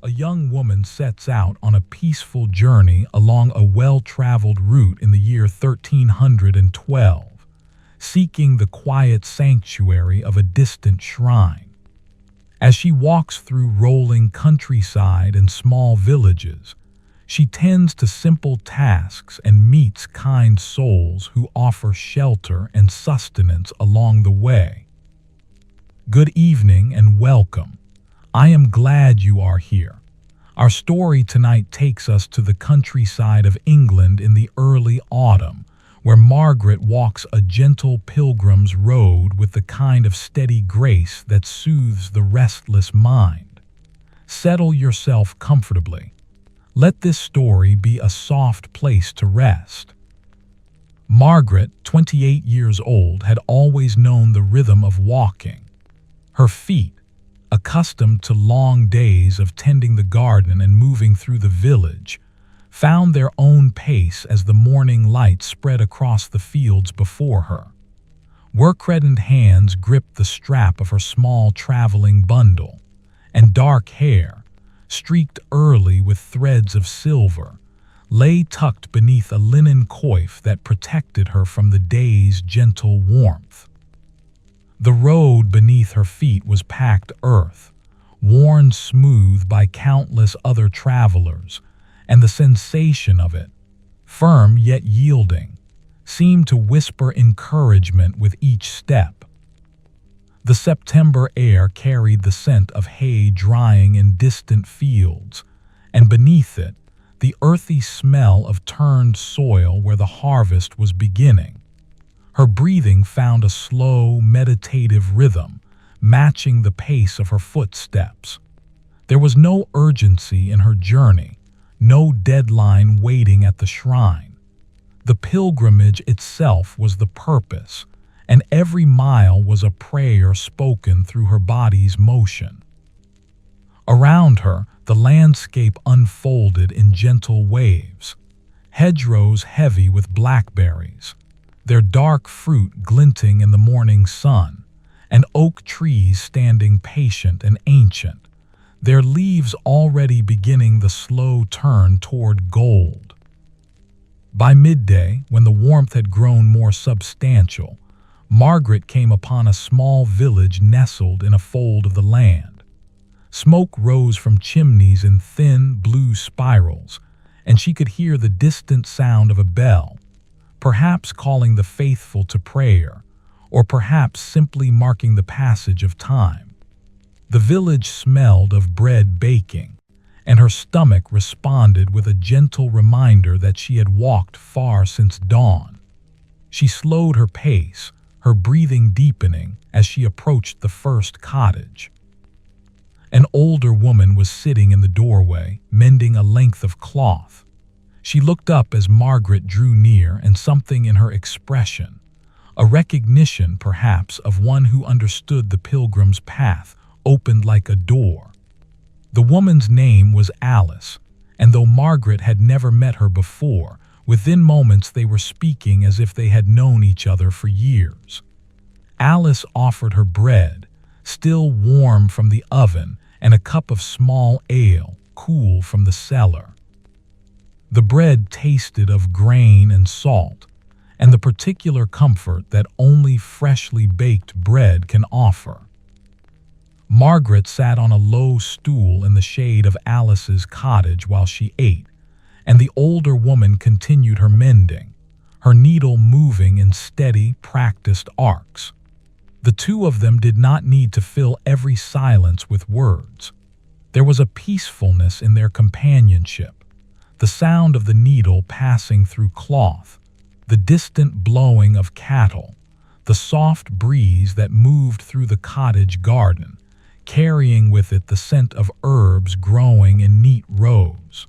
A young woman sets out on a peaceful journey along a well-traveled route in the year 1312, seeking the quiet sanctuary of a distant shrine. As she walks through rolling countryside and small villages, she tends to simple tasks and meets kind souls who offer shelter and sustenance along the way. Good evening and welcome. I am glad you are here. Our story tonight takes us to the countryside of England in the early autumn, where Margaret walks a gentle pilgrim's road with the kind of steady grace that soothes the restless mind. Settle yourself comfortably. Let this story be a soft place to rest. Margaret, 28 years old, had always known the rhythm of walking. Her feet, accustomed to long days of tending the garden and moving through the village, found their own pace as the morning light spread across the fields before her. Work-reddened hands gripped the strap of her small traveling bundle, and dark hair, streaked early with threads of silver, lay tucked beneath a linen coif that protected her from the day's gentle warmth. The road beneath her feet was packed earth, worn smooth by countless other travelers, and the sensation of it, firm yet yielding, seemed to whisper encouragement with each step. The September air carried the scent of hay drying in distant fields, and beneath it, the earthy smell of turned soil where the harvest was beginning. Her breathing found a slow, meditative rhythm, matching the pace of her footsteps. There was no urgency in her journey, no deadline waiting at the shrine. The pilgrimage itself was the purpose, and every mile was a prayer spoken through her body's motion. Around her, the landscape unfolded in gentle waves, hedgerows heavy with blackberries, their dark fruit glinting in the morning sun, and oak trees standing patient and ancient, their leaves already beginning the slow turn toward gold. By midday, when the warmth had grown more substantial, Margaret came upon a small village nestled in a fold of the land. Smoke rose from chimneys in thin, blue spirals, and she could hear the distant sound of a bell, perhaps calling the faithful to prayer, or perhaps simply marking the passage of time. The village smelled of bread baking, and her stomach responded with a gentle reminder that she had walked far since dawn. She slowed her pace, her breathing deepening as she approached the first cottage. An older woman was sitting in the doorway, mending a length of cloth. She looked up as Margaret drew near, and something in her expression, a recognition perhaps of one who understood the pilgrim's path, opened like a door. The woman's name was Alice, and though Margaret had never met her before, within moments they were speaking as if they had known each other for years. Alice offered her bread, still warm from the oven, and a cup of small ale, cool from the cellar. The bread tasted of grain and salt, and the particular comfort that only freshly baked bread can offer. Margaret sat on a low stool in the shade of Alice's cottage while she ate, and the older woman continued her mending, her needle moving in steady, practiced arcs. The two of them did not need to fill every silence with words. There was a peacefulness in their companionship, the sound of the needle passing through cloth, the distant blowing of cattle, the soft breeze that moved through the cottage garden, carrying with it the scent of herbs growing in neat rows.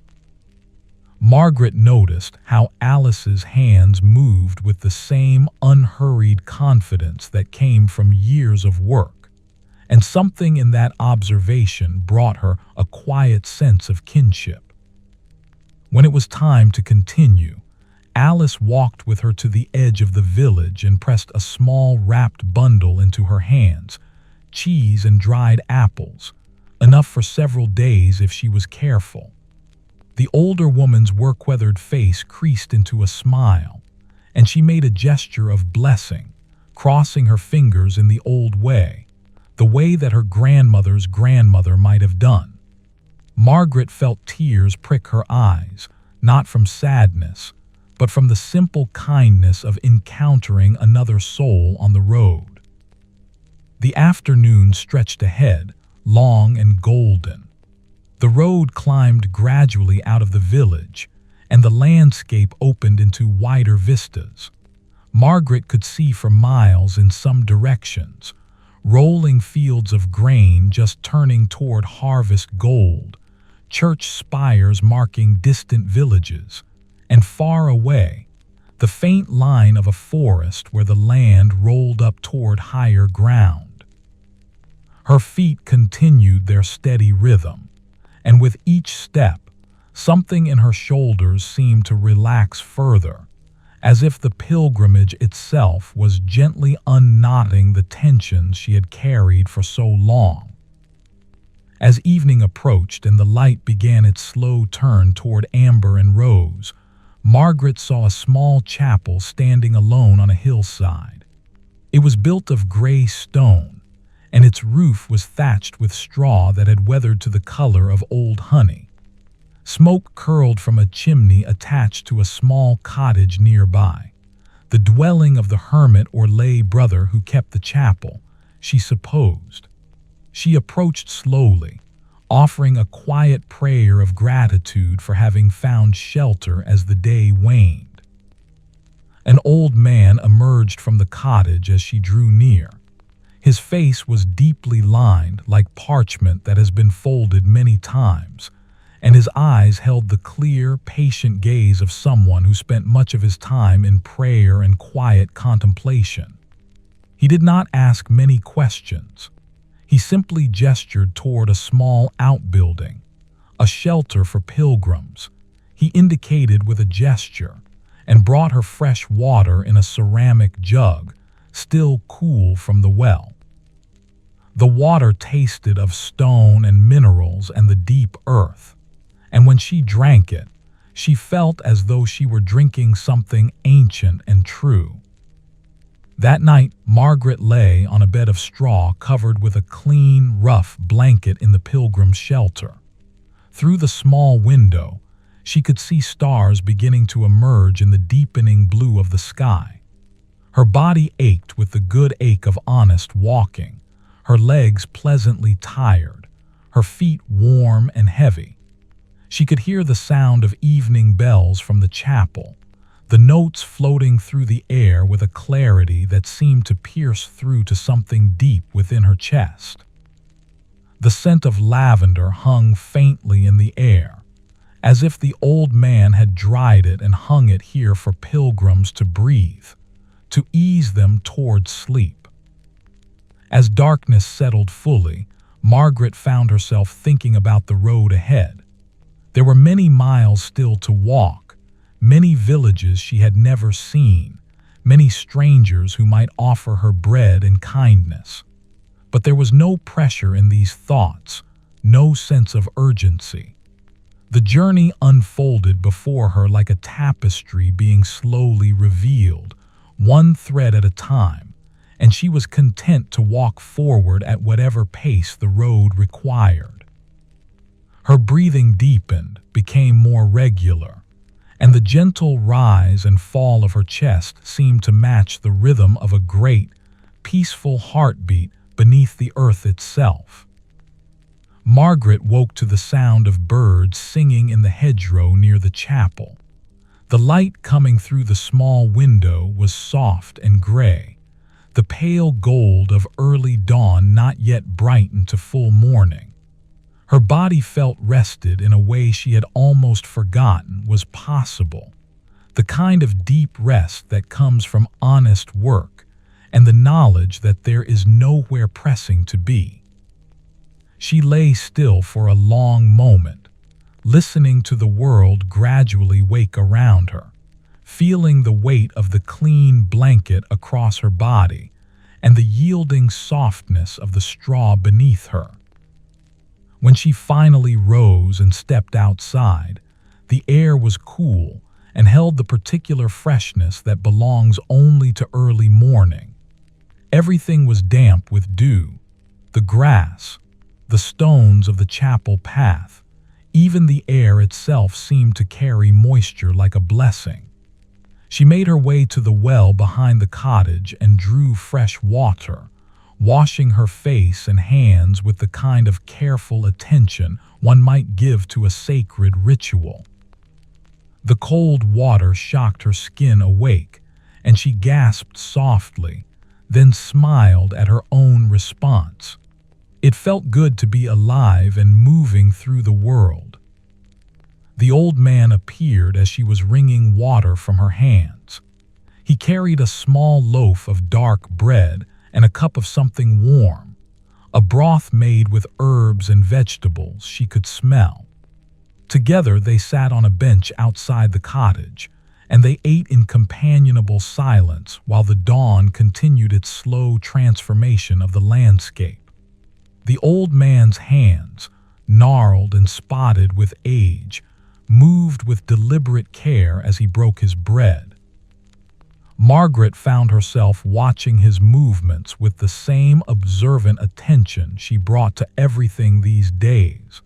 Margaret noticed how Alice's hands moved with the same unhurried confidence that came from years of work, and something in that observation brought her a quiet sense of kinship. When it was time to continue, Alice walked with her to the edge of the village and pressed a small wrapped bundle into her hands, cheese and dried apples, enough for several days if she was careful. The older woman's work-weathered face creased into a smile, and she made a gesture of blessing, crossing her fingers in the old way, the way that her grandmother's grandmother might have done. Margaret felt tears prick her eyes, not from sadness, but from the simple kindness of encountering another soul on the road. The afternoon stretched ahead, long and golden. The road climbed gradually out of the village, and the landscape opened into wider vistas. Margaret could see for miles in some directions, rolling fields of grain just turning toward harvest gold, church spires marking distant villages, and far away, the faint line of a forest where the land rolled up toward higher ground. Her feet continued their steady rhythm, and with each step, something in her shoulders seemed to relax further, as if the pilgrimage itself was gently unknotting the tensions she had carried for so long. As evening approached and the light began its slow turn toward amber and rose, Margaret saw a small chapel standing alone on a hillside. It was built of gray stone, and its roof was thatched with straw that had weathered to the color of old honey. Smoke curled from a chimney attached to a small cottage nearby, the dwelling of the hermit or lay brother who kept the chapel, she supposed. She approached slowly, offering a quiet prayer of gratitude for having found shelter as the day waned. An old man emerged from the cottage as she drew near. His face was deeply lined like parchment that has been folded many times, and his eyes held the clear, patient gaze of someone who spent much of his time in prayer and quiet contemplation. He did not ask many questions. He simply gestured toward a small outbuilding, a shelter for pilgrims. He indicated with a gesture and brought her fresh water in a ceramic jug, still cool from the well. The water tasted of stone and minerals and the deep earth, and when she drank it, she felt as though she were drinking something ancient and true. That night, Margaret lay on a bed of straw covered with a clean, rough blanket in the pilgrim's shelter. Through the small window, she could see stars beginning to emerge in the deepening blue of the sky. Her body ached with the good ache of honest walking, her legs pleasantly tired, her feet warm and heavy. She could hear the sound of evening bells from the chapel, the notes floating through the air with a clarity that seemed to pierce through to something deep within her chest. The scent of lavender hung faintly in the air, as if the old man had dried it and hung it here for pilgrims to breathe, to ease them toward sleep. As darkness settled fully, Margaret found herself thinking about the road ahead. There were many miles still to walk, many villages she had never seen, many strangers who might offer her bread and kindness. But there was no pressure in these thoughts, no sense of urgency. The journey unfolded before her like a tapestry being slowly revealed, one thread at a time, and she was content to walk forward at whatever pace the road required. Her breathing deepened, became more regular, and the gentle rise and fall of her chest seemed to match the rhythm of a great, peaceful heartbeat beneath the earth itself. Margaret woke to the sound of birds singing in the hedgerow near the chapel. The light coming through the small window was soft and gray, the pale gold of early dawn not yet brightened to full morning. Her body felt rested in a way she had almost forgotten was possible, the kind of deep rest that comes from honest work and the knowledge that there is nowhere pressing to be. She lay still for a long moment, listening to the world gradually wake around her, feeling the weight of the clean blanket across her body and the yielding softness of the straw beneath her. When she finally rose and stepped outside, the air was cool and held the particular freshness that belongs only to early morning. Everything was damp with dew, the grass, the stones of the chapel path. Even the air itself seemed to carry moisture like a blessing. She made her way to the well behind the cottage and drew fresh water, washing her face and hands with the kind of careful attention one might give to a sacred ritual. The cold water shocked her skin awake, and she gasped softly, then smiled at her own response. It felt good to be alive and moving through the world. The old man appeared as she was wringing water from her hands. He carried a small loaf of dark bread and a cup of something warm, a broth made with herbs and vegetables she could smell. Together they sat on a bench outside the cottage, and they ate in companionable silence while the dawn continued its slow transformation of the landscape. The old man's hands, gnarled and spotted with age, moved with deliberate care as he broke his bread. Margaret found herself watching his movements with the same observant attention she brought to everything these days,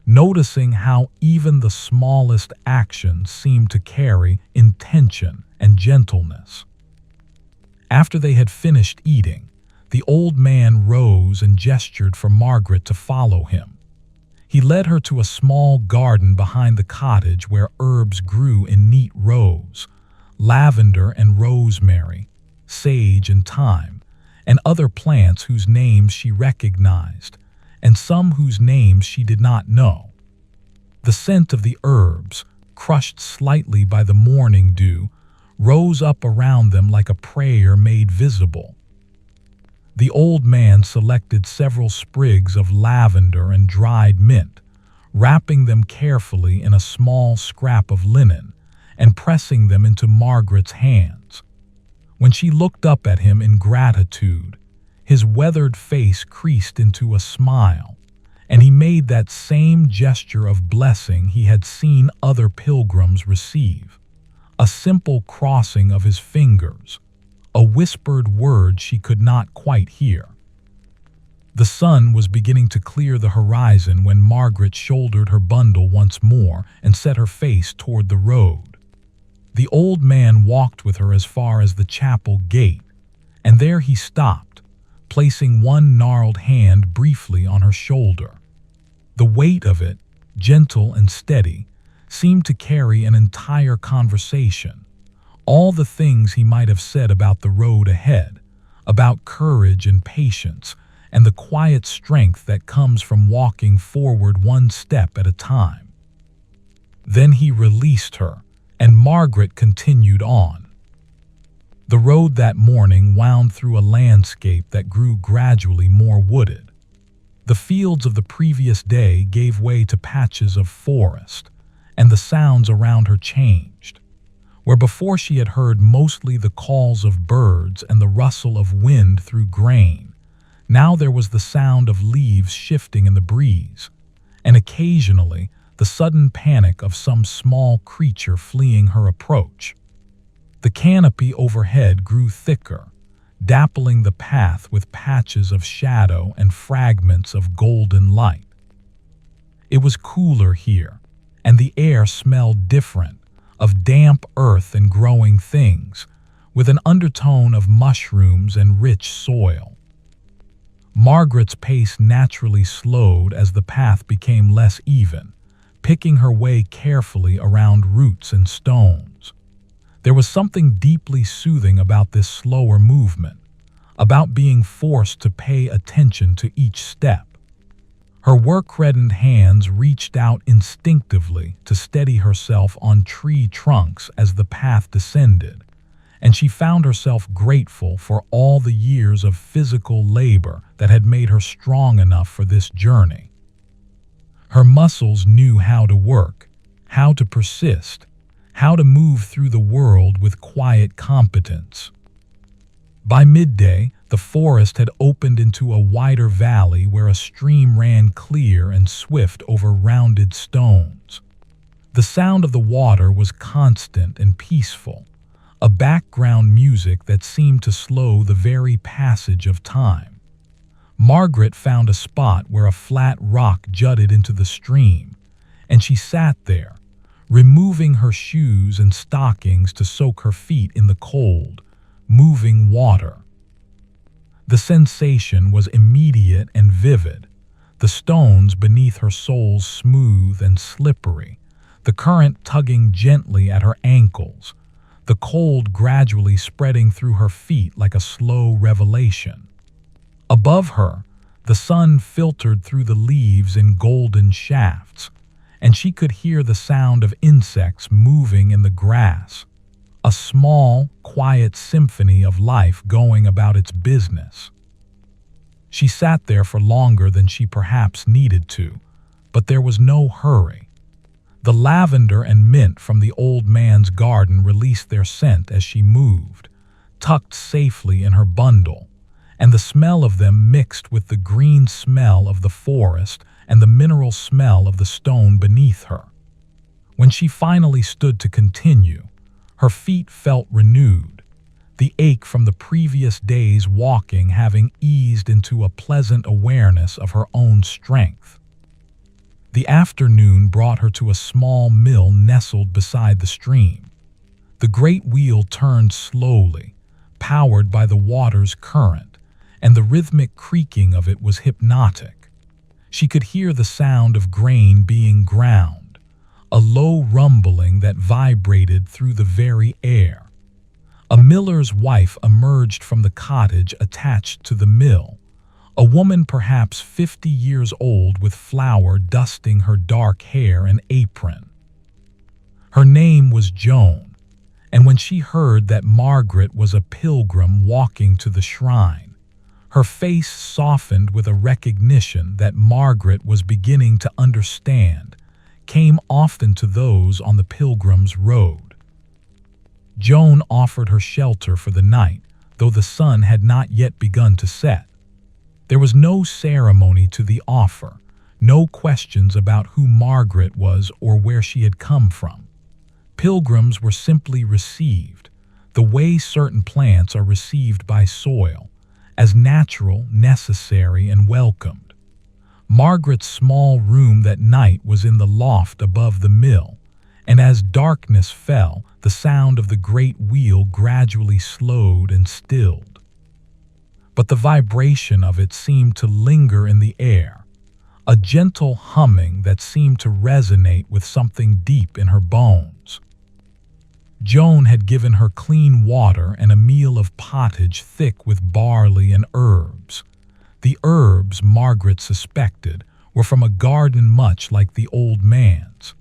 noticing how even the smallest actions seemed to carry intention and gentleness. After they had finished eating, the old man rose and gestured for Margaret to follow him. He led her to a small garden behind the cottage where herbs grew in neat rows: lavender and rosemary, sage and thyme, and other plants whose names she recognized, and some whose names she did not know. The scent of the herbs, crushed slightly by the morning dew, rose up around them like a prayer made visible. The old man selected several sprigs of lavender and dried mint, wrapping them carefully in a small scrap of linen, and pressing them into Margaret's hands. When she looked up at him in gratitude, his weathered face creased into a smile, and he made that same gesture of blessing he had seen other pilgrims receive, a simple crossing of his fingers, a whispered word she could not quite hear. The sun was beginning to clear the horizon when Margaret shouldered her bundle once more and set her face toward the road. The old man walked with her as far as the chapel gate, and there he stopped, placing one gnarled hand briefly on her shoulder. The weight of it, gentle and steady, seemed to carry an entire conversation, all the things he might have said about the road ahead, about courage and patience, and the quiet strength that comes from walking forward one step at a time. Then he released her, and Margaret continued on. The road that morning wound through a landscape that grew gradually more wooded. The fields of the previous day gave way to patches of forest, and the sounds around her changed. Where before she had heard mostly the calls of birds and the rustle of wind through grain, now there was the sound of leaves shifting in the breeze, and occasionally the sudden panic of some small creature fleeing her approach. The canopy overhead grew thicker, dappling the path with patches of shadow and fragments of golden light. It was cooler here, and the air smelled different, of damp earth and growing things, with an undertone of mushrooms and rich soil. Margaret's pace naturally slowed as the path became less even, picking her way carefully around roots and stones. There was something deeply soothing about this slower movement, about being forced to pay attention to each step. Her work-reddened hands reached out instinctively to steady herself on tree trunks as the path descended, and she found herself grateful for all the years of physical labor that had made her strong enough for this journey. Her muscles knew how to work, how to persist, how to move through the world with quiet competence. By midday, The forest had opened into a wider valley where a stream ran clear and swift over rounded stones. The sound of the water was constant and peaceful, a background music that seemed to slow the very passage of time. Margaret found a spot where a flat rock jutted into the stream, and she sat there, removing her shoes and stockings to soak her feet in the cold, moving water. The sensation was immediate and vivid, the stones beneath her soles smooth and slippery, the current tugging gently at her ankles, the cold gradually spreading through her feet like a slow revelation. Above her, the sun filtered through the leaves in golden shafts, and she could hear the sound of insects moving in the grass, a small, quiet symphony of life going about its business. She sat there for longer than she perhaps needed to, but there was no hurry. The lavender and mint from the old man's garden released their scent as she moved, tucked safely in her bundle, and the smell of them mixed with the green smell of the forest and the mineral smell of the stone beneath her. When she finally stood to continue, her feet felt renewed, the ache from the previous day's walking having eased into a pleasant awareness of her own strength. The afternoon brought her to a small mill nestled beside the stream. The great wheel turned slowly, powered by the water's current, and the rhythmic creaking of it was hypnotic. She could hear the sound of grain being ground, a low rumbling that vibrated through the very air. A miller's wife emerged from the cottage attached to the mill, a woman perhaps 50 years old with flour dusting her dark hair and apron. Her name was Joan, and when she heard that Margaret was a pilgrim walking to the shrine, her face softened with a recognition that Margaret was beginning to understand came often to those on the pilgrim's road. Joan offered her shelter for the night, though the sun had not yet begun to set. There was no ceremony to the offer, no questions about who Margaret was or where she had come from. Pilgrims were simply received, the way certain plants are received by soil, as natural, necessary, and welcomed. Margaret's small room that night was in the loft above the mill, and as darkness fell, the sound of the great wheel gradually slowed and stilled. But the vibration of it seemed to linger in the air, a gentle humming that seemed to resonate with something deep in her bones. Joan had given her clean water and a meal of pottage thick with barley and herbs. The herbs, Margaret suspected, were from a garden much like the old man's.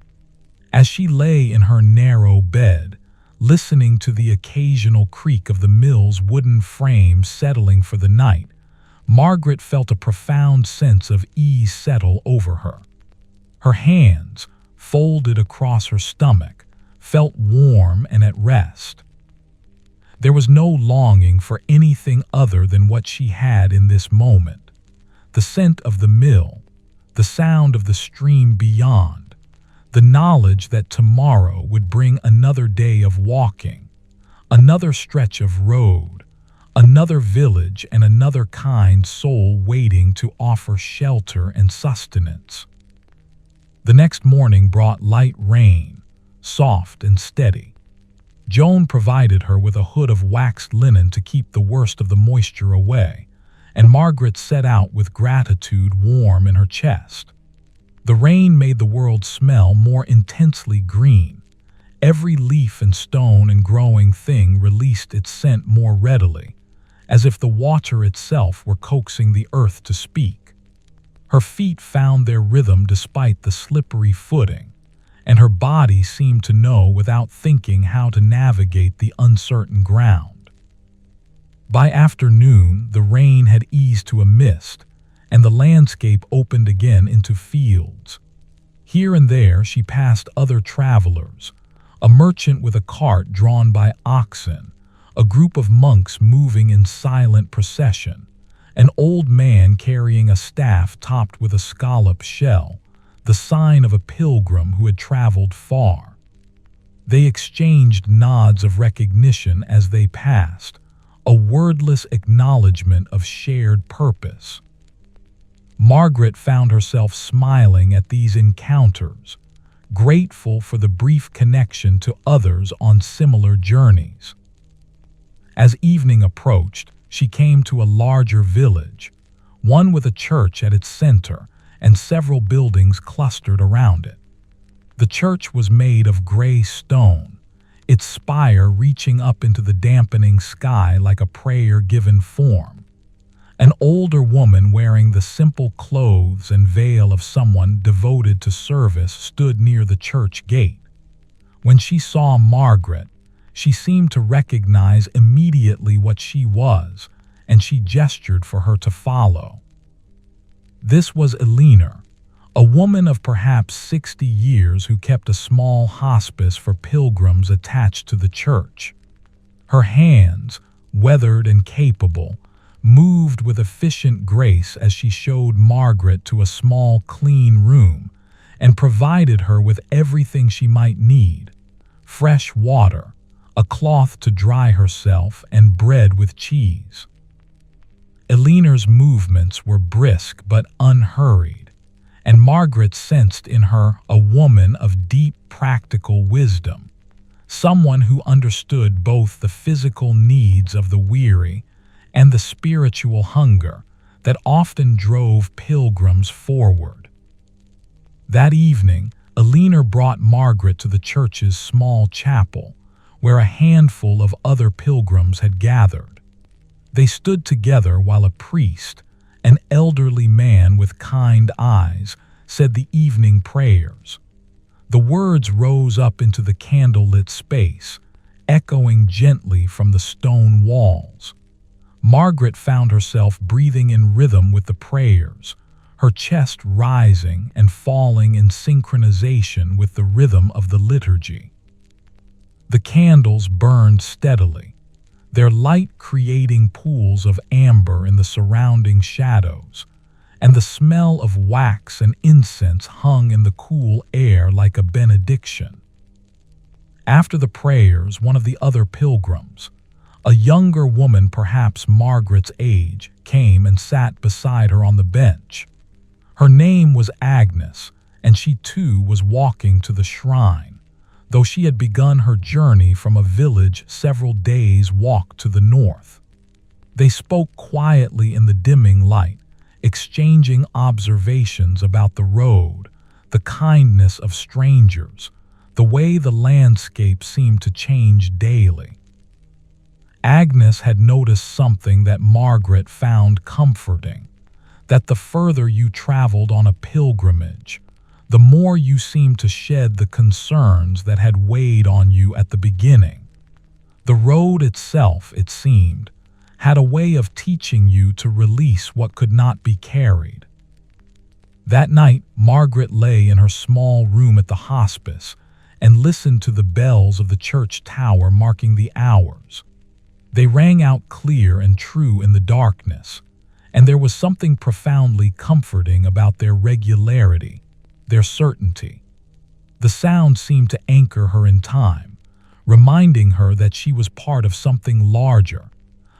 As she lay in her narrow bed, listening to the occasional creak of the mill's wooden frame settling for the night, Margaret felt a profound sense of ease settle over her. Her hands, folded across her stomach, felt warm and at rest. There was no longing for anything other than what she had in this moment: the scent of the mill, the sound of the stream beyond, the knowledge that tomorrow would bring another day of walking, another stretch of road, another village, and another kind soul waiting to offer shelter and sustenance. The next morning brought light rain, soft and steady. Joan provided her with a hood of waxed linen to keep the worst of the moisture away, and Margaret set out with gratitude warm in her chest. The rain made the world smell more intensely green. Every leaf and stone and growing thing released its scent more readily, as if the water itself were coaxing the earth to speak. Her feet found their rhythm despite the slippery footing, and her body seemed to know without thinking how to navigate the uncertain ground. By afternoon, the rain had eased to a mist, and the landscape opened again into fields. Here and there she passed other travelers, a merchant with a cart drawn by oxen, a group of monks moving in silent procession, an old man carrying a staff topped with a scallop shell, the sign of a pilgrim who had traveled far. They exchanged nods of recognition as they passed, a wordless acknowledgement of shared purpose. Margaret found herself smiling at these encounters, grateful for the brief connection to others on similar journeys. As evening approached, she came to a larger village, one with a church at its center and several buildings clustered around it. The church was made of gray stone, its spire reaching up into the dampening sky like a prayer-given form. An older woman wearing the simple clothes and veil of someone devoted to service stood near the church gate. When she saw Margaret, she seemed to recognize immediately what she was, and she gestured for her to follow. This was Eleanor, a woman of perhaps 60 years who kept a small hospice for pilgrims attached to the church. Her hands, weathered and capable, moved with efficient grace as she showed Margaret to a small, clean room and provided her with everything she might need: fresh water, a cloth to dry herself, and bread with cheese. Eleanor's movements were brisk but unhurried, and Margaret sensed in her a woman of deep practical wisdom, someone who understood both the physical needs of the weary and the spiritual hunger that often drove pilgrims forward. That evening, Eleanor brought Margaret to the church's small chapel, where a handful of other pilgrims had gathered. They stood together while a priest, an elderly man with kind eyes, said the evening prayers. The words rose up into the candlelit space, echoing gently from the stone walls. Margaret found herself breathing in rhythm with the prayers, her chest rising and falling in synchronization with the rhythm of the liturgy. The candles burned steadily, their light creating pools of amber in the surrounding shadows, and the smell of wax and incense hung in the cool air like a benediction. After the prayers, one of the other pilgrims, a younger woman perhaps Margaret's age, came and sat beside her on the bench. Her name was Agnes, and she too was walking to the shrine, though she had begun her journey from a village several days' walk to the north. They spoke quietly in the dimming light, exchanging observations about the road, the kindness of strangers, the way the landscape seemed to change daily. Agnes had noticed something that Margaret found comforting, that the further you traveled on a pilgrimage, the more you seemed to shed the concerns that had weighed on you at the beginning. The road itself, it seemed, had a way of teaching you to release what could not be carried. That night, Margaret lay in her small room at the hospice and listened to the bells of the church tower marking the hours. They rang out clear and true in the darkness, and there was something profoundly comforting about their regularity, their certainty. The sound seemed to anchor her in time, reminding her that she was part of something larger,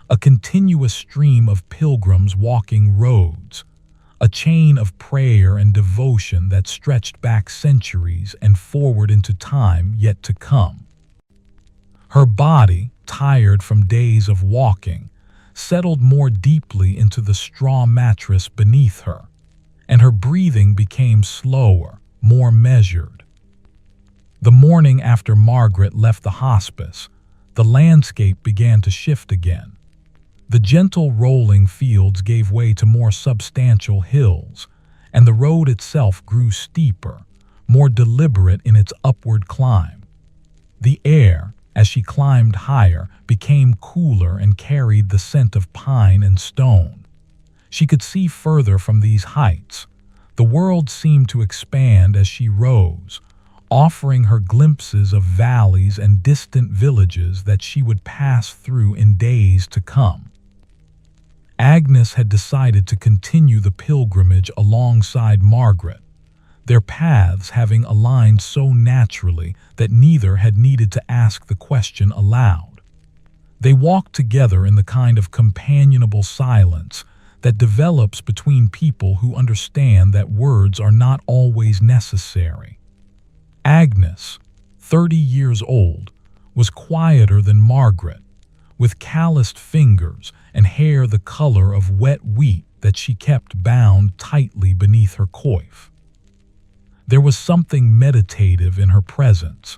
a continuous stream of pilgrims walking roads, a chain of prayer and devotion that stretched back centuries and forward into time yet to come. Her body, tired from days of walking, settled more deeply into the straw mattress beneath her, and her breathing became slower, more measured. The morning after Margaret left the hospice, the landscape began to shift again. The gentle rolling fields gave way to more substantial hills, and the road itself grew steeper, more deliberate in its upward climb. The air, as she climbed higher, became cooler and carried the scent of pine and stone. She could see further from these heights. The world seemed to expand as she rose, offering her glimpses of valleys and distant villages that she would pass through in days to come. Agnes had decided to continue the pilgrimage alongside Margaret, their paths having aligned so naturally that neither had needed to ask the question aloud. They walked together in the kind of companionable silence that develops between people who understand that words are not always necessary. Agnes, 30 years old, was quieter than Margaret, with calloused fingers and hair the color of wet wheat that she kept bound tightly beneath her coif. There was something meditative in her presence,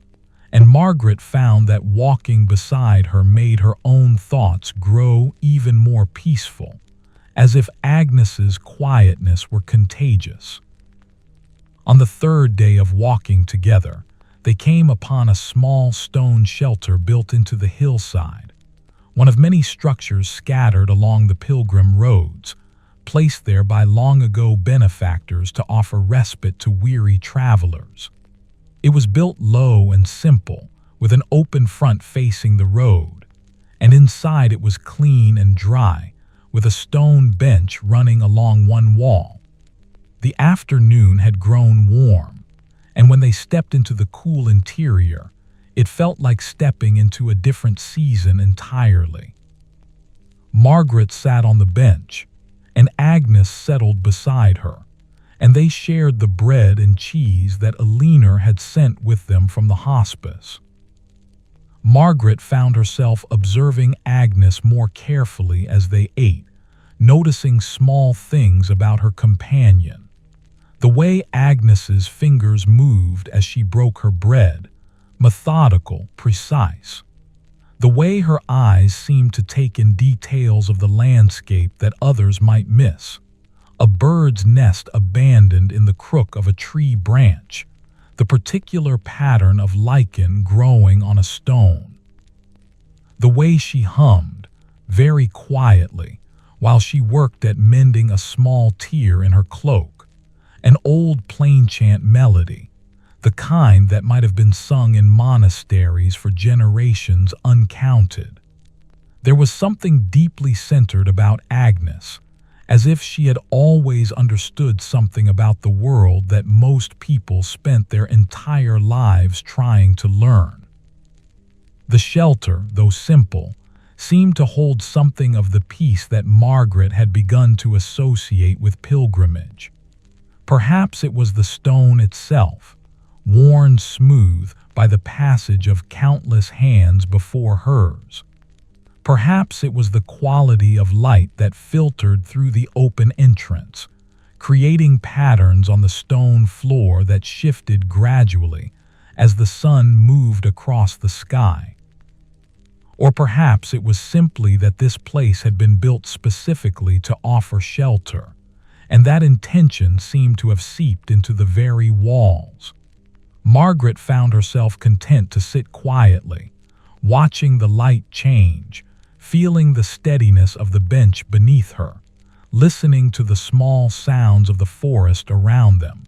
and Margaret found that walking beside her made her own thoughts grow even more peaceful, as if Agnes's quietness were contagious. On the third day of walking together, they came upon a small stone shelter built into the hillside, one of many structures scattered along the pilgrim roads, placed there by long-ago benefactors to offer respite to weary travelers. It was built low and simple, with an open front facing the road, and inside it was clean and dry, with a stone bench running along one wall. The afternoon had grown warm, and when they stepped into the cool interior, it felt like stepping into a different season entirely. Margaret sat on the bench, and Agnes settled beside her, and they shared the bread and cheese that Alina had sent with them from the hospice. Margaret found herself observing Agnes more carefully as they ate, noticing small things about her companion. The way Agnes's fingers moved as she broke her bread, methodical, precise. The way her eyes seemed to take in details of the landscape that others might miss. A bird's nest abandoned in the crook of a tree branch, the particular pattern of lichen growing on a stone. The way she hummed, very quietly, while she worked at mending a small tear in her cloak, an old plain-chant melody, the kind that might have been sung in monasteries for generations uncounted. There was something deeply centered about Agnes, as if she had always understood something about the world that most people spent their entire lives trying to learn. The shelter, though simple, seemed to hold something of the peace that Margaret had begun to associate with pilgrimage. Perhaps it was the stone itself, worn smooth by the passage of countless hands before hers. Perhaps it was the quality of light that filtered through the open entrance, creating patterns on the stone floor that shifted gradually as the sun moved across the sky. Or perhaps it was simply that this place had been built specifically to offer shelter, and that intention seemed to have seeped into the very walls. Margaret found herself content to sit quietly, watching the light change, feeling the steadiness of the bench beneath her, listening to the small sounds of the forest around them,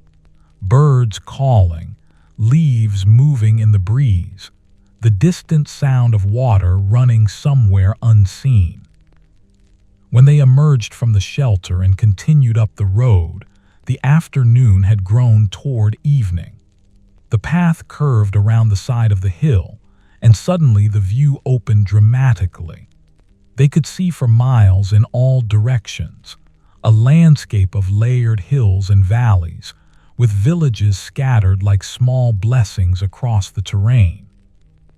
birds calling, leaves moving in the breeze, the distant sound of water running somewhere unseen. When they emerged from the shelter and continued up the road, the afternoon had grown toward evening. The path curved around the side of the hill, and suddenly the view opened dramatically. They could see for miles in all directions, a landscape of layered hills and valleys, with villages scattered like small blessings across the terrain.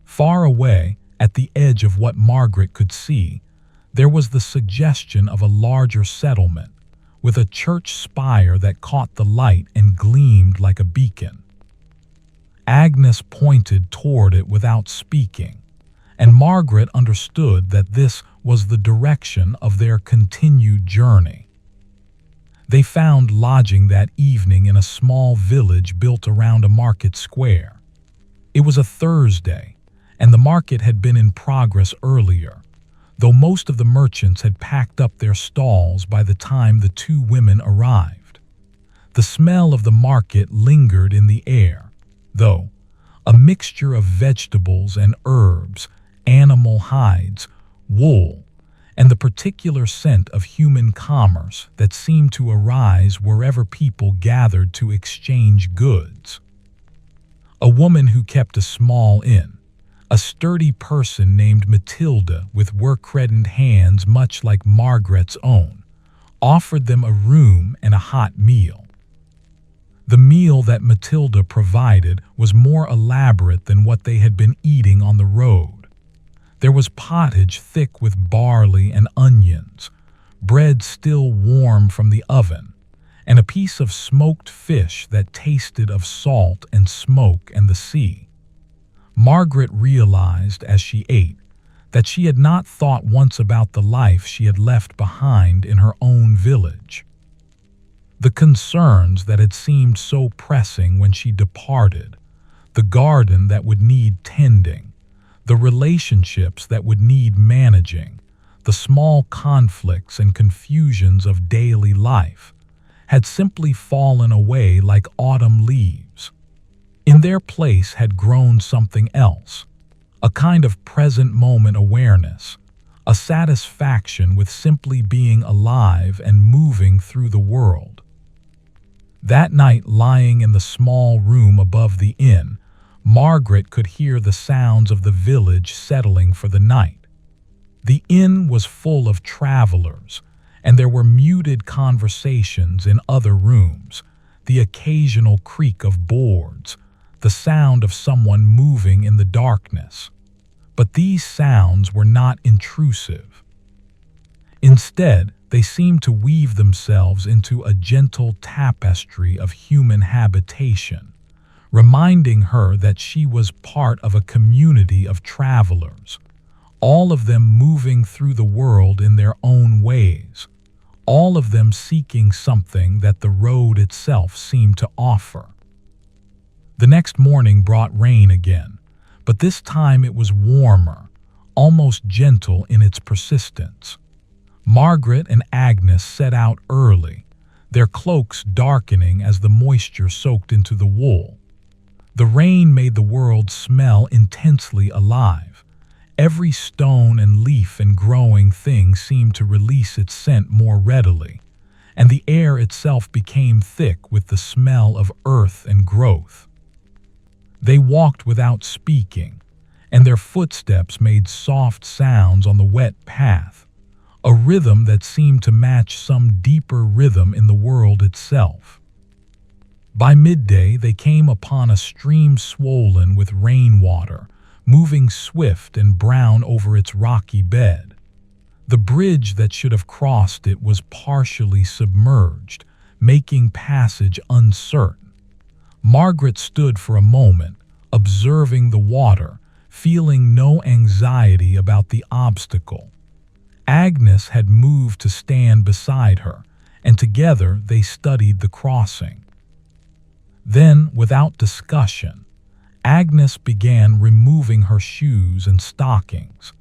Far away, at the edge of what Margaret could see, there was the suggestion of a larger settlement, with a church spire that caught the light and gleamed like a beacon. Agnes pointed toward it without speaking, and Margaret understood that this was the direction of their continued journey. They found lodging that evening in a small village built around a market square. It was a Thursday, and the market had been in progress earlier, though most of the merchants had packed up their stalls by the time the two women arrived. The smell of the market lingered in the air, though, a mixture of vegetables and herbs, animal hides, wool, and the particular scent of human commerce that seemed to arise wherever people gathered to exchange goods. A woman who kept a small inn, a sturdy person named Matilda with work-reddened hands much like Margaret's own, offered them a room and a hot meal. The meal that Matilda provided was more elaborate than what they had been eating on the road. There was pottage thick with barley and onions, bread still warm from the oven, and a piece of smoked fish that tasted of salt and smoke and the sea. Margaret realized as she ate that she had not thought once about the life she had left behind in her own village. The concerns that had seemed so pressing when she departed, the garden that would need tending, the relationships that would need managing, the small conflicts and confusions of daily life, had simply fallen away like autumn leaves. In their place had grown something else, a kind of present moment awareness, a satisfaction with simply being alive and moving through the world. That night, lying in the small room above the inn, Margaret could hear the sounds of the village settling for the night. The inn was full of travelers, and there were muted conversations in other rooms, the occasional creak of boards, the sound of someone moving in the darkness. But these sounds were not intrusive. Instead, they seemed to weave themselves into a gentle tapestry of human habitation, reminding her that she was part of a community of travelers, all of them moving through the world in their own ways, all of them seeking something that the road itself seemed to offer. The next morning brought rain again, but this time it was warmer, almost gentle in its persistence. Margaret and Agnes set out early, their cloaks darkening as the moisture soaked into the wool. The rain made the world smell intensely alive. Every stone and leaf and growing thing seemed to release its scent more readily, and the air itself became thick with the smell of earth and growth. They walked without speaking, and their footsteps made soft sounds on the wet path, a rhythm that seemed to match some deeper rhythm in the world itself. By midday, they came upon a stream swollen with rainwater, moving swift and brown over its rocky bed. The bridge that should have crossed it was partially submerged, making passage uncertain. Margaret stood for a moment, observing the water, feeling no anxiety about the obstacle. Agnes had moved to stand beside her, and together they studied the crossing. Then, without discussion, Agnes began removing her shoes and stockings,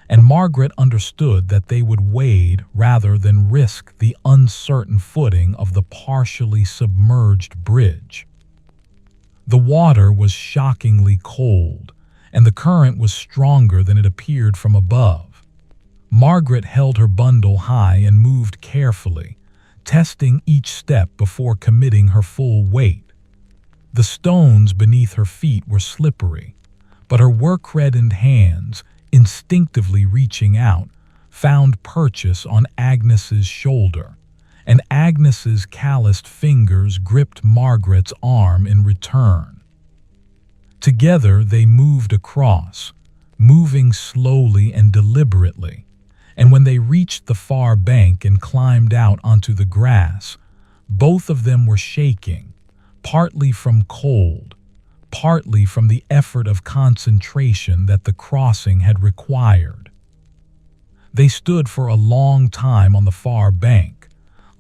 and Margaret understood that they would wade rather than risk the uncertain footing of the partially submerged bridge. The water was shockingly cold, and the current was stronger than it appeared from above. Margaret held her bundle high and moved carefully, testing each step before committing her full weight. The stones beneath her feet were slippery, but her work-reddened hands, instinctively reaching out, found purchase on Agnes's shoulder, and Agnes's calloused fingers gripped Margaret's arm in return. Together they moved across, moving slowly and deliberately, and when they reached the far bank and climbed out onto the grass, both of them were shaking, partly from cold, partly from the effort of concentration that the crossing had required. They stood for a long time on the far bank,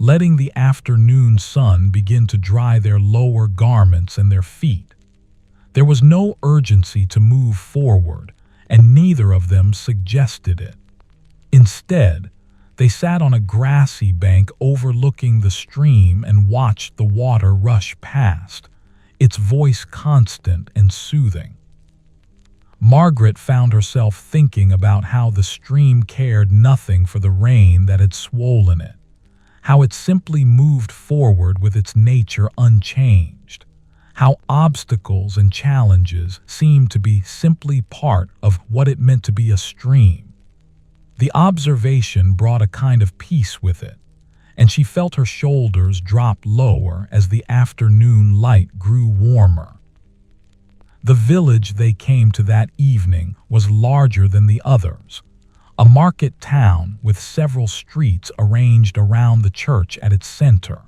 letting the afternoon sun begin to dry their lower garments and their feet. There was no urgency to move forward, and neither of them suggested it. Instead, they sat on a grassy bank overlooking the stream and watched the water rush past, its voice constant and soothing. Margaret found herself thinking about how the stream cared nothing for the rain that had swollen it, how it simply moved forward with its nature unchanged, how obstacles and challenges seemed to be simply part of what it meant to be a stream. The observation brought a kind of peace with it, and she felt her shoulders drop lower as the afternoon light grew warmer. The village they came to that evening was larger than the others, a market town with several streets arranged around the church at its center.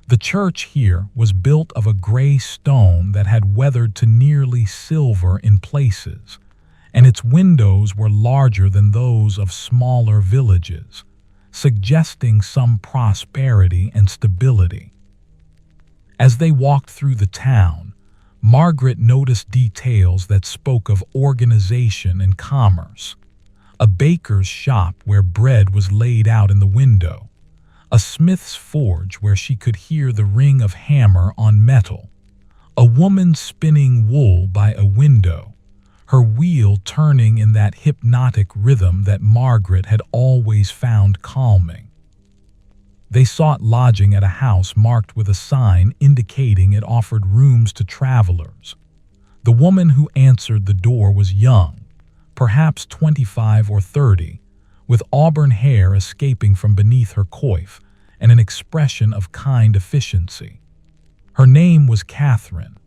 The church here was built of a gray stone that had weathered to nearly silver in places, and its windows were larger than those of smaller villages, suggesting some prosperity and stability. As they walked through the town, Margaret noticed details that spoke of organization and commerce. A baker's shop where bread was laid out in the window, a smith's forge where she could hear the ring of hammer on metal, a woman spinning wool by a window, her wheel turning in that hypnotic rhythm that Margaret had always found calming. They sought lodging at a house marked with a sign indicating it offered rooms to travelers. The woman who answered the door was young, perhaps 25 or 30, with auburn hair escaping from beneath her coif and an expression of kind efficiency. Her name was Catherine,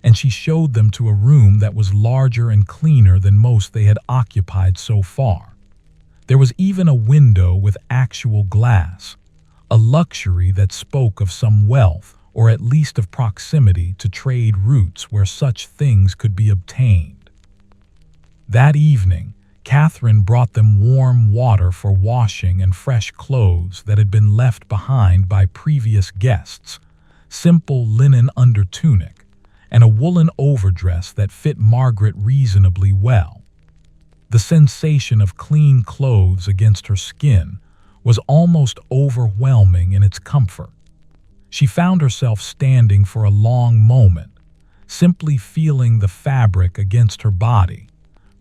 and she showed them to a room that was larger and cleaner than most they had occupied so far. There was even a window with actual glass, a luxury that spoke of some wealth or at least of proximity to trade routes where such things could be obtained. That evening, Catherine brought them warm water for washing and fresh clothes that had been left behind by previous guests, simple linen undertunic, and a woolen overdress that fit Margaret reasonably well. The sensation of clean clothes against her skin was almost overwhelming in its comfort. She found herself standing for a long moment, simply feeling the fabric against her body,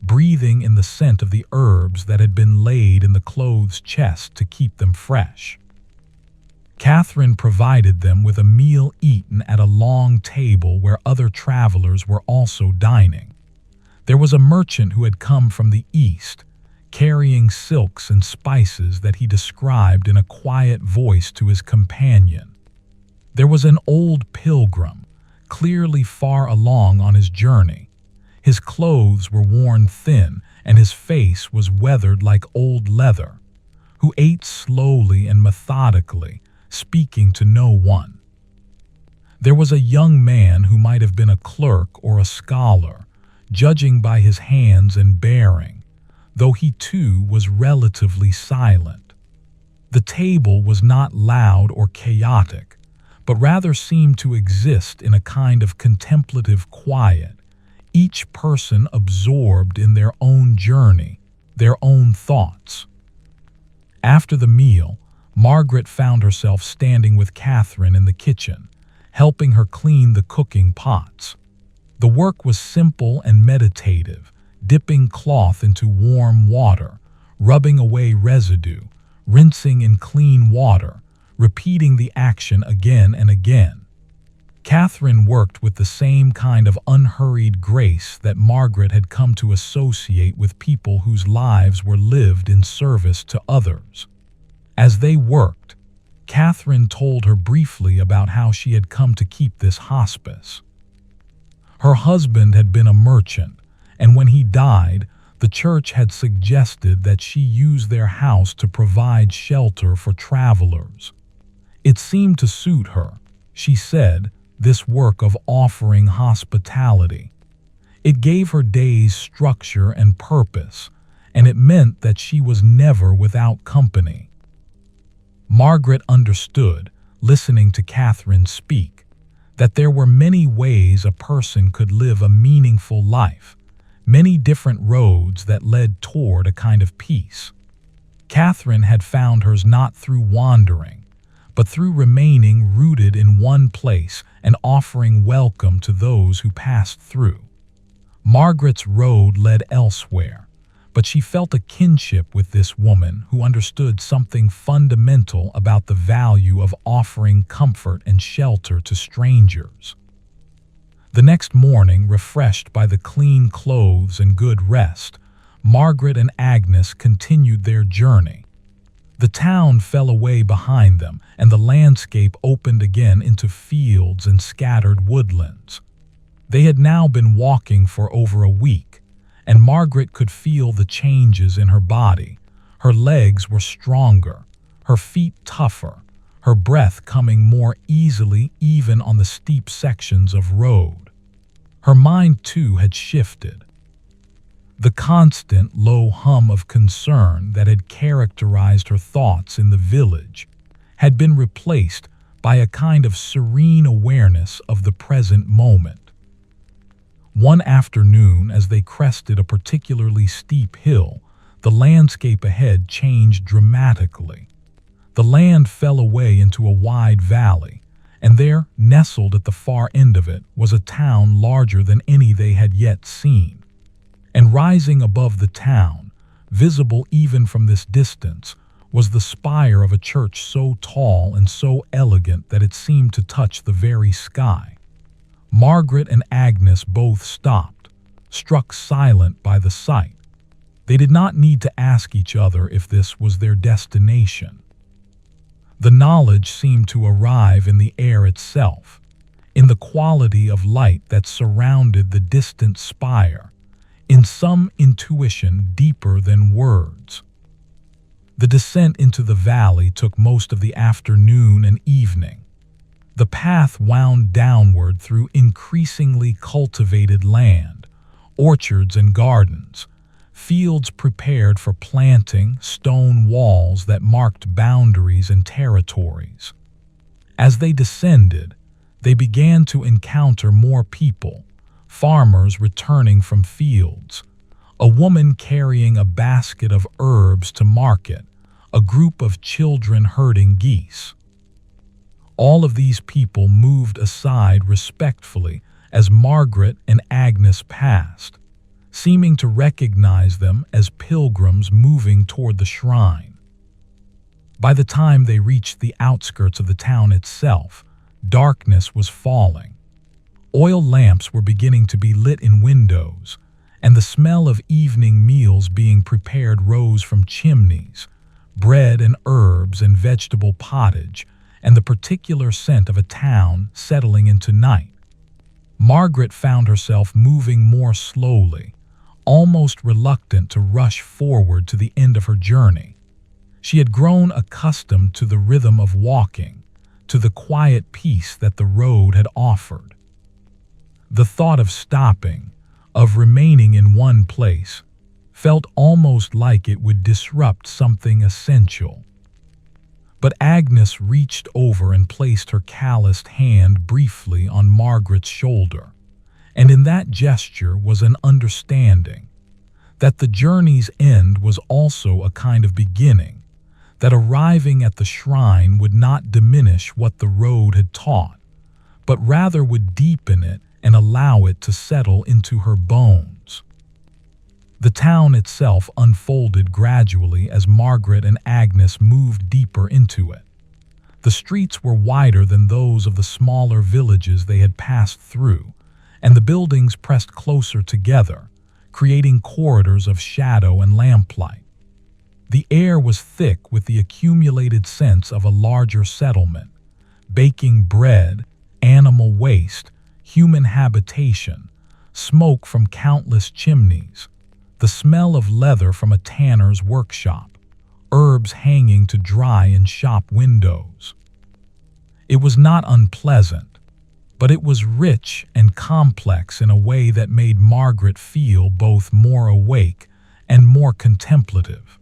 breathing in the scent of the herbs that had been laid in the clothes chest to keep them fresh. Catherine provided them with a meal eaten at a long table where other travelers were also dining. There was a merchant who had come from the east, carrying silks and spices that he described in a quiet voice to his companion. There was an old pilgrim, clearly far along on his journey. His clothes were worn thin, and his face was weathered like old leather, who ate slowly and methodically, speaking to no one. There was a young man who might have been a clerk or a scholar, judging by his hands and bearing, though he too was relatively silent. The table was not loud or chaotic, but rather seemed to exist in a kind of contemplative quiet, each person absorbed in their own journey, their own thoughts. After the meal, Margaret found herself standing with Catherine in the kitchen, helping her clean the cooking pots. The work was simple and meditative, dipping cloth into warm water, rubbing away residue, rinsing in clean water, repeating the action again and again. Catherine worked with the same kind of unhurried grace that Margaret had come to associate with people whose lives were lived in service to others. As they worked, Catherine told her briefly about how she had come to keep this hospice. Her husband had been a merchant, and when he died, the church had suggested that she use their house to provide shelter for travelers. It seemed to suit her, she said, this work of offering hospitality. It gave her days structure and purpose, and it meant that she was never without company. Margaret understood, listening to Catherine speak, that there were many ways a person could live a meaningful life, many different roads that led toward a kind of peace. Catherine had found hers not through wandering, but through remaining rooted in one place and offering welcome to those who passed through. Margaret's road led elsewhere, but she felt a kinship with this woman who understood something fundamental about the value of offering comfort and shelter to strangers. The next morning, refreshed by the clean clothes and good rest, Margaret and Agnes continued their journey. The town fell away behind them, and the landscape opened again into fields and scattered woodlands. They had now been walking for over a week, and Margaret could feel the changes in her body. Her legs were stronger, her feet tougher, her breath coming more easily even on the steep sections of road. Her mind, too, had shifted. The constant low hum of concern that had characterized her thoughts in the village had been replaced by a kind of serene awareness of the present moment. One afternoon, as they crested a particularly steep hill, the landscape ahead changed dramatically. The land fell away into a wide valley, and there, nestled at the far end of it, was a town larger than any they had yet seen. And rising above the town, visible even from this distance, was the spire of a church so tall and so elegant that it seemed to touch the very sky. Margaret and Agnes both stopped, struck silent by the sight. They did not need to ask each other if this was their destination. The knowledge seemed to arrive in the air itself, in the quality of light that surrounded the distant spire, in some intuition deeper than words. The descent into the valley took most of the afternoon and evening. The path wound downward through increasingly cultivated land, orchards and gardens, fields prepared for planting, stone walls that marked boundaries and territories. As they descended, they began to encounter more people, farmers returning from fields, a woman carrying a basket of herbs to market, a group of children herding geese. All of these people moved aside respectfully as Margaret and Agnes passed, seeming to recognize them as pilgrims moving toward the shrine. By the time they reached the outskirts of the town itself, darkness was falling. Oil lamps were beginning to be lit in windows, and the smell of evening meals being prepared rose from chimneys, bread and herbs and vegetable pottage, and the particular scent of a town settling into night. Margaret found herself moving more slowly, almost reluctant to rush forward to the end of her journey. She had grown accustomed to the rhythm of walking, to the quiet peace that the road had offered. The thought of stopping, of remaining in one place, felt almost like it would disrupt something essential. But Agnes reached over and placed her calloused hand briefly on Margaret's shoulder, and in that gesture was an understanding that the journey's end was also a kind of beginning, that arriving at the shrine would not diminish what the road had taught, but rather would deepen it and allow it to settle into her bones. The town itself unfolded gradually as Margaret and Agnes moved deeper into it. The streets were wider than those of the smaller villages they had passed through, and the buildings pressed closer together, creating corridors of shadow and lamplight. The air was thick with the accumulated sense of a larger settlement, baking bread, animal waste, human habitation, smoke from countless chimneys, the smell of leather from a tanner's workshop, herbs hanging to dry in shop windows. It was not unpleasant, but it was rich and complex in a way that made Margaret feel both more awake and more contemplative.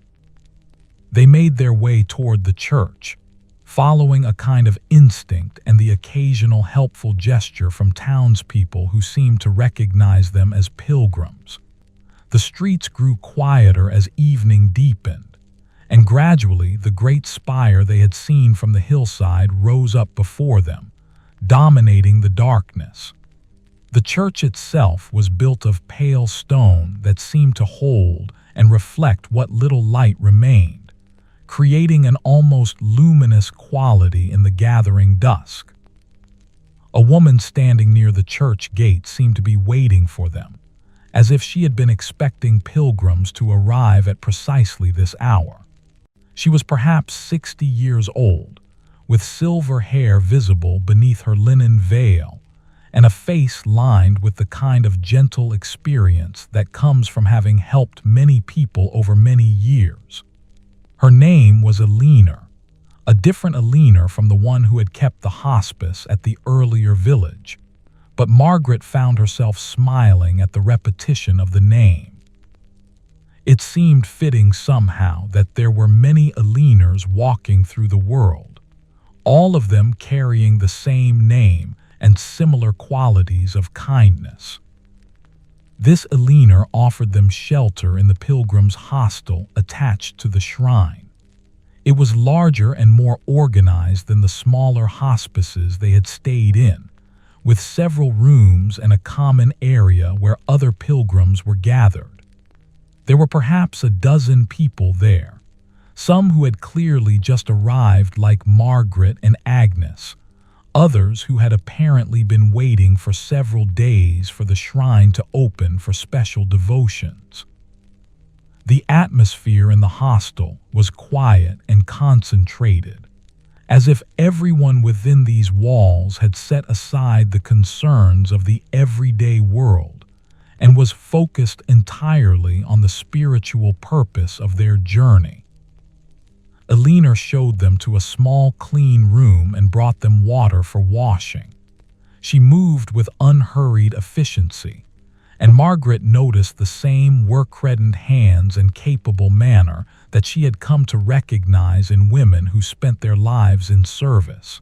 They made their way toward the church, following a kind of instinct and the occasional helpful gesture from townspeople who seemed to recognize them as pilgrims. The streets grew quieter as evening deepened, and gradually the great spire they had seen from the hillside rose up before them, dominating the darkness. The church itself was built of pale stone that seemed to hold and reflect what little light remained, creating an almost luminous quality in the gathering dusk. A woman standing near the church gate seemed to be waiting for them, as if she had been expecting pilgrims to arrive at precisely this hour. She was perhaps 60 years old, with silver hair visible beneath her linen veil, and a face lined with the kind of gentle experience that comes from having helped many people over many years. Her name was Eleanor, a different Eleanor from the one who had kept the hospice at the earlier village, but Margaret found herself smiling at the repetition of the name. It seemed fitting somehow that there were many Eleanors walking through the world, all of them carrying the same name and similar qualities of kindness. This Eleanor offered them shelter in the pilgrims' hostel attached to the shrine. It was larger and more organized than the smaller hospices they had stayed in, with several rooms and a common area where other pilgrims were gathered. There were perhaps a dozen people there, some who had clearly just arrived like Margaret and Agnes, others who had apparently been waiting for several days for the shrine to open for special devotions. The atmosphere in the hostel was quiet and concentrated, as if everyone within these walls had set aside the concerns of the everyday world and was focused entirely on the spiritual purpose of their journey. Eleanor showed them to a small, clean room and brought them water for washing. She moved with unhurried efficiency, and Margaret noticed the same work-reddened hands and capable manner that she had come to recognize in women who spent their lives in service.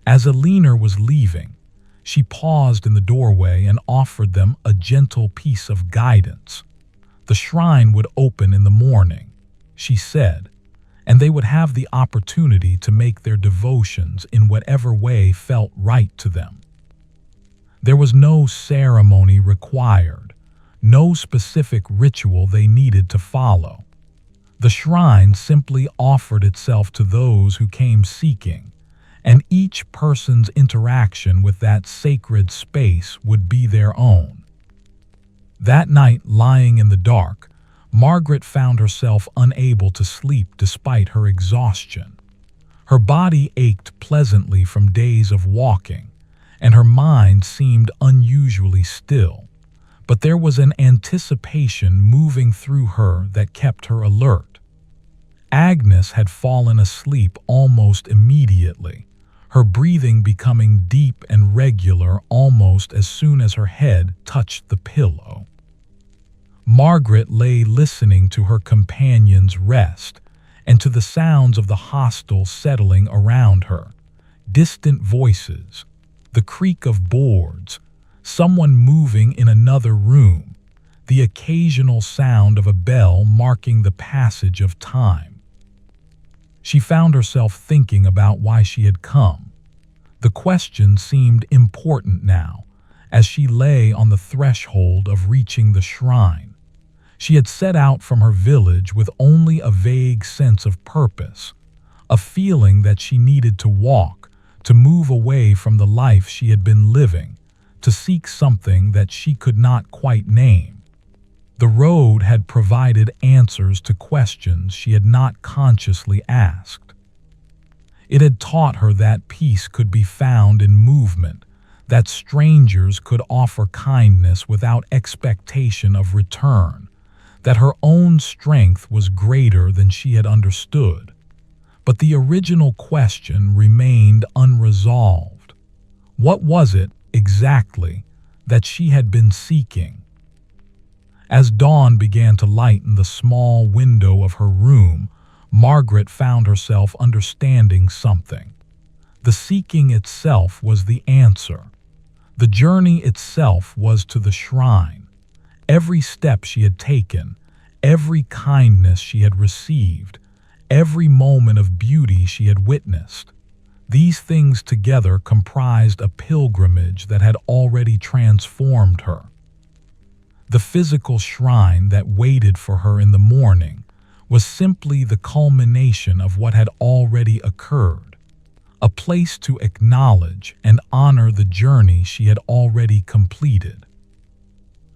As Eleanor was leaving, she paused in the doorway and offered them a gentle piece of guidance. The shrine would open in the morning, she said, and they would have the opportunity to make their devotions in whatever way felt right to them. There was no ceremony required, no specific ritual they needed to follow. The shrine simply offered itself to those who came seeking, and each person's interaction with that sacred space would be their own. That night, lying in the dark, Margaret found herself unable to sleep despite her exhaustion. Her body ached pleasantly from days of walking, and her mind seemed unusually still, but there was an anticipation moving through her that kept her alert. Agnes had fallen asleep almost immediately, her breathing becoming deep and regular almost as soon as her head touched the pillow. Margaret lay listening to her companion's rest and to the sounds of the hostel settling around her. Distant voices, the creak of boards, someone moving in another room, the occasional sound of a bell marking the passage of time. She found herself thinking about why she had come. The question seemed important now, as she lay on the threshold of reaching the shrine. She had set out from her village with only a vague sense of purpose, a feeling that she needed to walk, to move away from the life she had been living, to seek something that she could not quite name. The road had provided answers to questions she had not consciously asked. It had taught her that peace could be found in movement, that strangers could offer kindness without expectation of return, that her own strength was greater than she had understood. But the original question remained unresolved. What was it, exactly, that she had been seeking? As dawn began to lighten the small window of her room, Margaret found herself understanding something. The seeking itself was the answer. The journey itself was to the shrine. Every step she had taken, every kindness she had received, every moment of beauty she had witnessed, These things together comprised a pilgrimage that had already transformed her. The physical shrine that waited for her in the morning was simply the culmination of what had already occurred, a place to acknowledge and honor the journey she had already completed.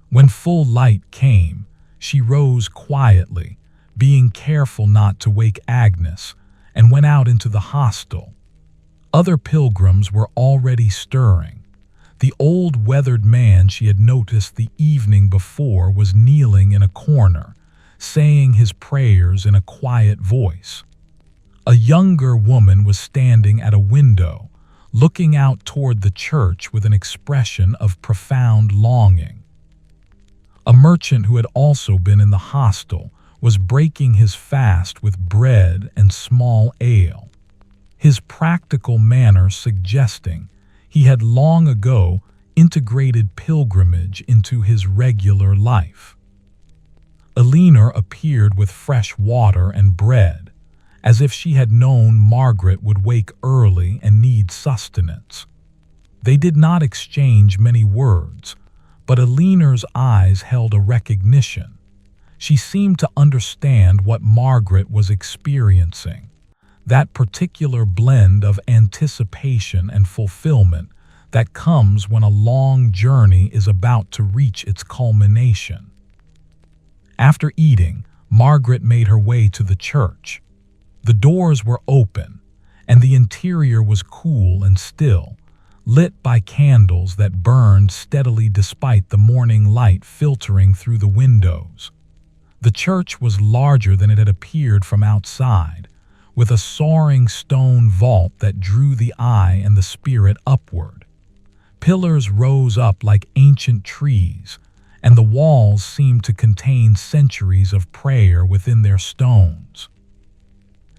When full light came, she rose quietly, being careful not to wake Agnes, and went out into the hostel. Other pilgrims were already stirring. The old weathered man she had noticed the evening before was kneeling in a corner, saying his prayers in a quiet voice. A younger woman was standing at a window, looking out toward the church with an expression of profound longing. A merchant who had also been in the hostel was breaking his fast with bread and small ale, his practical manner suggesting he had long ago integrated pilgrimage into his regular life. Elinor appeared with fresh water and bread, as if she had known Margaret would wake early and need sustenance. They did not exchange many words, but Elinor's eyes held a recognition. She seemed to understand what Margaret was experiencing, that particular blend of anticipation and fulfillment that comes when a long journey is about to reach its culmination. After eating, Margaret made her way to the church. The doors were open, and the interior was cool and still, lit by candles that burned steadily despite the morning light filtering through the windows. The church was larger than it had appeared from outside, with a soaring stone vault that drew the eye and the spirit upward. Pillars rose up like ancient trees, and the walls seemed to contain centuries of prayer within their stones.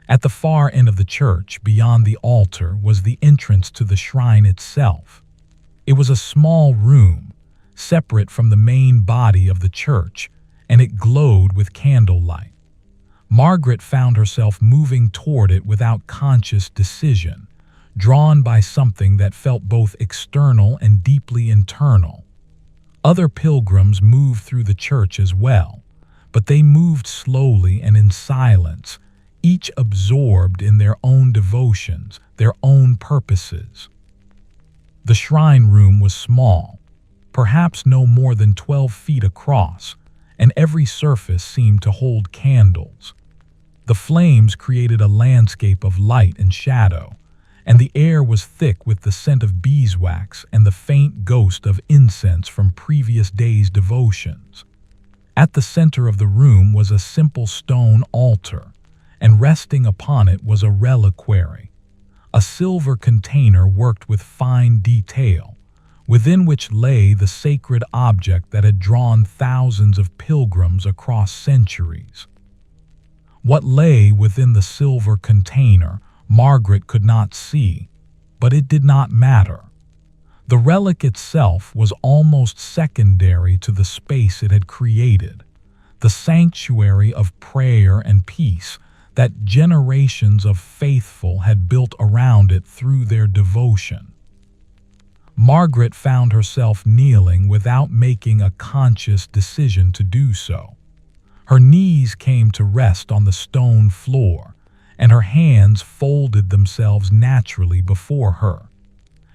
At the far end of the church, beyond the altar, was the entrance to the shrine itself. It was a small room, separate from the main body of the church, and it glowed with candlelight. Margaret found herself moving toward it without conscious decision, drawn by something that felt both external and deeply internal. Other pilgrims moved through the church as well, but they moved slowly and in silence, each absorbed in their own devotions, their own purposes. The shrine room was small, perhaps no more than 12 feet across, and every surface seemed to hold candles. The flames created a landscape of light and shadow, and the air was thick with the scent of beeswax and the faint ghost of incense from previous days' devotions. At the center of the room was a simple stone altar, and resting upon it was a reliquary, a silver container worked with fine detail, within which lay the sacred object that had drawn thousands of pilgrims across centuries. What lay within the silver container, Margaret could not see, but it did not matter. The relic itself was almost secondary to the space it had created, the sanctuary of prayer and peace that generations of faithful had built around it through their devotion. Margaret found herself kneeling without making a conscious decision to do so. Her knees came to rest on the stone floor, and her hands folded themselves naturally before her.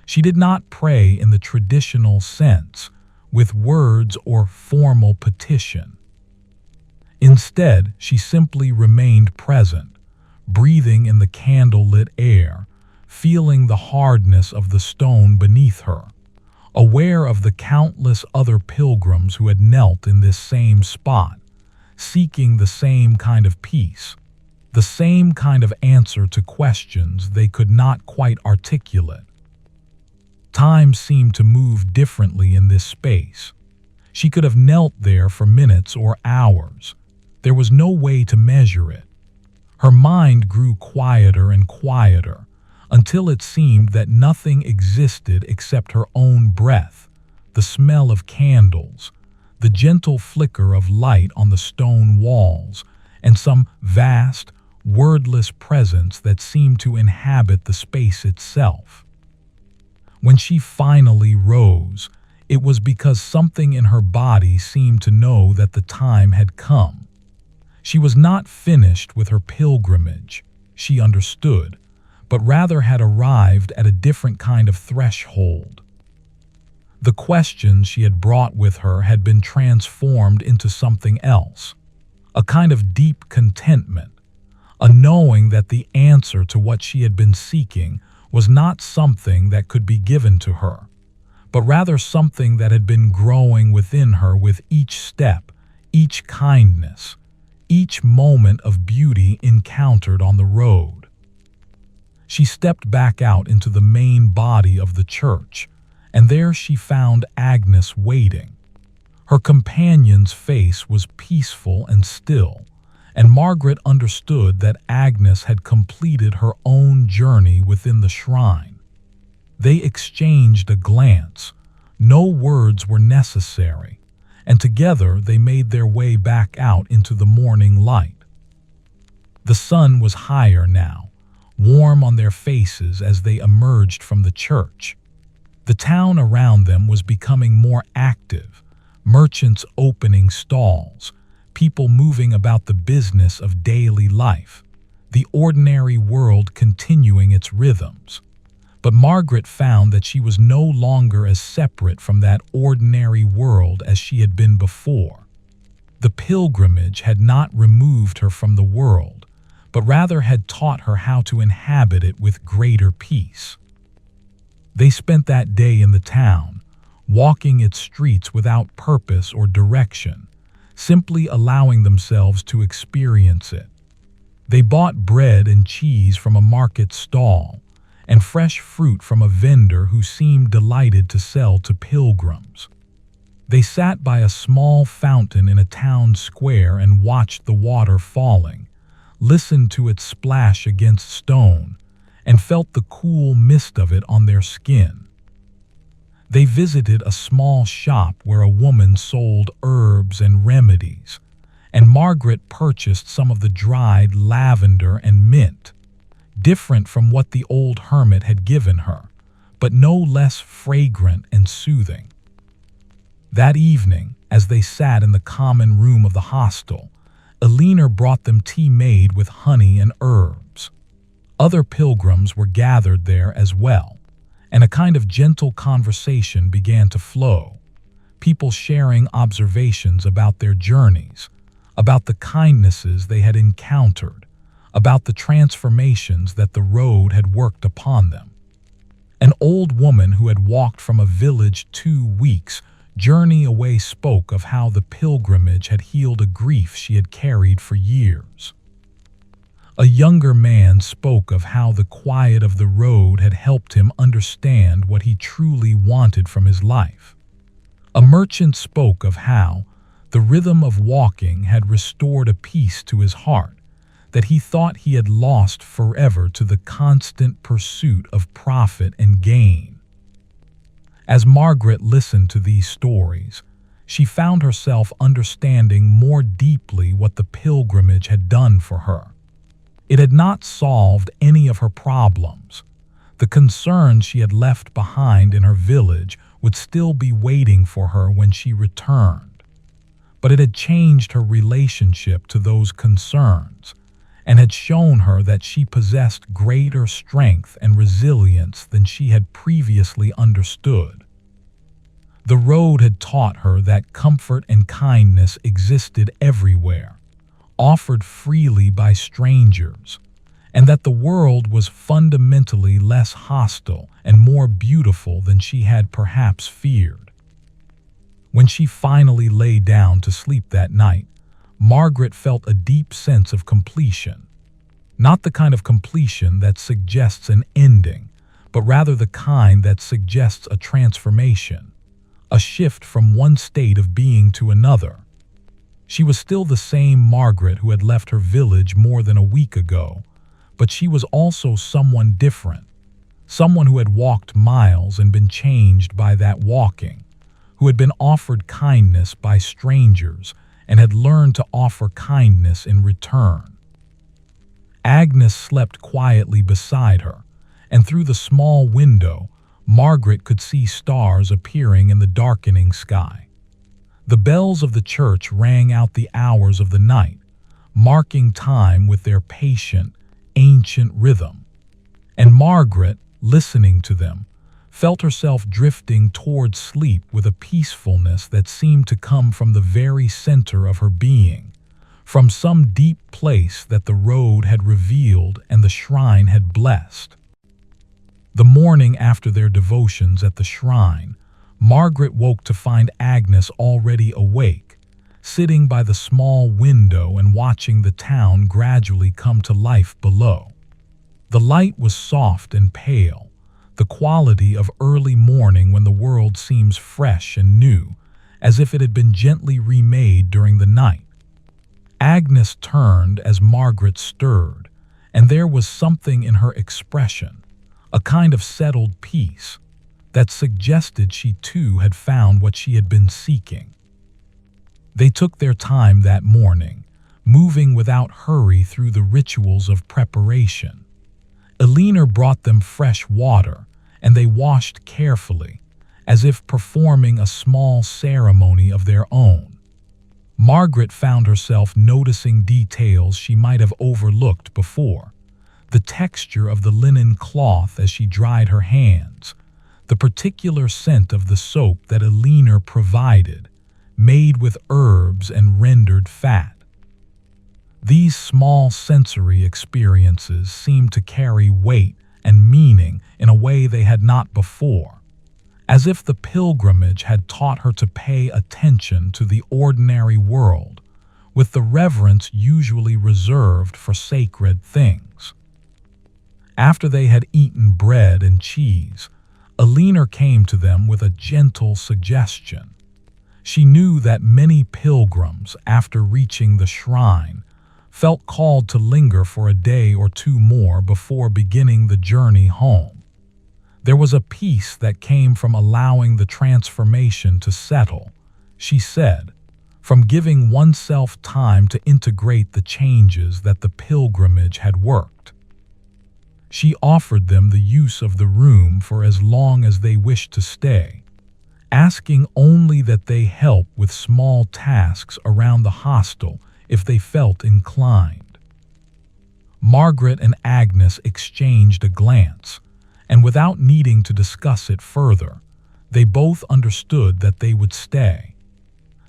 She did not pray in the traditional sense, with words or formal petition. Instead, she simply remained present, breathing in the candlelit air, feeling the hardness of the stone beneath her, aware of the countless other pilgrims who had knelt in this same spot, seeking the same kind of peace, the same kind of answer to questions they could not quite articulate. Time seemed to move differently in this space. She could have knelt there for minutes or hours. There was no way to measure it. Her mind grew quieter and quieter, until it seemed that nothing existed except her own breath, the smell of candles, the gentle flicker of light on the stone walls, and some vast, wordless presence that seemed to inhabit the space itself. When she finally rose, it was because something in her body seemed to know that the time had come. She was not finished with her pilgrimage, she understood, but rather had arrived at a different kind of threshold. The questions she had brought with her had been transformed into something else, a kind of deep contentment, a knowing that the answer to what she had been seeking was not something that could be given to her, but rather something that had been growing within her with each step, each kindness, each moment of beauty encountered on the road. She stepped back out into the main body of the church, and there she found Agnes waiting. Her companion's face was peaceful and still, and Margaret understood that Agnes had completed her own journey within the shrine. They exchanged a glance. No words were necessary, and together they made their way back out into the morning light. The sun was higher now, warm on their faces as they emerged from the church. The town around them was becoming more active, merchants opening stalls, people moving about the business of daily life, the ordinary world continuing its rhythms. But Margaret found that she was no longer as separate from that ordinary world as she had been before. The pilgrimage had not removed her from the world, but rather had taught her how to inhabit it with greater peace. They spent that day in the town, walking its streets without purpose or direction, simply allowing themselves to experience it. They bought bread and cheese from a market stall, and fresh fruit from a vendor who seemed delighted to sell to pilgrims. They sat by a small fountain in a town square and watched the water falling, listened to it splash against stone, and felt the cool mist of it on their skin. They visited a small shop where a woman sold herbs and remedies, and Margaret purchased some of the dried lavender and mint, different from what the old hermit had given her, but no less fragrant and soothing. That evening, as they sat in the common room of the hostel, Elena brought them tea made with honey and herbs. Other pilgrims were gathered there as well, and a kind of gentle conversation began to flow, people sharing observations about their journeys, about the kindnesses they had encountered, about the transformations that the road had worked upon them. An old woman who had walked from a village 2 weeks' journey away spoke of how the pilgrimage had healed a grief she had carried for years. A younger man spoke of how the quiet of the road had helped him understand what he truly wanted from his life. A merchant spoke of how the rhythm of walking had restored a peace to his heart that he thought he had lost forever to the constant pursuit of profit and gain. As Margaret listened to these stories, she found herself understanding more deeply what the pilgrimage had done for her. It had not solved any of her problems. The concerns she had left behind in her village would still be waiting for her when she returned. But it had changed her relationship to those concerns, and had shown her that she possessed greater strength and resilience than she had previously understood. The road had taught her that comfort and kindness existed everywhere, offered freely by strangers, and that the world was fundamentally less hostile and more beautiful than she had perhaps feared. When she finally lay down to sleep that night, Margaret felt a deep sense of completion. Not the kind of completion that suggests an ending, but rather the kind that suggests a transformation, a shift from one state of being to another. She was still the same Margaret who had left her village more than a week ago, but she was also someone different, someone who had walked miles and been changed by that walking, who had been offered kindness by strangers and had learned to offer kindness in return. Agnes slept quietly beside her, and through the small window, Margaret could see stars appearing in the darkening sky. The bells of the church rang out the hours of the night, marking time with their patient, ancient rhythm. And Margaret, listening to them, felt herself drifting toward sleep with a peacefulness that seemed to come from the very center of her being, from some deep place that the road had revealed and the shrine had blessed. The morning after their devotions at the shrine, Margaret woke to find Agnes already awake, sitting by the small window and watching the town gradually come to life below. The light was soft and pale, the quality of early morning when the world seems fresh and new, as if it had been gently remade during the night. Agnes turned as Margaret stirred, and there was something in her expression, a kind of settled peace, that suggested she too had found what she had been seeking. They took their time that morning, moving without hurry through the rituals of preparation. Eleanor brought them fresh water, and they washed carefully, as if performing a small ceremony of their own. Margaret found herself noticing details she might have overlooked before: the texture of the linen cloth as she dried her hands, the particular scent of the soap that Eleanor provided, made with herbs and rendered fat. These small sensory experiences seemed to carry weight and meaning in a way they had not before, as if the pilgrimage had taught her to pay attention to the ordinary world with the reverence usually reserved for sacred things. After they had eaten bread and cheese, Eleanor came to them with a gentle suggestion. She knew that many pilgrims, after reaching the shrine, felt called to linger for a day or two more before beginning the journey home. There was a peace that came from allowing the transformation to settle, she said, from giving oneself time to integrate the changes that the pilgrimage had worked. She offered them the use of the room for as long as they wished to stay, asking only that they help with small tasks around the hostel if they felt inclined. Margaret and Agnes exchanged a glance, and without needing to discuss it further, they both understood that they would stay.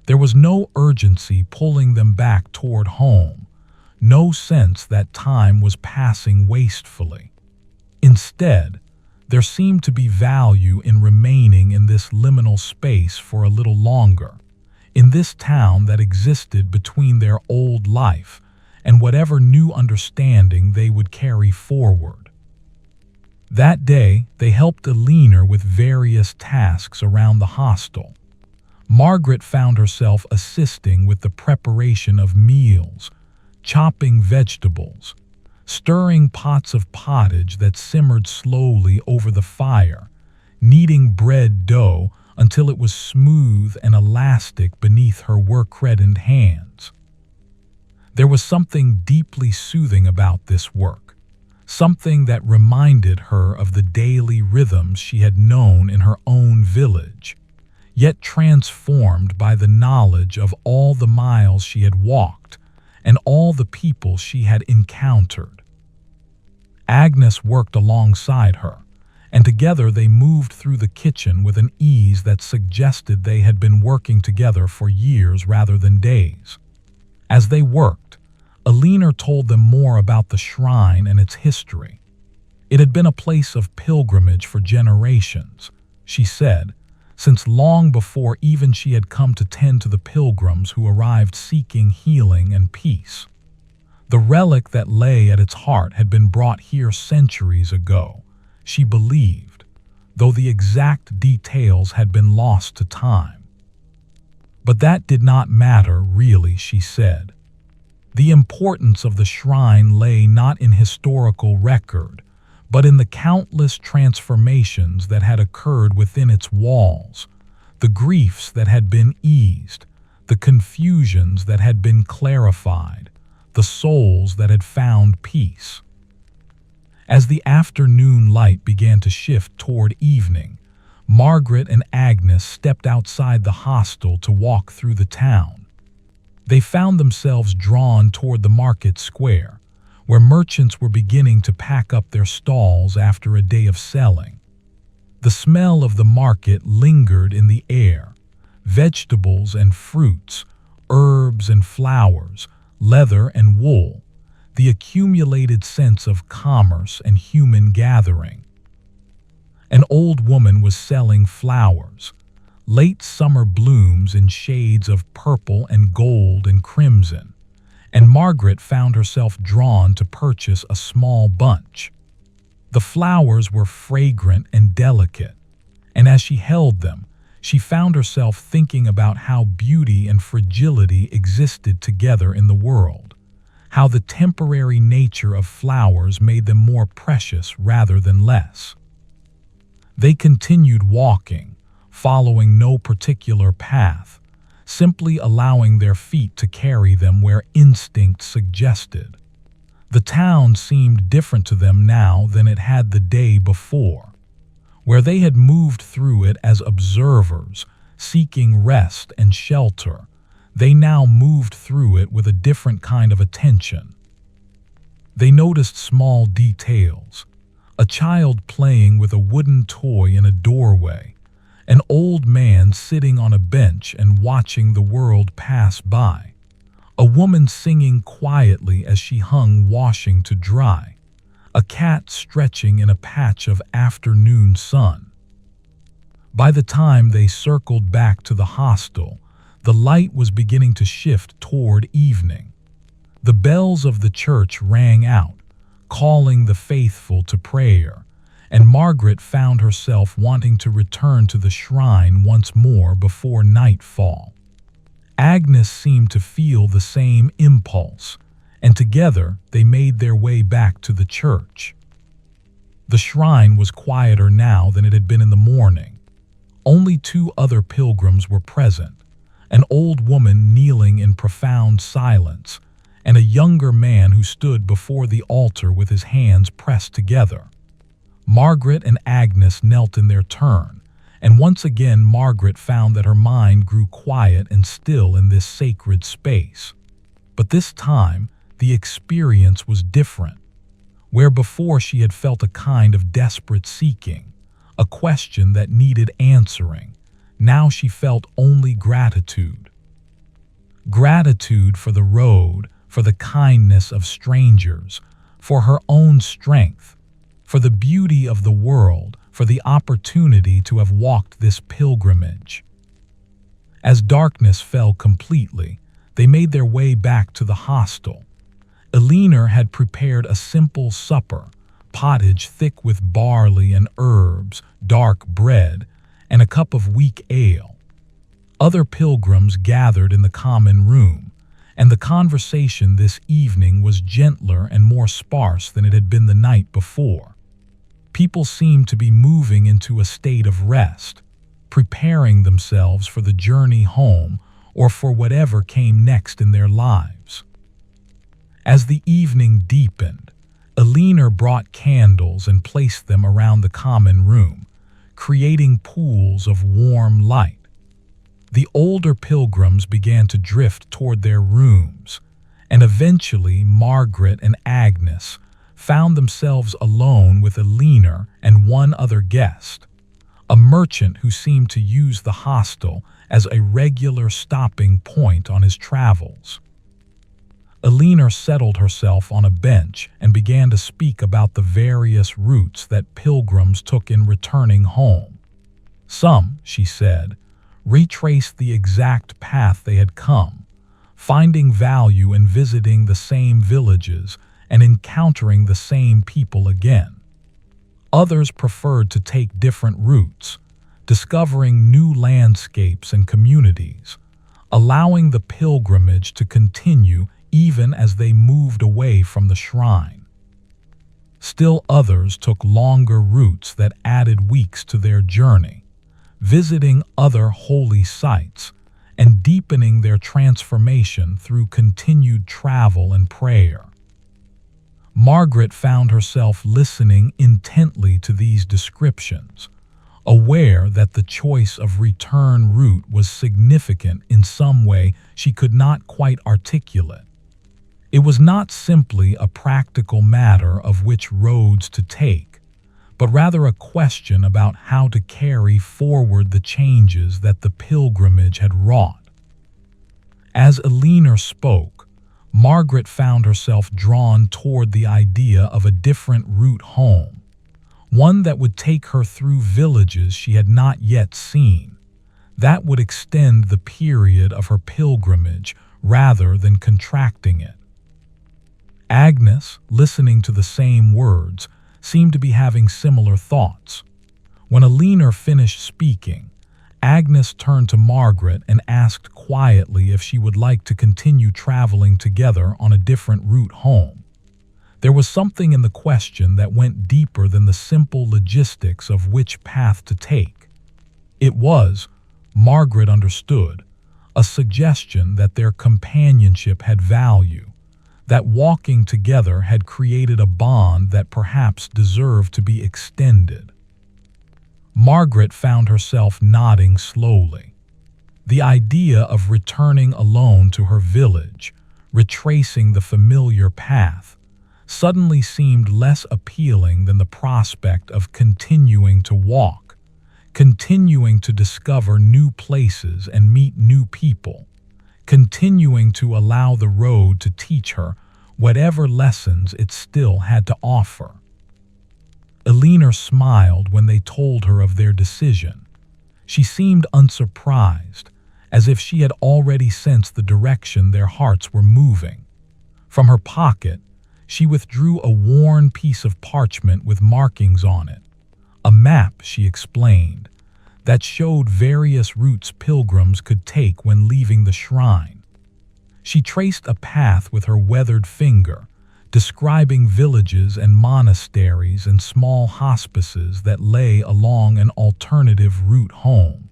There was no urgency pulling them back toward home, no sense that time was passing wastefully. Instead, there seemed to be value in remaining in this liminal space for a little longer, in this town that existed between their old life and whatever new understanding they would carry forward. That day, they helped Eleanor with various tasks around the hostel. Margaret found herself assisting with the preparation of meals, chopping vegetables, stirring pots of pottage that simmered slowly over the fire, kneading bread dough until it was smooth and elastic beneath her work-reddened hands. There was something deeply soothing about this work, something that reminded her of the daily rhythms she had known in her own village, yet transformed by the knowledge of all the miles she had walked and all the people she had encountered. Agnes worked alongside her, and together they moved through the kitchen with an ease that suggested they had been working together for years rather than days. As they worked, Eleanor told them more about the shrine and its history. It had been a place of pilgrimage for generations, she said, since long before even she had come to tend to the pilgrims who arrived seeking healing and peace. The relic that lay at its heart had been brought here centuries ago, she believed, though the exact details had been lost to time. But that did not matter, really, she said. The importance of the shrine lay not in historical record, but in the countless transformations that had occurred within its walls, the griefs that had been eased, the confusions that had been clarified, the souls that had found peace. As the afternoon light began to shift toward evening, Margaret and Agnes stepped outside the hostel to walk through the town. They found themselves drawn toward the market square, where merchants were beginning to pack up their stalls after a day of selling. The smell of the market lingered in the air: vegetables and fruits, herbs and flowers, leather and wool, the accumulated sense of commerce and human gathering. An old woman was selling flowers, late summer blooms in shades of purple and gold and crimson, and Margaret found herself drawn to purchase a small bunch. The flowers were fragrant and delicate, and as she held them, she found herself thinking about how beauty and fragility existed together in the world, how the temporary nature of flowers made them more precious rather than less. They continued walking, following no particular path, simply allowing their feet to carry them where instinct suggested. The town seemed different to them now than it had the day before. Where they had moved through it as observers, seeking rest and shelter, they now moved through it with a different kind of attention. They noticed small details: a child playing with a wooden toy in a doorway, an old man sitting on a bench and watching the world pass by, a woman singing quietly as she hung washing to dry, a cat stretching in a patch of afternoon sun. By the time they circled back to the hostel, the light was beginning to shift toward evening. The bells of the church rang out, calling the faithful to prayer, and Margaret found herself wanting to return to the shrine once more before nightfall. Agnes seemed to feel the same impulse, and together they made their way back to the church. The shrine was quieter now than it had been in the morning. Only 2 other pilgrims were present: an old woman kneeling in profound silence, and a younger man who stood before the altar with his hands pressed together. Margaret and Agnes knelt in their turn, and once again Margaret found that her mind grew quiet and still in this sacred space. But this time, the experience was different. Where before she had felt a kind of desperate seeking, a question that needed answering, now she felt only gratitude. Gratitude for the road, for the kindness of strangers, for her own strength, for the beauty of the world, for the opportunity to have walked this pilgrimage. As darkness fell completely, they made their way back to the hostel. Eleanor had prepared a simple supper: pottage thick with barley and herbs, dark bread, and a cup of weak ale. Other pilgrims gathered in the common room, and the conversation this evening was gentler and more sparse than it had been the night before. People seemed to be moving into a state of rest, preparing themselves for the journey home or for whatever came next in their lives. As the evening deepened, Eleanor brought candles and placed them around the common room, creating pools of warm light. The older pilgrims began to drift toward their rooms, and eventually Margaret and Agnes found themselves alone with Eleanor and one other guest, a merchant who seemed to use the hostel as a regular stopping point on his travels. Eleanor settled herself on a bench and began to speak about the various routes that pilgrims took in returning home. Some, she said, retraced the exact path they had come, finding value in visiting the same villages and encountering the same people again. Others preferred to take different routes, discovering new landscapes and communities, allowing the pilgrimage to continue even as they moved away from the shrine. Still others took longer routes that added weeks to their journey, visiting other holy sites and deepening their transformation through continued travel and prayer. Margaret found herself listening intently to these descriptions, aware that the choice of return route was significant in some way she could not quite articulate. It was not simply a practical matter of which roads to take, but rather a question about how to carry forward the changes that the pilgrimage had wrought. As Eleanor spoke, Margaret found herself drawn toward the idea of a different route home, one that would take her through villages she had not yet seen, that would extend the period of her pilgrimage rather than contracting it. Agnes, listening to the same words, seemed to be having similar thoughts. When Eleanor finished speaking, Agnes turned to Margaret and asked quietly if she would like to continue traveling together on a different route home. There was something in the question that went deeper than the simple logistics of which path to take. It was, Margaret understood, a suggestion that their companionship had value, that walking together had created a bond that perhaps deserved to be extended. Margaret found herself nodding slowly. The idea of returning alone to her village, retracing the familiar path, suddenly seemed less appealing than the prospect of continuing to walk, continuing to discover new places and meet new people, continuing to allow the road to teach her whatever lessons it still had to offer. Eleanor smiled when they told her of their decision. She seemed unsurprised, as if she had already sensed the direction their hearts were moving. From her pocket, she withdrew a worn piece of parchment with markings on it, a map, she explained, that showed various routes pilgrims could take when leaving the shrine. She traced a path with her weathered finger, describing villages and monasteries and small hospices that lay along an alternative route home.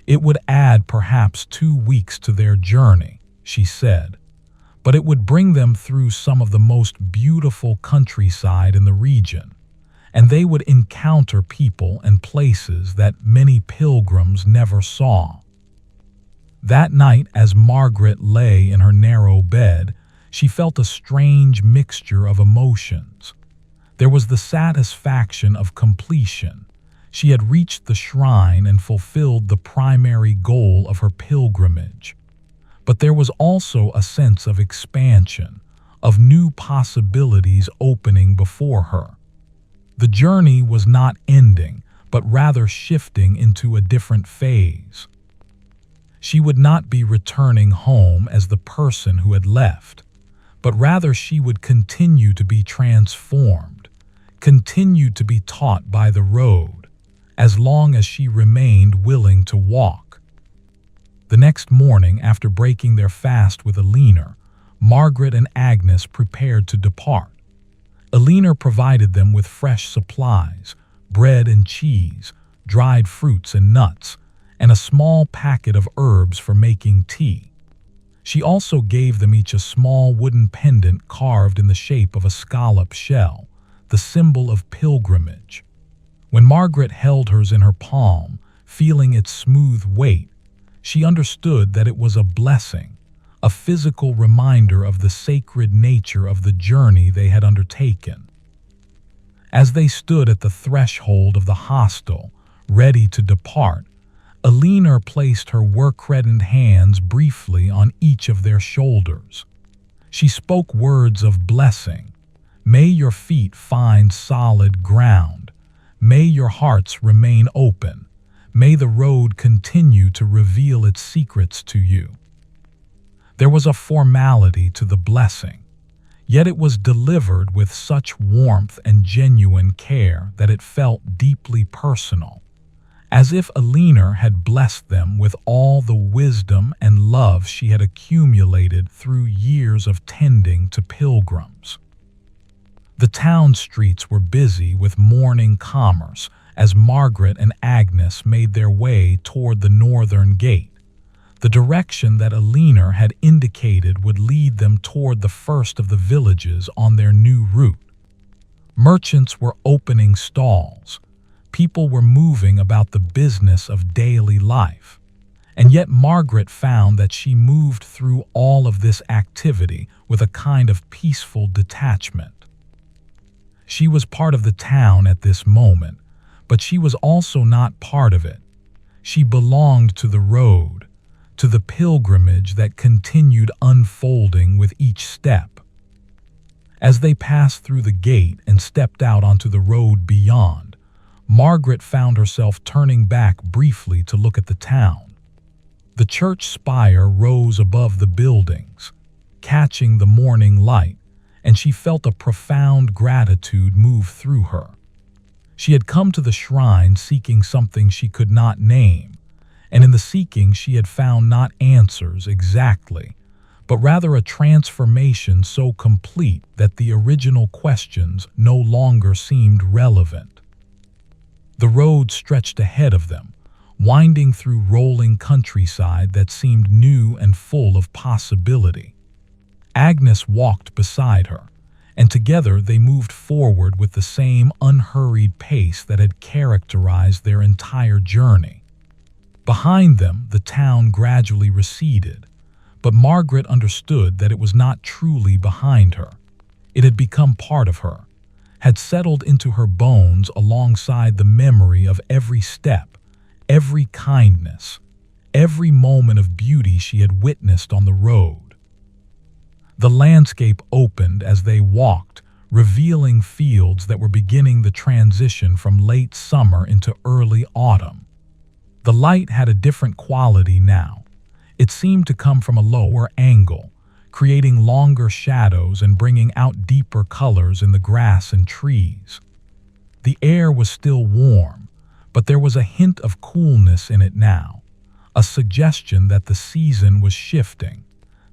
It would add perhaps 2 weeks to their journey, she said, but it would bring them through some of the most beautiful countryside in the region, and they would encounter people and places that many pilgrims never saw. That night, as Margaret lay in her narrow bed, she felt a strange mixture of emotions. There was the satisfaction of completion. She had reached the shrine and fulfilled the primary goal of her pilgrimage. But there was also a sense of expansion, of new possibilities opening before her. The journey was not ending, but rather shifting into a different phase. She would not be returning home as the person who had left, but rather she would continue to be transformed, continue to be taught by the road, as long as she remained willing to walk. The next morning, after breaking their fast with Eleanor, Margaret and Agnes prepared to depart. Eleanor provided them with fresh supplies, bread and cheese, dried fruits and nuts, and a small packet of herbs for making tea. She also gave them each a small wooden pendant carved in the shape of a scallop shell, the symbol of pilgrimage. When Margaret held hers in her palm, feeling its smooth weight, she understood that it was a blessing, a physical reminder of the sacred nature of the journey they had undertaken. As they stood at the threshold of the hostel, ready to depart, Eleanor placed her work-reddened hands briefly on each of their shoulders. She spoke words of blessing. May your feet find solid ground. May your hearts remain open. May the road continue to reveal its secrets to you. There was a formality to the blessing, yet it was delivered with such warmth and genuine care that it felt deeply personal, as if Eleanor had blessed them with all the wisdom and love she had accumulated through years of tending to pilgrims. The town streets were busy with morning commerce as Margaret and Agnes made their way toward the northern gate, The direction that Alina had indicated would lead them toward the first of the villages on their new route. Merchants were opening stalls. People were moving about the business of daily life. And yet Margaret found that she moved through all of this activity with a kind of peaceful detachment. She was part of the town at this moment, but she was also not part of it. She belonged to the road, to the pilgrimage that continued unfolding with each step. As they passed through the gate and stepped out onto the road beyond, Margaret found herself turning back briefly to look at the town. The church spire rose above the buildings, catching the morning light, and she felt a profound gratitude move through her. She had come to the shrine seeking something she could not name, and in the seeking she had found not answers exactly, but rather a transformation so complete that the original questions no longer seemed relevant. The road stretched ahead of them, winding through rolling countryside that seemed new and full of possibility. Agnes walked beside her, and together they moved forward with the same unhurried pace that had characterized their entire journey. Behind them, the town gradually receded, but Margaret understood that it was not truly behind her. It had become part of her, had settled into her bones alongside the memory of every step, every kindness, every moment of beauty she had witnessed on the road. The landscape opened as they walked, revealing fields that were beginning the transition from late summer into early autumn. The light had a different quality now. It seemed to come from a lower angle, creating longer shadows and bringing out deeper colors in the grass and trees. The air was still warm, but there was a hint of coolness in it now, a suggestion that the season was shifting,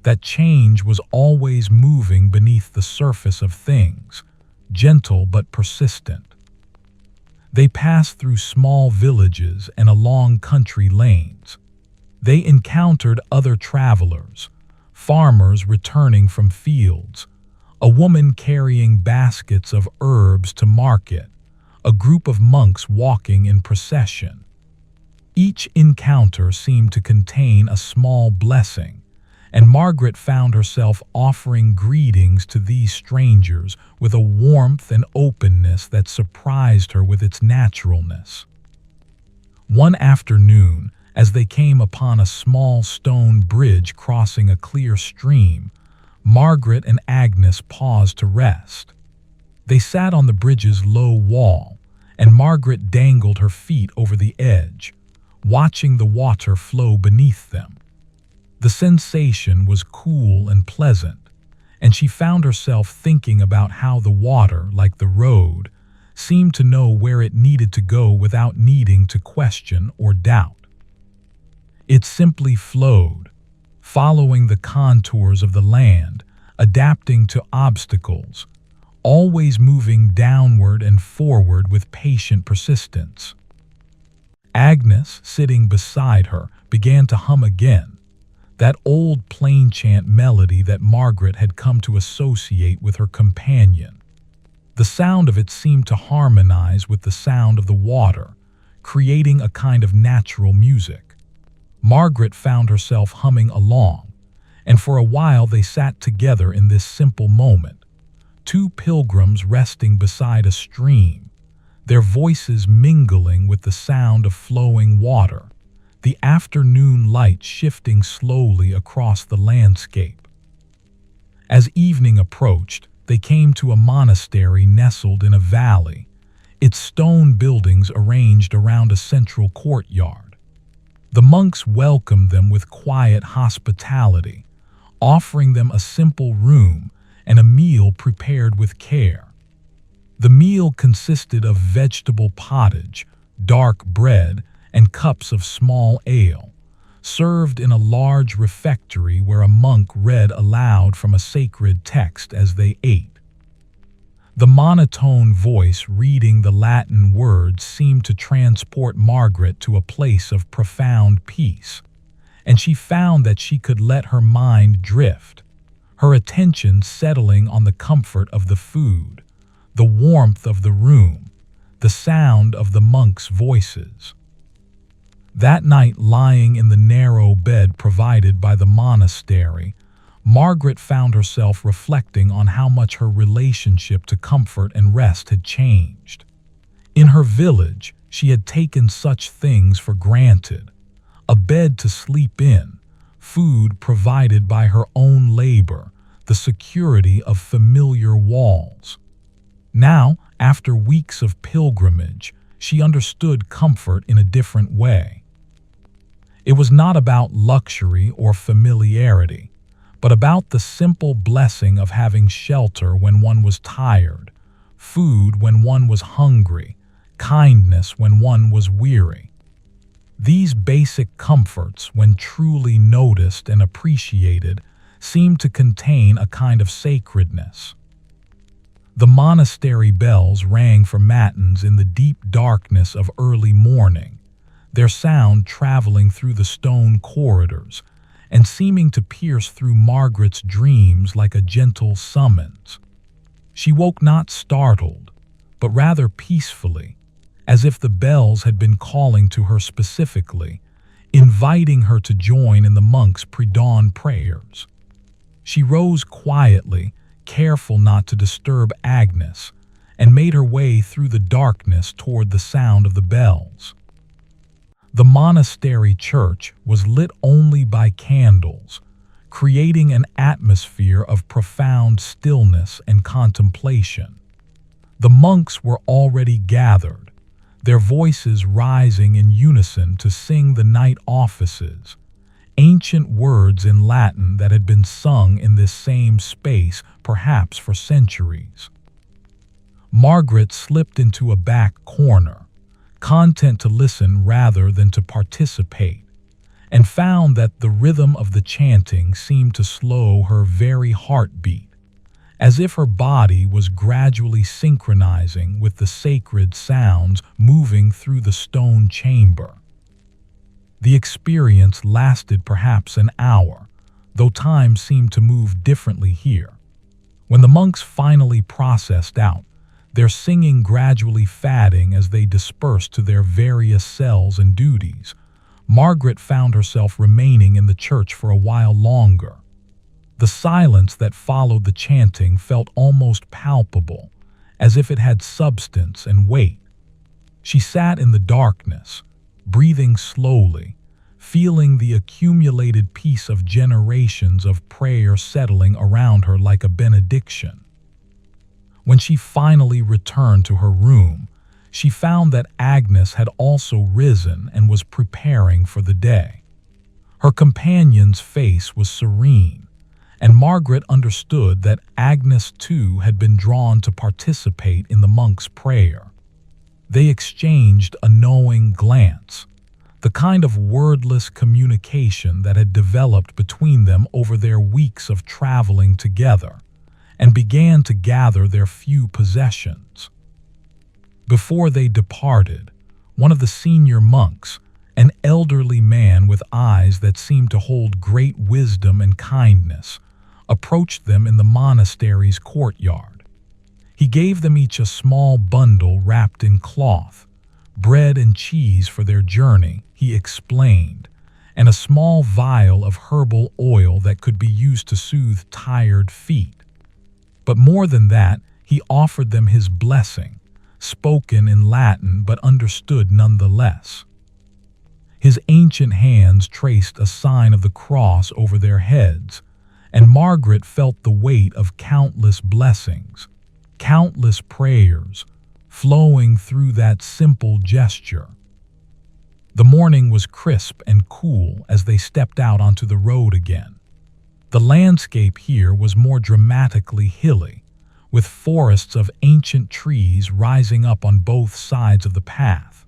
that change was always moving beneath the surface of things, gentle but persistent. They passed through small villages and along country lanes. They encountered other travelers, farmers returning from fields, a woman carrying baskets of herbs to market, a group of monks walking in procession. Each encounter seemed to contain a small blessing, and Margaret found herself offering greetings to these strangers with a warmth and openness that surprised her with its naturalness. One afternoon, as they came upon a small stone bridge crossing a clear stream, Margaret and Agnes paused to rest. They sat on the bridge's low wall, and Margaret dangled her feet over the edge, watching the water flow beneath them. The sensation was cool and pleasant, and she found herself thinking about how the water, like the road, seemed to know where it needed to go without needing to question or doubt. It simply flowed, following the contours of the land, adapting to obstacles, always moving downward and forward with patient persistence. Agnes, sitting beside her, began to hum again, that old plain chant melody that Margaret had come to associate with her companion. The sound of it seemed to harmonize with the sound of the water, creating a kind of natural music. Margaret found herself humming along, and for a while they sat together in this simple moment, two pilgrims resting beside a stream, their voices mingling with the sound of flowing water, the afternoon light shifting slowly across the landscape. As evening approached, they came to a monastery nestled in a valley, its stone buildings arranged around a central courtyard. The monks welcomed them with quiet hospitality, offering them a simple room and a meal prepared with care. The meal consisted of vegetable pottage, dark bread, and cups of small ale, served in a large refectory where a monk read aloud from a sacred text as they ate. The monotone voice reading the Latin words seemed to transport Margaret to a place of profound peace, and she found that she could let her mind drift, her attention settling on the comfort of the food, the warmth of the room, the sound of the monks' voices. That night, lying in the narrow bed provided by the monastery, Margaret found herself reflecting on how much her relationship to comfort and rest had changed. In her village, she had taken such things for granted: a bed to sleep in, food provided by her own labor, the security of familiar walls. Now, after weeks of pilgrimage, she understood comfort in a different way. It was not about luxury or familiarity, but about the simple blessing of having shelter when one was tired, food when one was hungry, kindness when one was weary. These basic comforts, when truly noticed and appreciated, seemed to contain a kind of sacredness. The monastery bells rang for matins in the deep darkness of early morning, their sound traveling through the stone corridors and seeming to pierce through Margaret's dreams like a gentle summons. She woke not startled, but rather peacefully, as if the bells had been calling to her specifically, inviting her to join in the monks' pre-dawn prayers. She rose quietly, careful not to disturb Agnes, and made her way through the darkness toward the sound of the bells. The monastery church was lit only by candles, creating an atmosphere of profound stillness and contemplation. The monks were already gathered, their voices rising in unison to sing the night offices, ancient words in Latin that had been sung in this same space perhaps for centuries. Margaret slipped into a back corner, content to listen rather than to participate, and found that the rhythm of the chanting seemed to slow her very heartbeat, as if her body was gradually synchronizing with the sacred sounds moving through the stone chamber. The experience lasted perhaps an hour, though time seemed to move differently here. When the monks finally processed out, their singing gradually fading as they dispersed to their various cells and duties, Margaret found herself remaining in the church for a while longer. The silence that followed the chanting felt almost palpable, as if it had substance and weight. She sat in the darkness, breathing slowly, feeling the accumulated peace of generations of prayer settling around her like a benediction. When she finally returned to her room, she found that Agnes had also risen and was preparing for the day. Her companion's face was serene, and Margaret understood that Agnes too had been drawn to participate in the monk's prayer. They exchanged a knowing glance, the kind of wordless communication that had developed between them over their weeks of traveling together, and began to gather their few possessions. Before they departed, one of the senior monks, an elderly man with eyes that seemed to hold great wisdom and kindness, approached them in the monastery's courtyard. He gave them each a small bundle wrapped in cloth, bread and cheese for their journey, he explained, and a small vial of herbal oil that could be used to soothe tired feet. But more than that, he offered them his blessing, spoken in Latin but understood nonetheless. His ancient hands traced a sign of the cross over their heads, and Margaret felt the weight of countless blessings, countless prayers, flowing through that simple gesture. The morning was crisp and cool as they stepped out onto the road again. The landscape here was more dramatically hilly, with forests of ancient trees rising up on both sides of the path.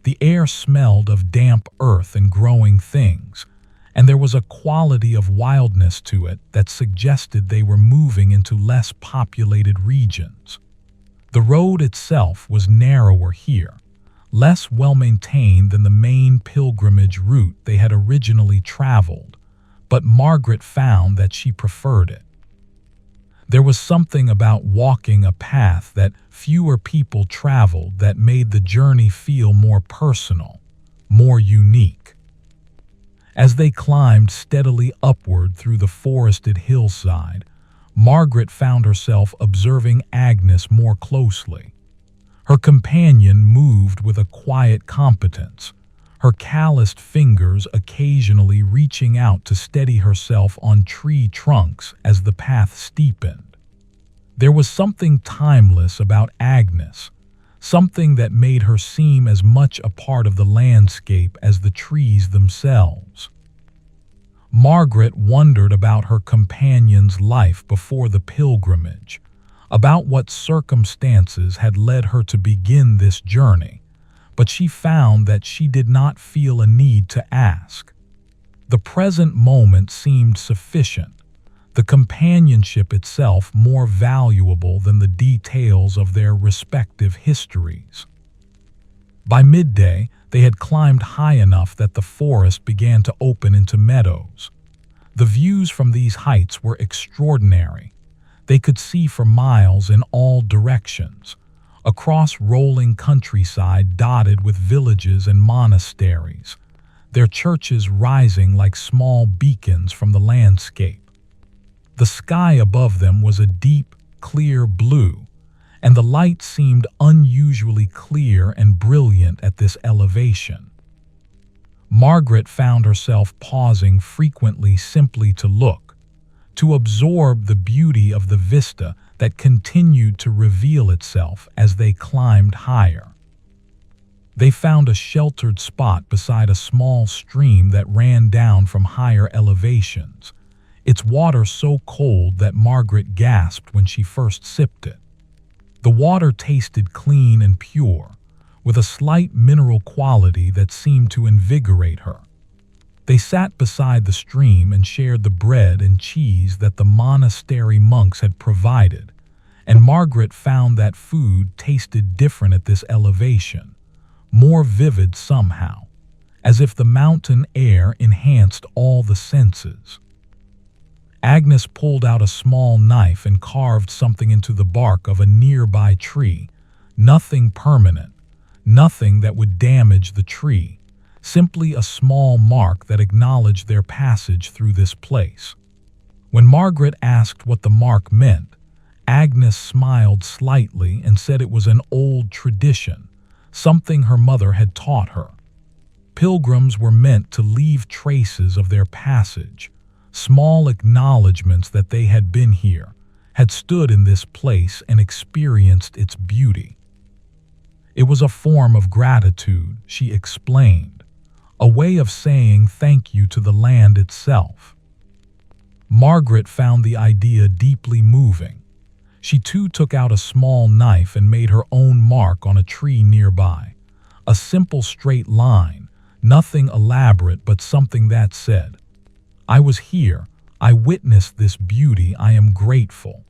The air smelled of damp earth and growing things, and there was a quality of wildness to it that suggested they were moving into less populated regions. The road itself was narrower here, less well-maintained than the main pilgrimage route they had originally traveled, but Margaret found that she preferred it. There was something about walking a path that fewer people traveled that made the journey feel more personal, more unique. As they climbed steadily upward through the forested hillside, Margaret found herself observing Agnes more closely. Her companion moved with a quiet competence, her calloused fingers occasionally reaching out to steady herself on tree trunks as the path steepened. There was something timeless about Agnes, something that made her seem as much a part of the landscape as the trees themselves. Margaret wondered about her companion's life before the pilgrimage, about what circumstances had led her to begin this journey, but she found that she did not feel a need to ask. The present moment seemed sufficient, the companionship itself more valuable than the details of their respective histories. By midday, they had climbed high enough that the forest began to open into meadows. The views from these heights were extraordinary. They could see for miles in all directions, across rolling countryside dotted with villages and monasteries, their churches rising like small beacons from the landscape. The sky above them was a deep, clear blue, and the light seemed unusually clear and brilliant at this elevation. Margaret found herself pausing frequently simply to look, to absorb the beauty of the vista that continued to reveal itself as they climbed higher. They found a sheltered spot beside a small stream that ran down from higher elevations, its water so cold that Margaret gasped when she first sipped it. The water tasted clean and pure, with a slight mineral quality that seemed to invigorate her. They sat beside the stream and shared the bread and cheese that the monastery monks had provided, and Margaret found that food tasted different at this elevation, more vivid somehow, as if the mountain air enhanced all the senses. Agnes pulled out a small knife and carved something into the bark of a nearby tree, nothing permanent, nothing that would damage the tree, simply a small mark that acknowledged their passage through this place. When Margaret asked what the mark meant, Agnes smiled slightly and said it was an old tradition, something her mother had taught her. Pilgrims were meant to leave traces of their passage, small acknowledgments that they had been here, had stood in this place and experienced its beauty. It was a form of gratitude, she explained, a way of saying thank you to the land itself. Margaret found the idea deeply moving. She too took out a small knife and made her own mark on a tree nearby, a simple straight line, nothing elaborate but something that said, "I was here, I witnessed this beauty, I am grateful."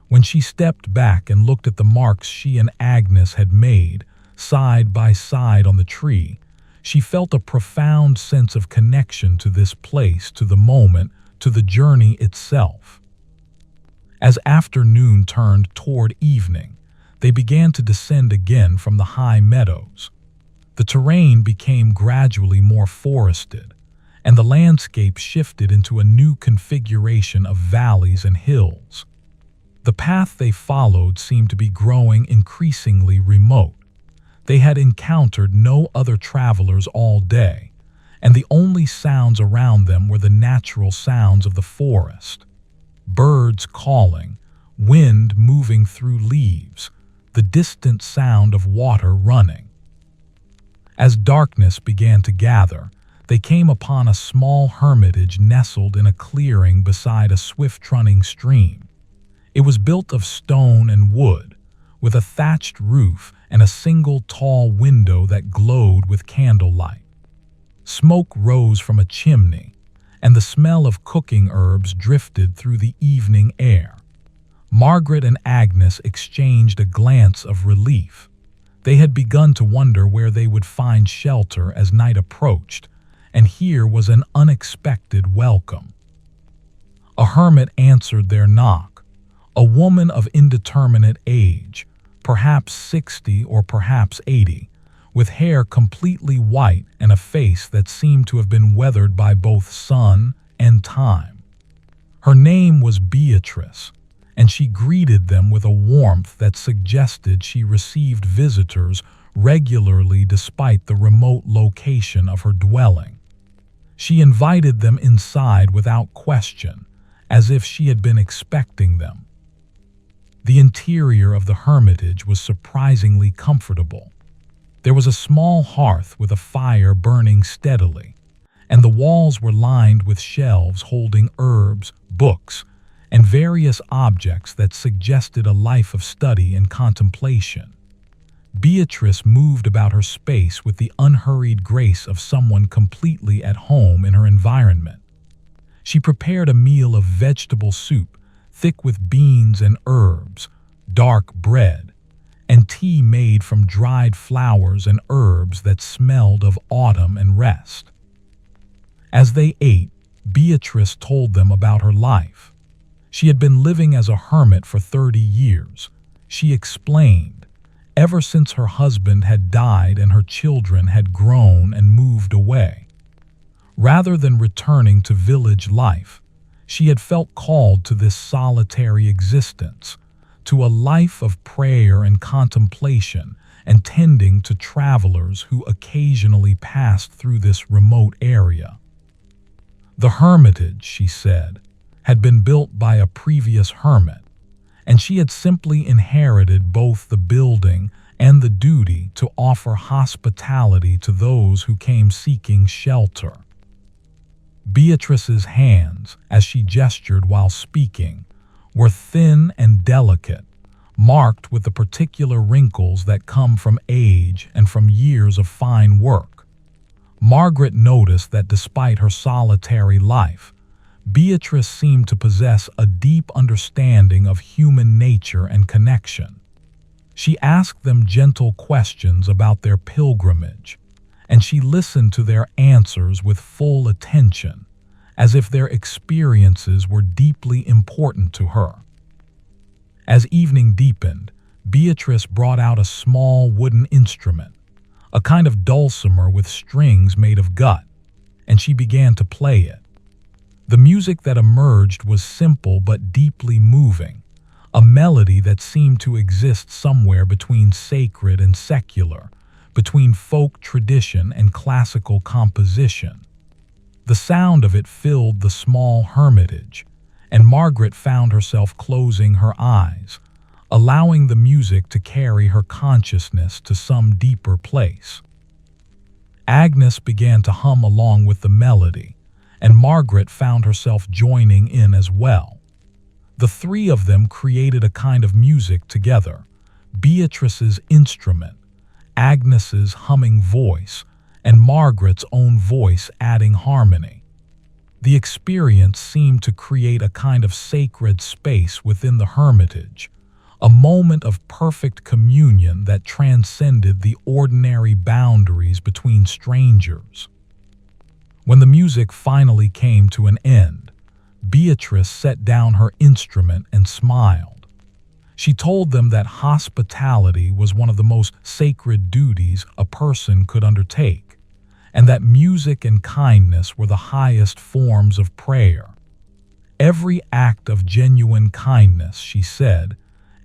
When she stepped back and looked at the marks she and Agnes had made, side by side on the tree, she felt a profound sense of connection to this place, to the moment, to the journey itself. As afternoon turned toward evening, they began to descend again from the high meadows. The terrain became gradually more forested, and the landscape shifted into a new configuration of valleys and hills. The path they followed seemed to be growing increasingly remote. They had encountered no other travelers all day, and the only sounds around them were the natural sounds of the forest. Birds calling, wind moving through leaves, the distant sound of water running. As darkness began to gather, they came upon a small hermitage nestled in a clearing beside a swift-running stream. It was built of stone and wood, with a thatched roof and a single tall window that glowed with candlelight. Smoke rose from a chimney, and the smell of cooking herbs drifted through the evening air. Margaret and Agnes exchanged a glance of relief. They had begun to wonder where they would find shelter as night approached, and here was an unexpected welcome. A hermit answered their knock, a woman of indeterminate age, perhaps 60 or perhaps 80, with hair completely white and a face that seemed to have been weathered by both sun and time. Her name was Beatrice, and she greeted them with a warmth that suggested she received visitors regularly despite the remote location of her dwelling. She invited them inside without question, as if she had been expecting them. The interior of the hermitage was surprisingly comfortable. There was a small hearth with a fire burning steadily, and the walls were lined with shelves holding herbs, books, and various objects that suggested a life of study and contemplation. Beatrice moved about her space with the unhurried grace of someone completely at home in her environment. She prepared a meal of vegetable soup, thick with beans and herbs, dark bread, and tea made from dried flowers and herbs that smelled of autumn and rest. As they ate, Beatrice told them about her life. She had been living as a hermit for 30 years. She explained, ever since her husband had died and her children had grown and moved away. Rather than returning to village life, she had felt called to this solitary existence, to a life of prayer and contemplation and tending to travelers who occasionally passed through this remote area. The hermitage, she said, had been built by a previous hermit, and she had simply inherited both the building and the duty to offer hospitality to those who came seeking shelter. Beatrice's hands, as she gestured while speaking, were thin and delicate, marked with the particular wrinkles that come from age and from years of fine work. Margaret noticed that despite her solitary life, Beatrice seemed to possess a deep understanding of human nature and connection. She asked them gentle questions about their pilgrimage, and she listened to their answers with full attention, as if their experiences were deeply important to her. As evening deepened, Beatrice brought out a small wooden instrument, a kind of dulcimer with strings made of gut, and she began to play it. The music that emerged was simple but deeply moving, a melody that seemed to exist somewhere between sacred and secular, between folk tradition and classical composition. The sound of it filled the small hermitage, and Margaret found herself closing her eyes, allowing the music to carry her consciousness to some deeper place. Agnes began to hum along with the melody, and Margaret found herself joining in as well. The three of them created a kind of music together, Beatrice's instrument, Agnes's humming voice, and Margaret's own voice adding harmony. The experience seemed to create a kind of sacred space within the hermitage, a moment of perfect communion that transcended the ordinary boundaries between strangers. When the music finally came to an end, Beatrice set down her instrument and smiled. She told them that hospitality was one of the most sacred duties a person could undertake, and that music and kindness were the highest forms of prayer. Every act of genuine kindness, she said,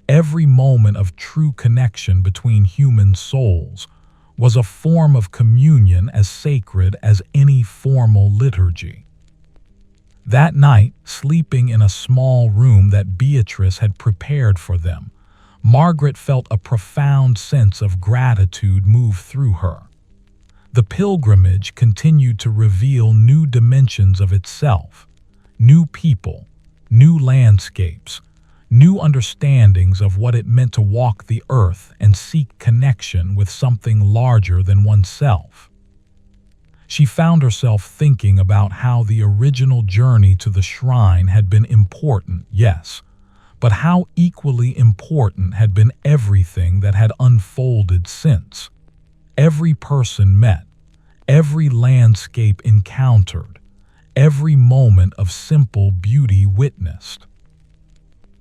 every moment of true connection between human souls, was a form of communion as sacred as any formal liturgy. That night, sleeping in a small room that Beatrice had prepared for them, Margaret felt a profound sense of gratitude move through her. The pilgrimage continued to reveal new dimensions of itself, new people, new landscapes, new understandings of what it meant to walk the earth and seek connection with something larger than oneself. She found herself thinking about how the original journey to the shrine had been important, yes, but how equally important had been everything that had unfolded since. Every person met, every landscape encountered, every moment of simple beauty witnessed.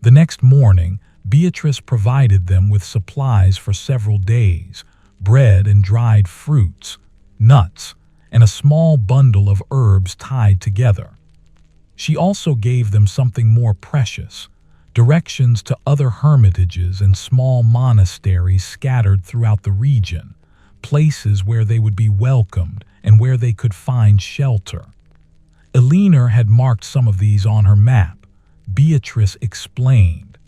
The next morning, Beatrice provided them with supplies for several days, bread and dried fruits, nuts, and a small bundle of herbs tied together. She also gave them something more precious, directions to other hermitages and small monasteries scattered throughout the region, places where they would be welcomed and where they could find shelter. Eleanor had marked some of these on her map, Beatrice explained,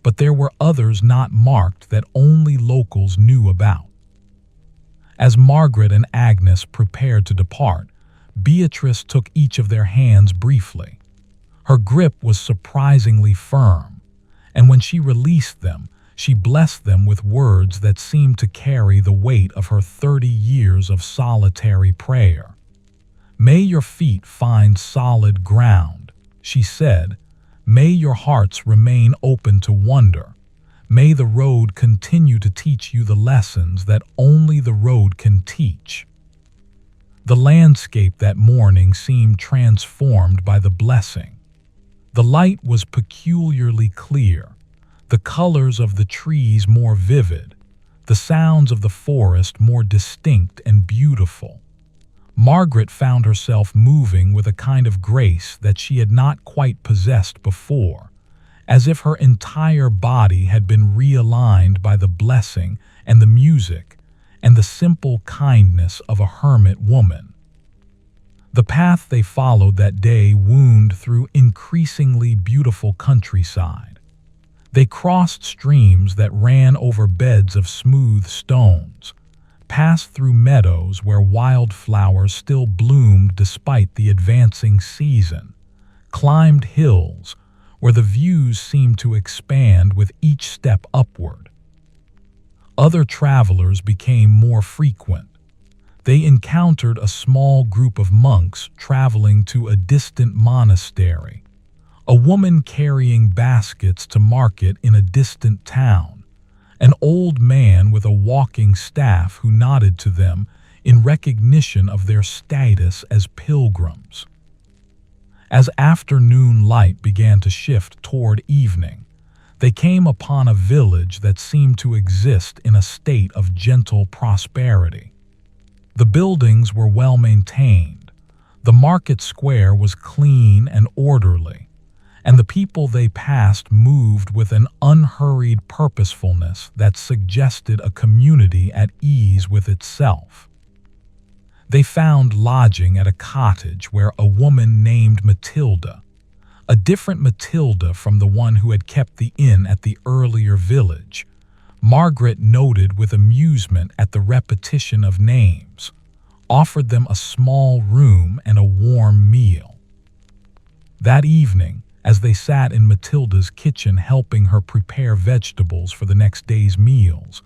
but there were others not marked that only locals knew about. As Margaret and Agnes prepared to depart, Beatrice took each of their hands briefly. Her grip was surprisingly firm, and when she released them, she blessed them with words that seemed to carry the weight of her 30 years of solitary prayer. "May your feet find solid ground," she said. "May your hearts remain open to wonder. May the road continue to teach you the lessons that only the road can teach." The landscape that morning seemed transformed by the blessing. The light was peculiarly clear, the colors of the trees more vivid, the sounds of the forest more distinct and beautiful. Margaret found herself moving with a kind of grace that she had not quite possessed before, as if her entire body had been realigned by the blessing and the music and the simple kindness of a hermit woman. The path they followed that day wound through increasingly beautiful countryside. They crossed streams that ran over beds of smooth stones, passed through meadows where wildflowers still bloomed despite the advancing season, climbed hills where the views seemed to expand with each step upward. Other travelers became more frequent. They encountered a small group of monks traveling to a distant monastery, a woman carrying baskets to market in a distant town, an old man with a walking staff who nodded to them in recognition of their status as pilgrims. As afternoon light began to shift toward evening, they came upon a village that seemed to exist in a state of gentle prosperity. The buildings were well maintained, the market square was clean and orderly, and the people they passed moved with an unhurried purposefulness that suggested a community at ease with itself. They found lodging at a cottage where a woman named Matilda, a different Matilda from the one who had kept the inn at the earlier village, Margaret noted with amusement at the repetition of names, offered them a small room and a warm meal. That evening, as they sat in Matilda's kitchen helping her prepare vegetables for the next day's meals,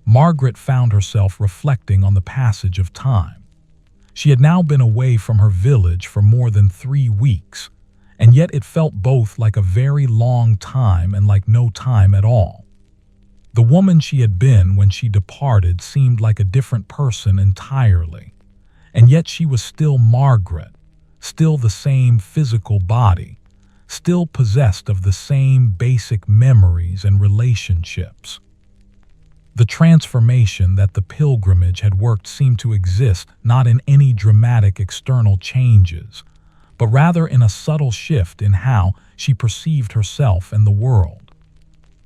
Margaret found herself reflecting on the passage of time. She had now been away from her village for more than 3 weeks, and yet it felt both like a very long time and like no time at all. The woman she had been when she departed seemed like a different person entirely, and yet she was still Margaret, still the same physical body, still possessed of the same basic memories and relationships. The transformation that the pilgrimage had worked seemed to exist not in any dramatic external changes, but rather in a subtle shift in how she perceived herself and the world.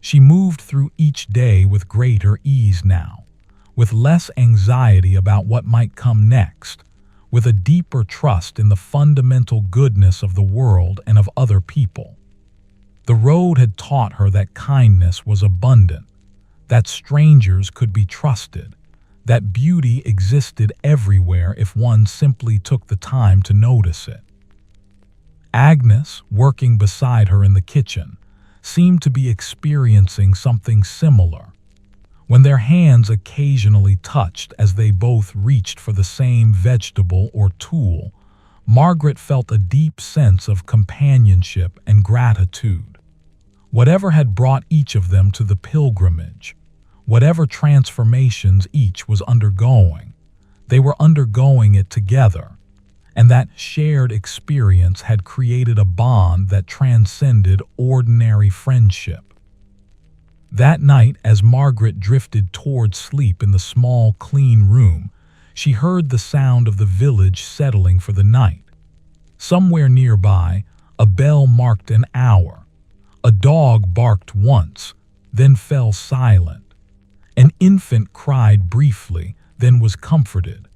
She moved through each day with greater ease now, with less anxiety about what might come next, with a deeper trust in the fundamental goodness of the world and of other people. The road had taught her that kindness was abundant, that strangers could be trusted, that beauty existed everywhere if one simply took the time to notice it. Agnes, working beside her in the kitchen, seemed to be experiencing something similar. When their hands occasionally touched as they both reached for the same vegetable or tool, Margaret felt a deep sense of companionship and gratitude. Whatever had brought each of them to the pilgrimage, whatever transformations each was undergoing, they were undergoing it together, and that shared experience had created a bond that transcended ordinary friendship. That night, as Margaret drifted toward sleep in the small, clean room, she heard the sound of the village settling for the night. Somewhere nearby, a bell marked an hour. A dog barked once, then fell silent. An infant cried briefly, then was comforted.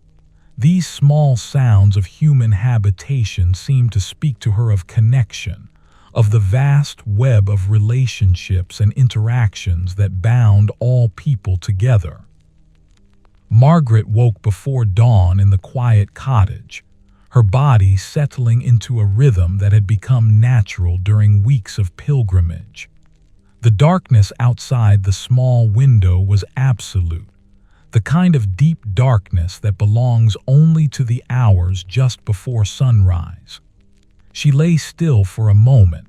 These small sounds of human habitation seemed to speak to her of connection, of the vast web of relationships and interactions that bound all people together. Margaret woke before dawn in the quiet cottage, her body settling into a rhythm that had become natural during weeks of pilgrimage. The darkness outside the small window was absolute, the kind of deep darkness that belongs only to the hours just before sunrise. She lay still for a moment,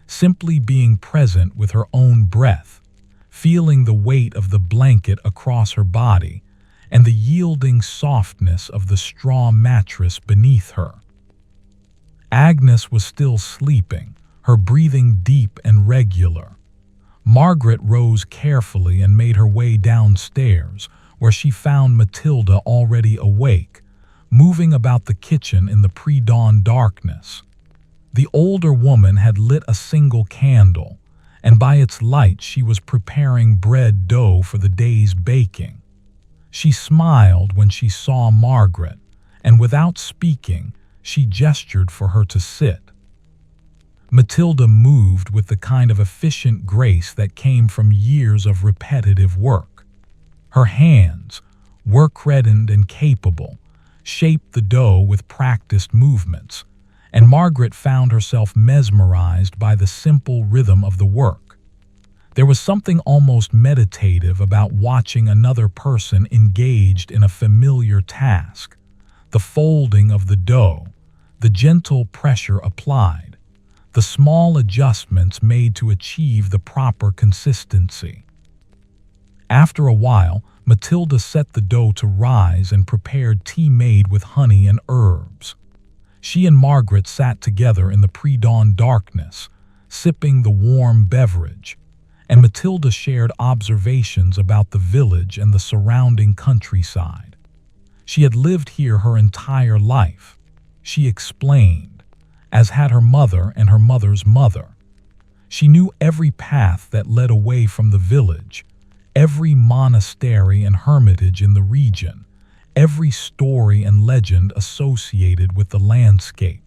simply being present with her own breath, feeling the weight of the blanket across her body and the yielding softness of the straw mattress beneath her. Agnes was still sleeping, her breathing deep and regular. Margaret rose carefully and made her way downstairs, where she found Matilda already awake, moving about the kitchen in the pre-dawn darkness. The older woman had lit a single candle, and by its light she was preparing bread dough for the day's baking. She smiled when she saw Margaret, and without speaking, she gestured for her to sit. Matilda moved with the kind of efficient grace that came from years of repetitive work. Her hands, work-reddened and capable, shaped the dough with practiced movements, and Margaret found herself mesmerized by the simple rhythm of the work. There was something almost meditative about watching another person engaged in a familiar task, the folding of the dough, the gentle pressure applied, the small adjustments made to achieve the proper consistency. After a while, Matilda set the dough to rise and prepared tea made with honey and herbs. She and Margaret sat together in the pre-dawn darkness, sipping the warm beverage, and Matilda shared observations about the village and the surrounding countryside. She had lived here her entire life, she explained, as had her mother and her mother's mother. She knew every path that led away from the village, every monastery and hermitage in the region, every story and legend associated with the landscape.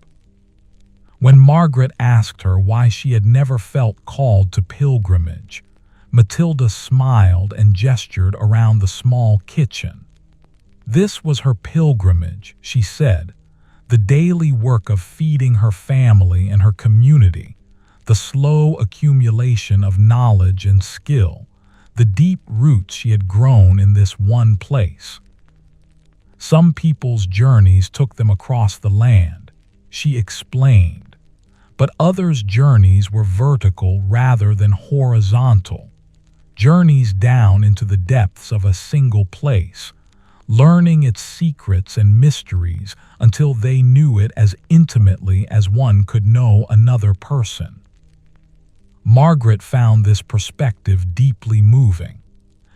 When Margaret asked her why she had never felt called to pilgrimage, Matilda smiled and gestured around the small kitchen. This was her pilgrimage, she said, the daily work of feeding her family and her community, the slow accumulation of knowledge and skill, the deep roots she had grown in this one place. Some people's journeys took them across the land, she explained, but others' journeys were vertical rather than horizontal, journeys down into the depths of a single place, learning its secrets and mysteries until they knew it as intimately as one could know another person. Margaret found this perspective deeply moving.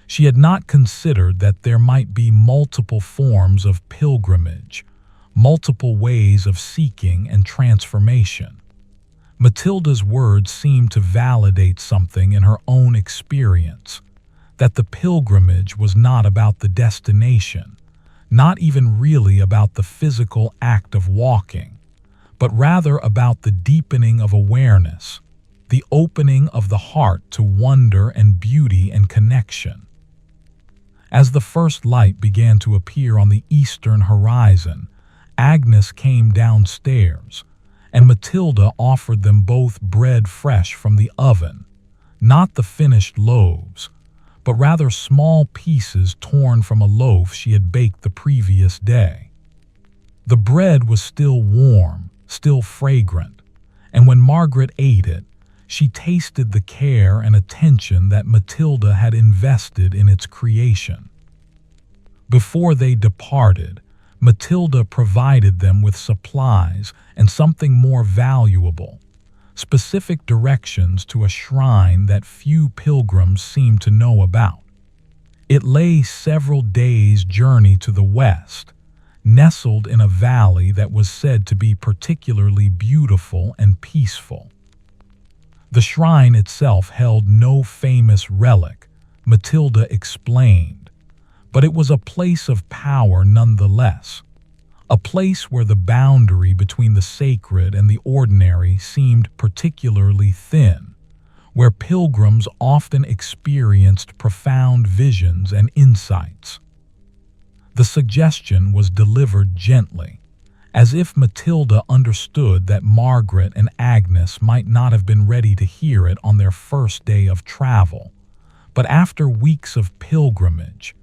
She had not considered that there might be multiple forms of pilgrimage, multiple ways of seeking and transformation. Matilda's words seemed to validate something in her own experience, that the pilgrimage was not about the destination, not even really about the physical act of walking, but rather about the deepening of awareness, the opening of the heart to wonder and beauty and connection. As the first light began to appear on the eastern horizon, Agnes came downstairs, and Matilda offered them both bread fresh from the oven, not the finished loaves, but rather small pieces torn from a loaf she had baked the previous day. The bread was still warm, still fragrant, and when Margaret ate it, She tasted the care and attention that Matilda had invested in its creation. Before they departed, Matilda provided them with supplies and something more valuable, specific directions to a shrine that few pilgrims seemed to know about. It lay several days' journey to the west, nestled in a valley that was said to be particularly beautiful and peaceful. The shrine itself held no famous relic, Matilda explained, but it was a place of power nonetheless, a place where the boundary between the sacred and the ordinary seemed particularly thin, where pilgrims often experienced profound visions and insights. The suggestion was delivered gently, as if Matilda understood that Margaret and Agnes might not have been ready to hear it on their first day of travel, but after weeks of pilgrimage,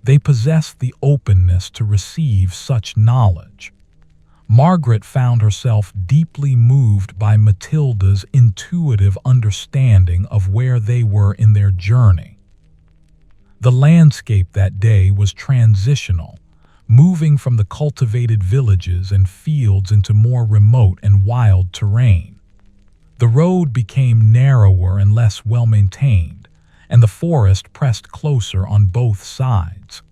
they possessed the openness to receive such knowledge. Margaret found herself deeply moved by Matilda's intuitive understanding of where they were in their journey. The landscape that day was transitional, moving from the cultivated villages and fields into more remote and wild terrain. The road became narrower and less well-maintained, and the forest pressed closer on both sides.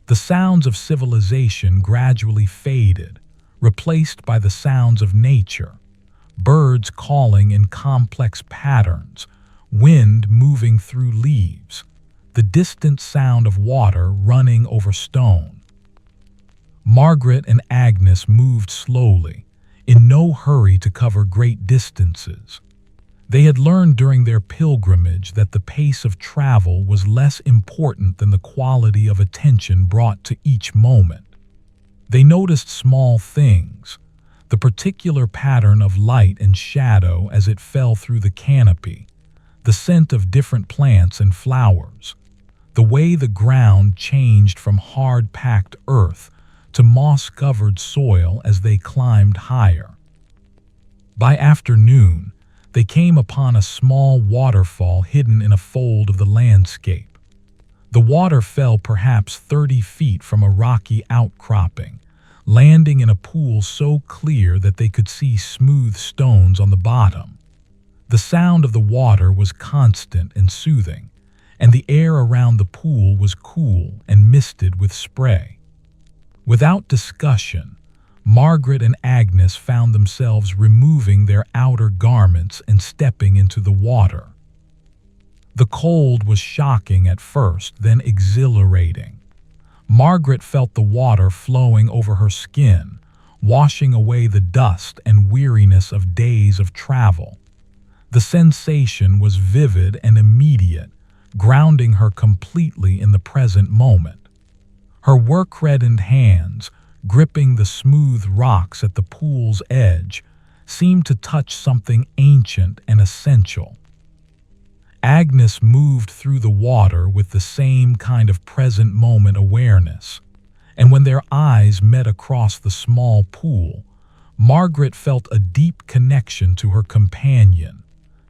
The sounds of civilization gradually faded, replaced by the sounds of nature, birds calling in complex patterns, wind moving through leaves, the distant sound of water running over stone. Margaret and Agnes moved slowly, in no hurry to cover great distances. They had learned during their pilgrimage that the pace of travel was less important than the quality of attention brought to each moment. They noticed small things, the particular pattern of light and shadow as it fell through the canopy, the scent of different plants and flowers, the way the ground changed from hard-packed earth to moss-covered soil as they climbed higher. By afternoon, they came upon a small waterfall hidden in a fold of the landscape. The water fell perhaps 30 feet from a rocky outcropping, landing in a pool so clear that they could see smooth stones on the bottom. The sound of the water was constant and soothing, and the air around the pool was cool and misted with spray. Without discussion, Margaret and Agnes found themselves removing their outer garments and stepping into the water. The cold was shocking at first, then exhilarating. Margaret felt the water flowing over her skin, washing away the dust and weariness of days of travel. The sensation was vivid and immediate, grounding her completely in the present moment. Her work-reddened hands, gripping the smooth rocks at the pool's edge, seemed to touch something ancient and essential. Agnes moved through the water with the same kind of present-moment awareness, and when their eyes met across the small pool, Margaret felt a deep connection to her companion,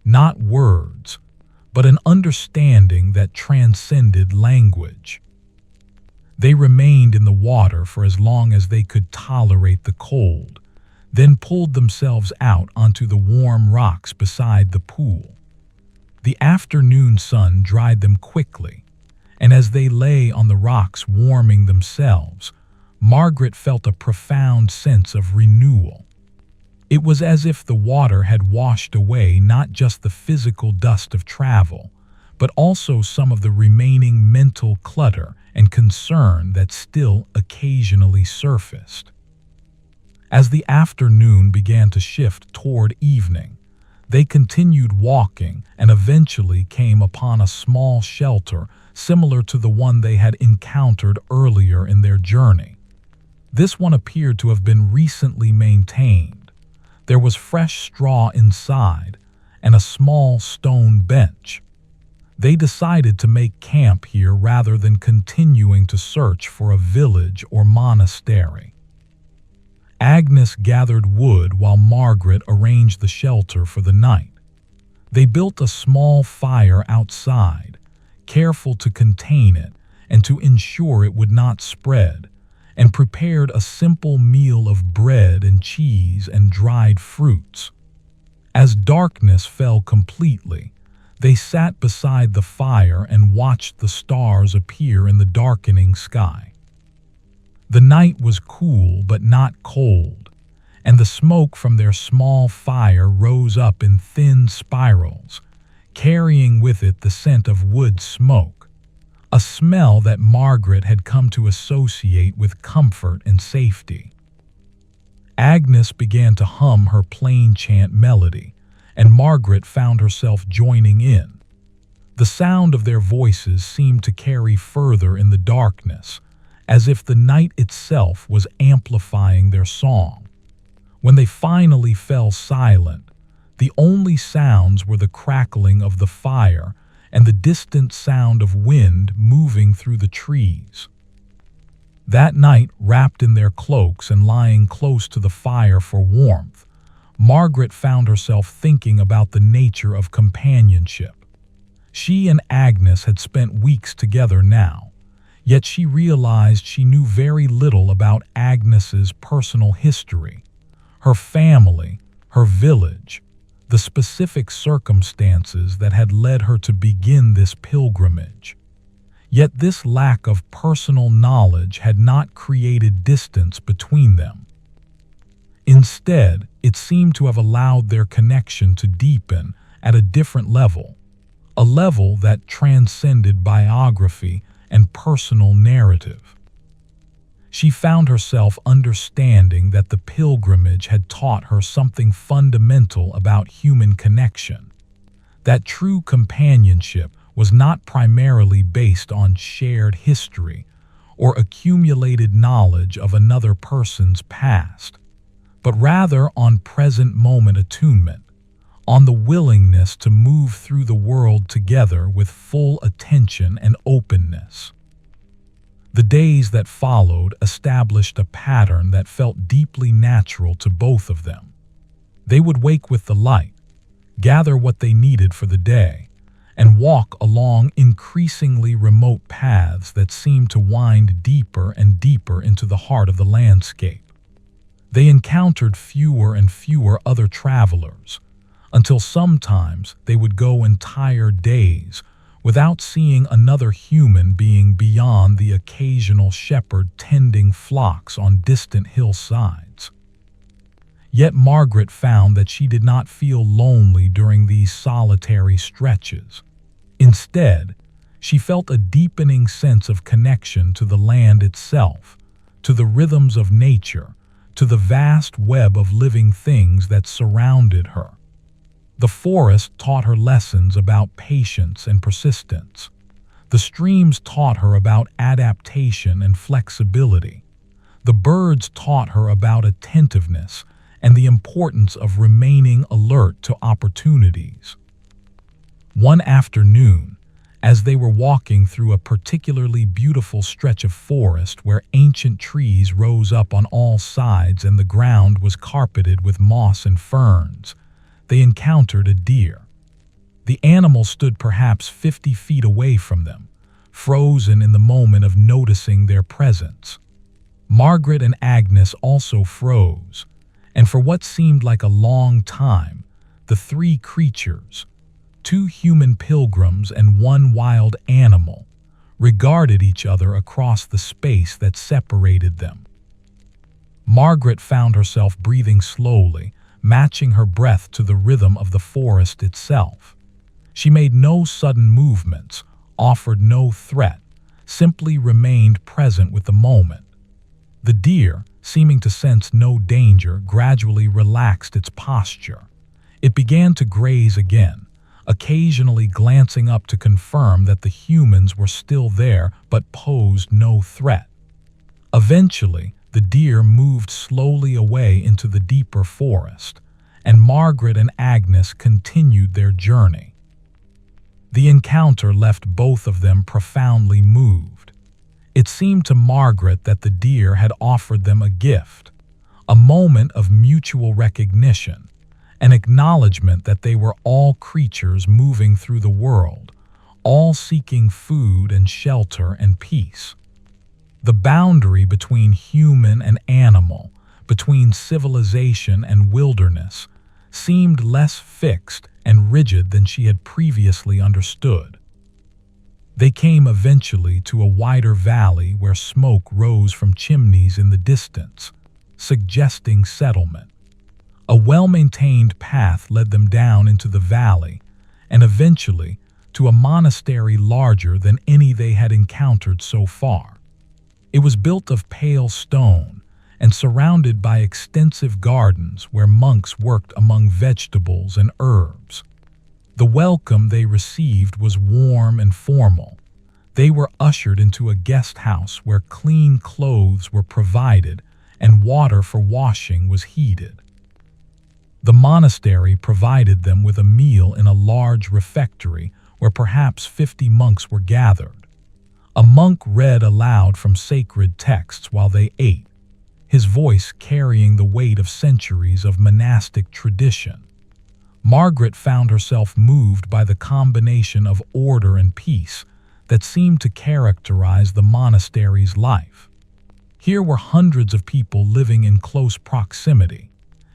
not words, but an understanding that transcended language. They remained in the water for as long as they could tolerate the cold, then pulled themselves out onto the warm rocks beside the pool. The afternoon sun dried them quickly, and as they lay on the rocks warming themselves, Margaret felt a profound sense of renewal. It was as if the water had washed away not just the physical dust of travel, but also some of the remaining mental clutter and concern that still occasionally surfaced. As the afternoon began to shift toward evening, they continued walking and eventually came upon a small shelter similar to the one they had encountered earlier in their journey. This one appeared to have been recently maintained. There was fresh straw inside and a small stone bench. They decided to make camp here rather than continuing to search for a village or monastery. Agnes gathered wood while Margaret arranged the shelter for the night. They built a small fire outside, careful to contain it and to ensure it would not spread, and prepared a simple meal of bread and cheese and dried fruits. As darkness fell completely, they sat beside the fire and watched the stars appear in the darkening sky. The night was cool but not cold, and the smoke from their small fire rose up in thin spirals, carrying with it the scent of wood smoke, a smell that Margaret had come to associate with comfort and safety. Agnes began to hum her plain chant melody, and Margaret found herself joining in. The sound of their voices seemed to carry further in the darkness, as if the night itself was amplifying their song. When they finally fell silent, the only sounds were the crackling of the fire and the distant sound of wind moving through the trees. That night, wrapped in their cloaks and lying close to the fire for warmth, Margaret found herself thinking about the nature of companionship. She and Agnes had spent weeks together now, yet she realized she knew very little about Agnes's personal history, her family, her village, the specific circumstances that had led her to begin this pilgrimage. Yet this lack of personal knowledge had not created distance between them. Instead, it seemed to have allowed their connection to deepen at a different level, a level that transcended biography and personal narrative. She found herself understanding that the pilgrimage had taught her something fundamental about human connection, that true companionship was not primarily based on shared history or accumulated knowledge of another person's past, but rather on present-moment attunement, on the willingness to move through the world together with full attention and openness. The days that followed established a pattern that felt deeply natural to both of them. They would wake with the light, gather what they needed for the day, and walk along increasingly remote paths that seemed to wind deeper and deeper into the heart of the landscape. They encountered fewer and fewer other travelers, until sometimes they would go entire days without seeing another human being beyond the occasional shepherd tending flocks on distant hillsides. Yet Margaret found that she did not feel lonely during these solitary stretches. Instead, she felt a deepening sense of connection to the land itself, to the rhythms of nature, to the vast web of living things that surrounded her. The forest taught her lessons about patience and persistence. The streams taught her about adaptation and flexibility. The birds taught her about attentiveness and the importance of remaining alert to opportunities. One afternoon, as they were walking through a particularly beautiful stretch of forest where ancient trees rose up on all sides and the ground was carpeted with moss and ferns, they encountered a deer. The animal stood perhaps 50 feet away from them, frozen in the moment of noticing their presence. Margaret and Agnes also froze, and for what seemed like a long time, the three creatures, 2 human pilgrims and 1 wild animal, regarded each other across the space that separated them. Margaret found herself breathing slowly, matching her breath to the rhythm of the forest itself. She made no sudden movements, offered no threat, simply remained present with the moment. The deer, seeming to sense no danger, gradually relaxed its posture. It began to graze again, occasionally glancing up to confirm that the humans were still there but posed no threat. Eventually, the deer moved slowly away into the deeper forest, and Margaret and Agnes continued their journey. The encounter left both of them profoundly moved. It seemed to Margaret that the deer had offered them a gift, a moment of mutual recognition, an acknowledgement that they were all creatures moving through the world, all seeking food and shelter and peace. The boundary between human and animal, between civilization and wilderness, seemed less fixed and rigid than she had previously understood. They came eventually to a wider valley where smoke rose from chimneys in the distance, suggesting settlement. A well-maintained path led them down into the valley, and eventually to a monastery larger than any they had encountered so far. It was built of pale stone and surrounded by extensive gardens where monks worked among vegetables and herbs. The welcome they received was warm and formal. They were ushered into a guest house where clean clothes were provided and water for washing was heated. The monastery provided them with a meal in a large refectory where perhaps 50 monks were gathered. A monk read aloud from sacred texts while they ate, his voice carrying the weight of centuries of monastic tradition. Margaret found herself moved by the combination of order and peace that seemed to characterize the monastery's life. Here were hundreds of people living in close proximity,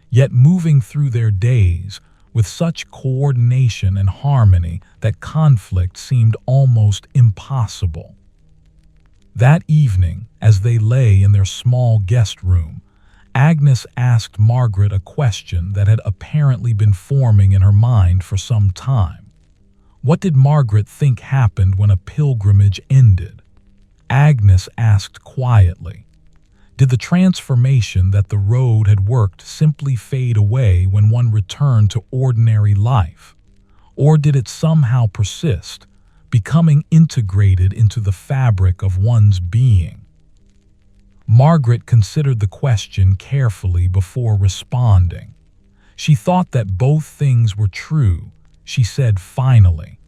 yet moving through their days with such coordination and harmony that conflict seemed almost impossible. That evening, as they lay in their small guest room, Agnes asked Margaret a question that had apparently been forming in her mind for some time. What did Margaret think happened when a pilgrimage ended? Agnes asked quietly. Did the transformation that the road had worked simply fade away when one returned to ordinary life? Or did it somehow persist, becoming integrated into the fabric of one's being? Margaret considered the question carefully before responding. She thought that both things were true, she said finally.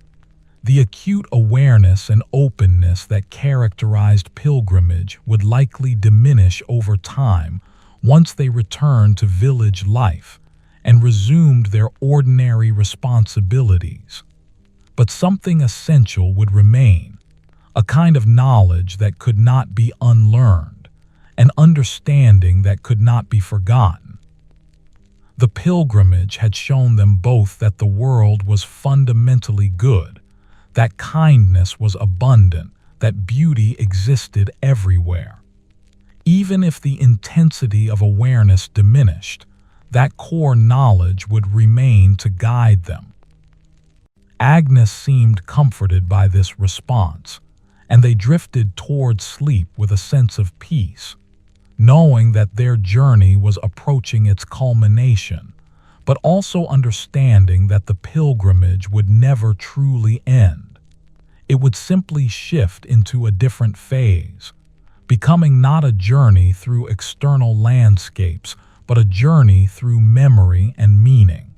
The acute awareness and openness that characterized pilgrimage would likely diminish over time once they returned to village life and resumed their ordinary responsibilities. But something essential would remain, a kind of knowledge that could not be unlearned, an understanding that could not be forgotten. The pilgrimage had shown them both that the world was fundamentally good, that kindness was abundant, that beauty existed everywhere. Even if the intensity of awareness diminished, that core knowledge would remain to guide them. Agnes seemed comforted by this response, and they drifted toward sleep with a sense of peace, knowing that their journey was approaching its culmination, but also understanding that the pilgrimage would never truly end. It would simply shift into a different phase, becoming not a journey through external landscapes, but a journey through memory and meaning.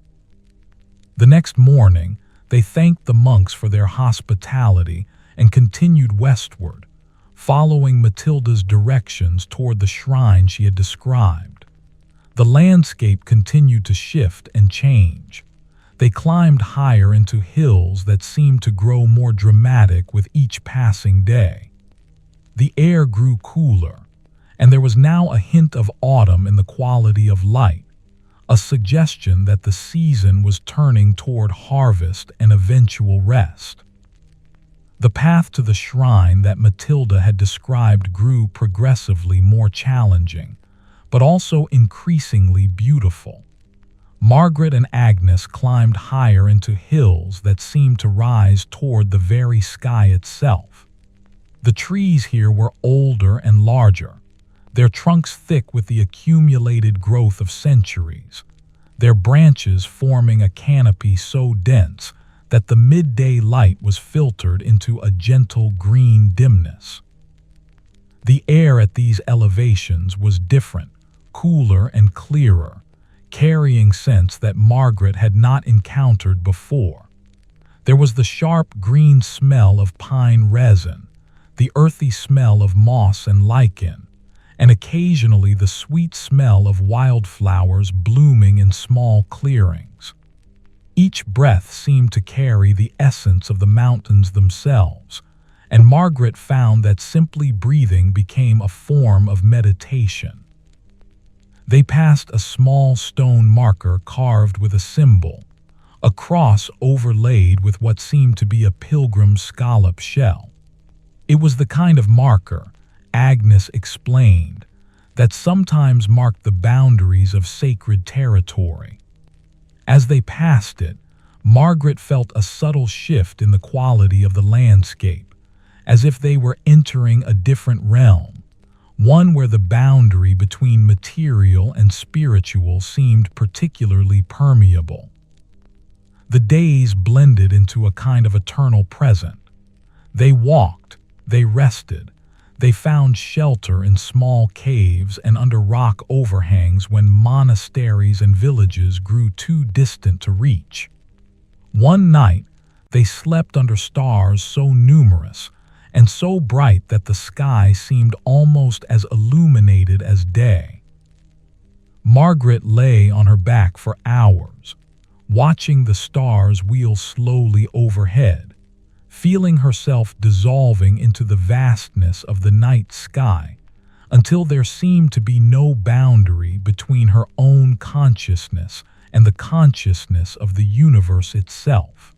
The next morning, they thanked the monks for their hospitality and continued westward, following Matilda's directions toward the shrine she had described. The landscape continued to shift and change. They climbed higher into hills that seemed to grow more dramatic with each passing day. The air grew cooler, and there was now a hint of autumn in the quality of light, a suggestion that the season was turning toward harvest and eventual rest. The path to the shrine that Matilda had described grew progressively more challenging, but also increasingly beautiful. Margaret and Agnes climbed higher into hills that seemed to rise toward the very sky itself. The trees here were older and larger, their trunks thick with the accumulated growth of centuries, their branches forming a canopy so dense that the midday light was filtered into a gentle green dimness. The air at these elevations was different, cooler and clearer, carrying scents that Margaret had not encountered before. There was the sharp green smell of pine resin, the earthy smell of moss and lichen, and occasionally the sweet smell of wildflowers blooming in small clearings. Each breath seemed to carry the essence of the mountains themselves, and Margaret found that simply breathing became a form of meditation. They passed a small stone marker carved with a symbol, a cross overlaid with what seemed to be a pilgrim scallop shell. It was the kind of marker, Agnes explained, that sometimes marked the boundaries of sacred territory. As they passed it, Margaret felt a subtle shift in the quality of the landscape, as if they were entering a different realm, one where the boundary between material and spiritual seemed particularly permeable. The days blended into a kind of eternal present. They walked, they rested, they found shelter in small caves and under rock overhangs when monasteries and villages grew too distant to reach. One night, they slept under stars so numerous and so bright that the sky seemed almost as illuminated as day. Margaret lay on her back for hours, watching the stars wheel slowly overhead, feeling herself dissolving into the vastness of the night sky, until there seemed to be no boundary between her own consciousness and the consciousness of the universe itself.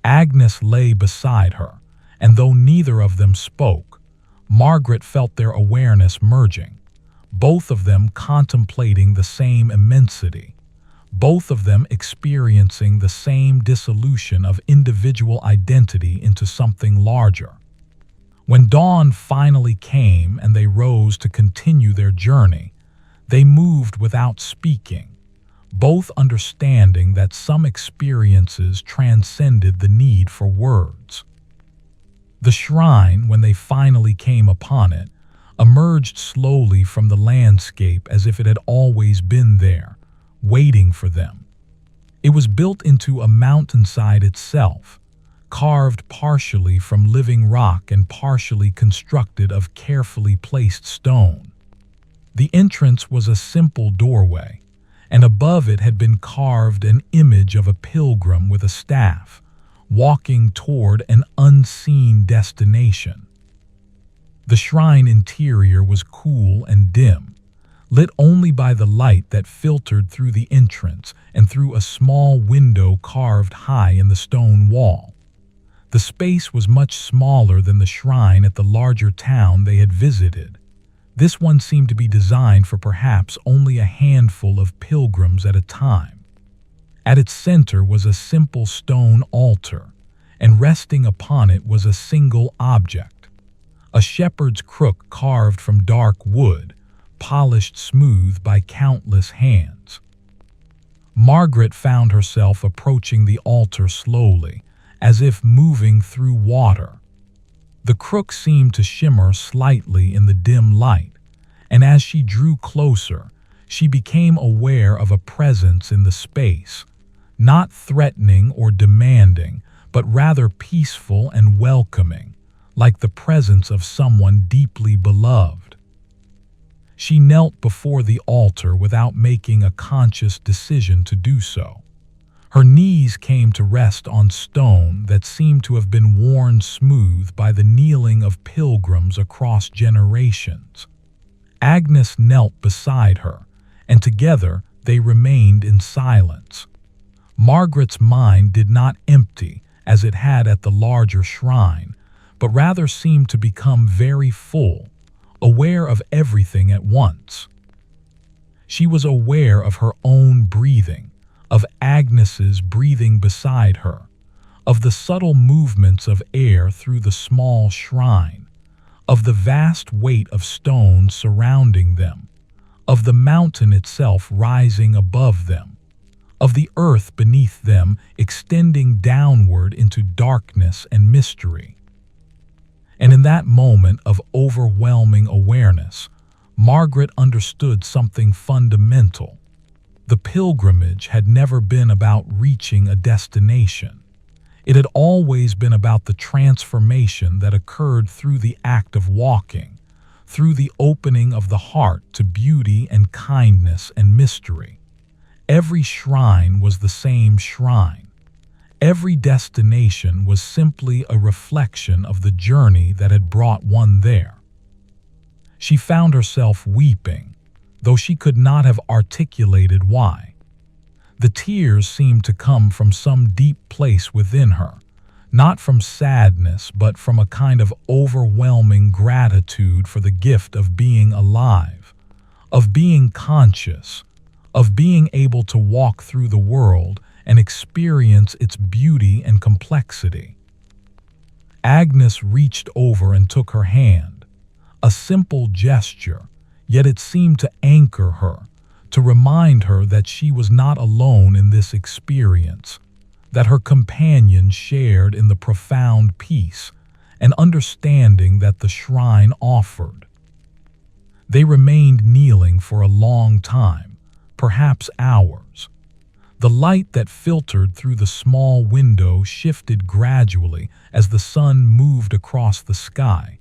Agnes lay beside her, and though neither of them spoke, Margaret felt their awareness merging, both of them contemplating the same immensity, both of them experiencing the same dissolution of individual identity into something larger. When dawn finally came and they rose to continue their journey, they moved without speaking, both understanding that some experiences transcended the need for words. The shrine, when they finally came upon it, emerged slowly from the landscape as if it had always been there, waiting for them. It was built into a mountainside itself, carved partially from living rock and partially constructed of carefully placed stone. The entrance was a simple doorway, and above it had been carved an image of a pilgrim with a staff, walking toward an unseen destination. The shrine interior was cool and dim, lit only by the light that filtered through the entrance and through a small window carved high in the stone wall. The space was much smaller than the shrine at the larger town they had visited. This one seemed to be designed for perhaps only a handful of pilgrims at a time. At its center was a simple stone altar, and resting upon it was a single object, a shepherd's crook carved from dark wood, polished smooth by countless hands. Margaret found herself approaching the altar slowly, as if moving through water. The crook seemed to shimmer slightly in the dim light, and as she drew closer, she became aware of a presence in the space, not threatening or demanding, but rather peaceful and welcoming, like the presence of someone deeply beloved. She knelt before the altar without making a conscious decision to do so. Her knees came to rest on stone that seemed to have been worn smooth by the kneeling of pilgrims across generations. Agnes knelt beside her, and together they remained in silence. Margaret's mind did not empty as it had at the larger shrine, but rather seemed to become very full, aware of everything at once. She was aware of her own breathing, of Agnes's breathing beside her, of the subtle movements of air through the small shrine, of the vast weight of stone surrounding them, of the mountain itself rising above them, of the earth beneath them extending downward into darkness and mystery. And in that moment of overwhelming awareness, Margaret understood something fundamental. The pilgrimage had never been about reaching a destination. It had always been about the transformation that occurred through the act of walking, through the opening of the heart to beauty and kindness and mystery. Every shrine was the same shrine. Every destination was simply a reflection of the journey that had brought one there. She found herself weeping, though she could not have articulated why. The tears seemed to come from some deep place within her, not from sadness, but from a kind of overwhelming gratitude for the gift of being alive, of being conscious, of being able to walk through the world and experience its beauty and complexity. Agnes reached over and took her hand, a simple gesture, yet it seemed to anchor her, to remind her that she was not alone in this experience, that her companion shared in the profound peace and understanding that the shrine offered. They remained kneeling for a long time, perhaps hours. The light that filtered through the small window shifted gradually as the sun moved across the sky,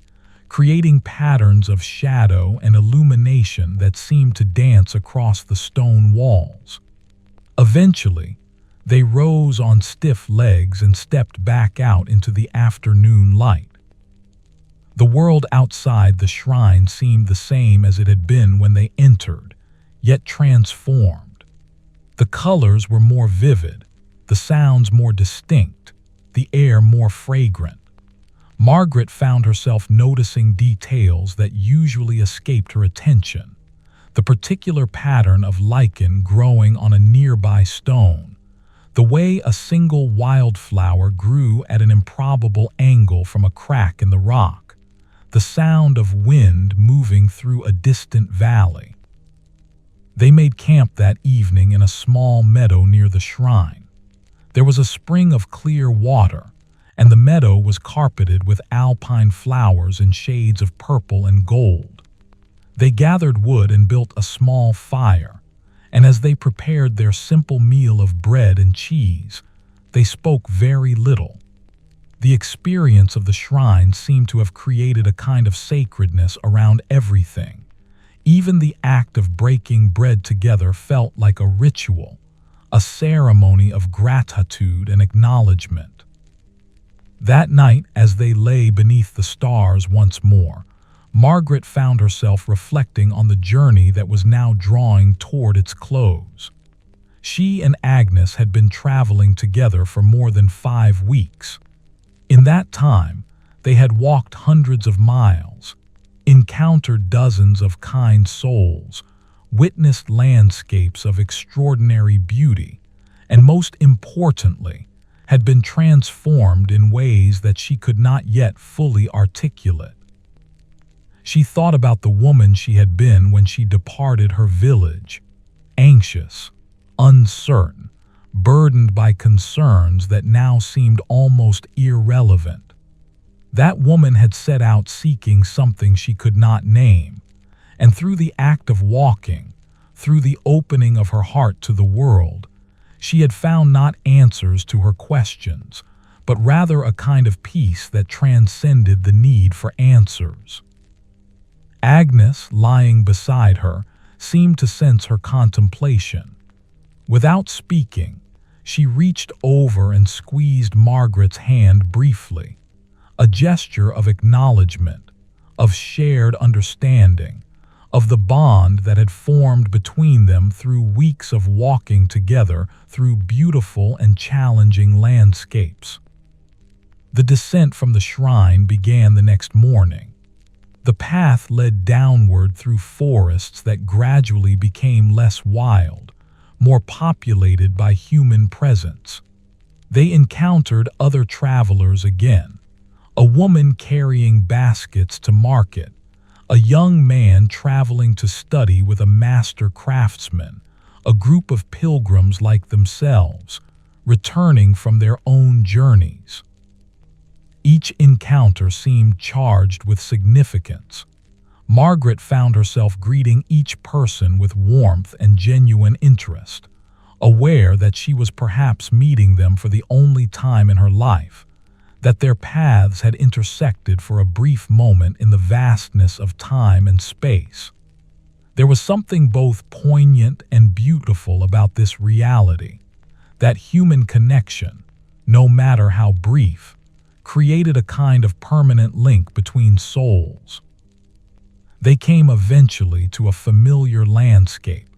creating patterns of shadow and illumination that seemed to dance across the stone walls. Eventually, they rose on stiff legs and stepped back out into the afternoon light. The world outside the shrine seemed the same as it had been when they entered, yet transformed. The colors were more vivid, the sounds more distinct, the air more fragrant. Margaret found herself noticing details that usually escaped her attention. The particular pattern of lichen growing on a nearby stone, the way a single wildflower grew at an improbable angle from a crack in the rock, the sound of wind moving through a distant valley. They made camp that evening in a small meadow near the shrine. There was a spring of clear water, and the meadow was carpeted with alpine flowers in shades of purple and gold. They gathered wood and built a small fire, and as they prepared their simple meal of bread and cheese, they spoke very little. The experience of the shrine seemed to have created a kind of sacredness around everything. Even the act of breaking bread together felt like a ritual, a ceremony of gratitude and acknowledgement. That night, as they lay beneath the stars once more, Margaret found herself reflecting on the journey that was now drawing toward its close. She and Agnes had been traveling together for more than 5 weeks. In that time, they had walked hundreds of miles, encountered dozens of kind souls, witnessed landscapes of extraordinary beauty, and most importantly, had been transformed in ways that she could not yet fully articulate. She thought about the woman she had been when she departed her village, anxious, uncertain, burdened by concerns that now seemed almost irrelevant. That woman had set out seeking something she could not name, and through the act of walking, through the opening of her heart to the world, she had found not answers to her questions, but rather a kind of peace that transcended the need for answers. Agnes, lying beside her, seemed to sense her contemplation. Without speaking, she reached over and squeezed Margaret's hand briefly, a gesture of acknowledgement, of shared understanding, of the bond that had formed between them through weeks of walking together through beautiful and challenging landscapes. The descent from the shrine began the next morning. The path led downward through forests that gradually became less wild, more populated by human presence. They encountered other travelers again, a woman carrying baskets to market, a young man traveling to study with a master craftsman, a group of pilgrims like themselves, returning from their own journeys. Each encounter seemed charged with significance. Margaret found herself greeting each person with warmth and genuine interest, aware that she was perhaps meeting them for the only time in her life, that their paths had intersected for a brief moment in the vastness of time and space. There was something both poignant and beautiful about this reality, that human connection, no matter how brief, created a kind of permanent link between souls. They came eventually to a familiar landscape,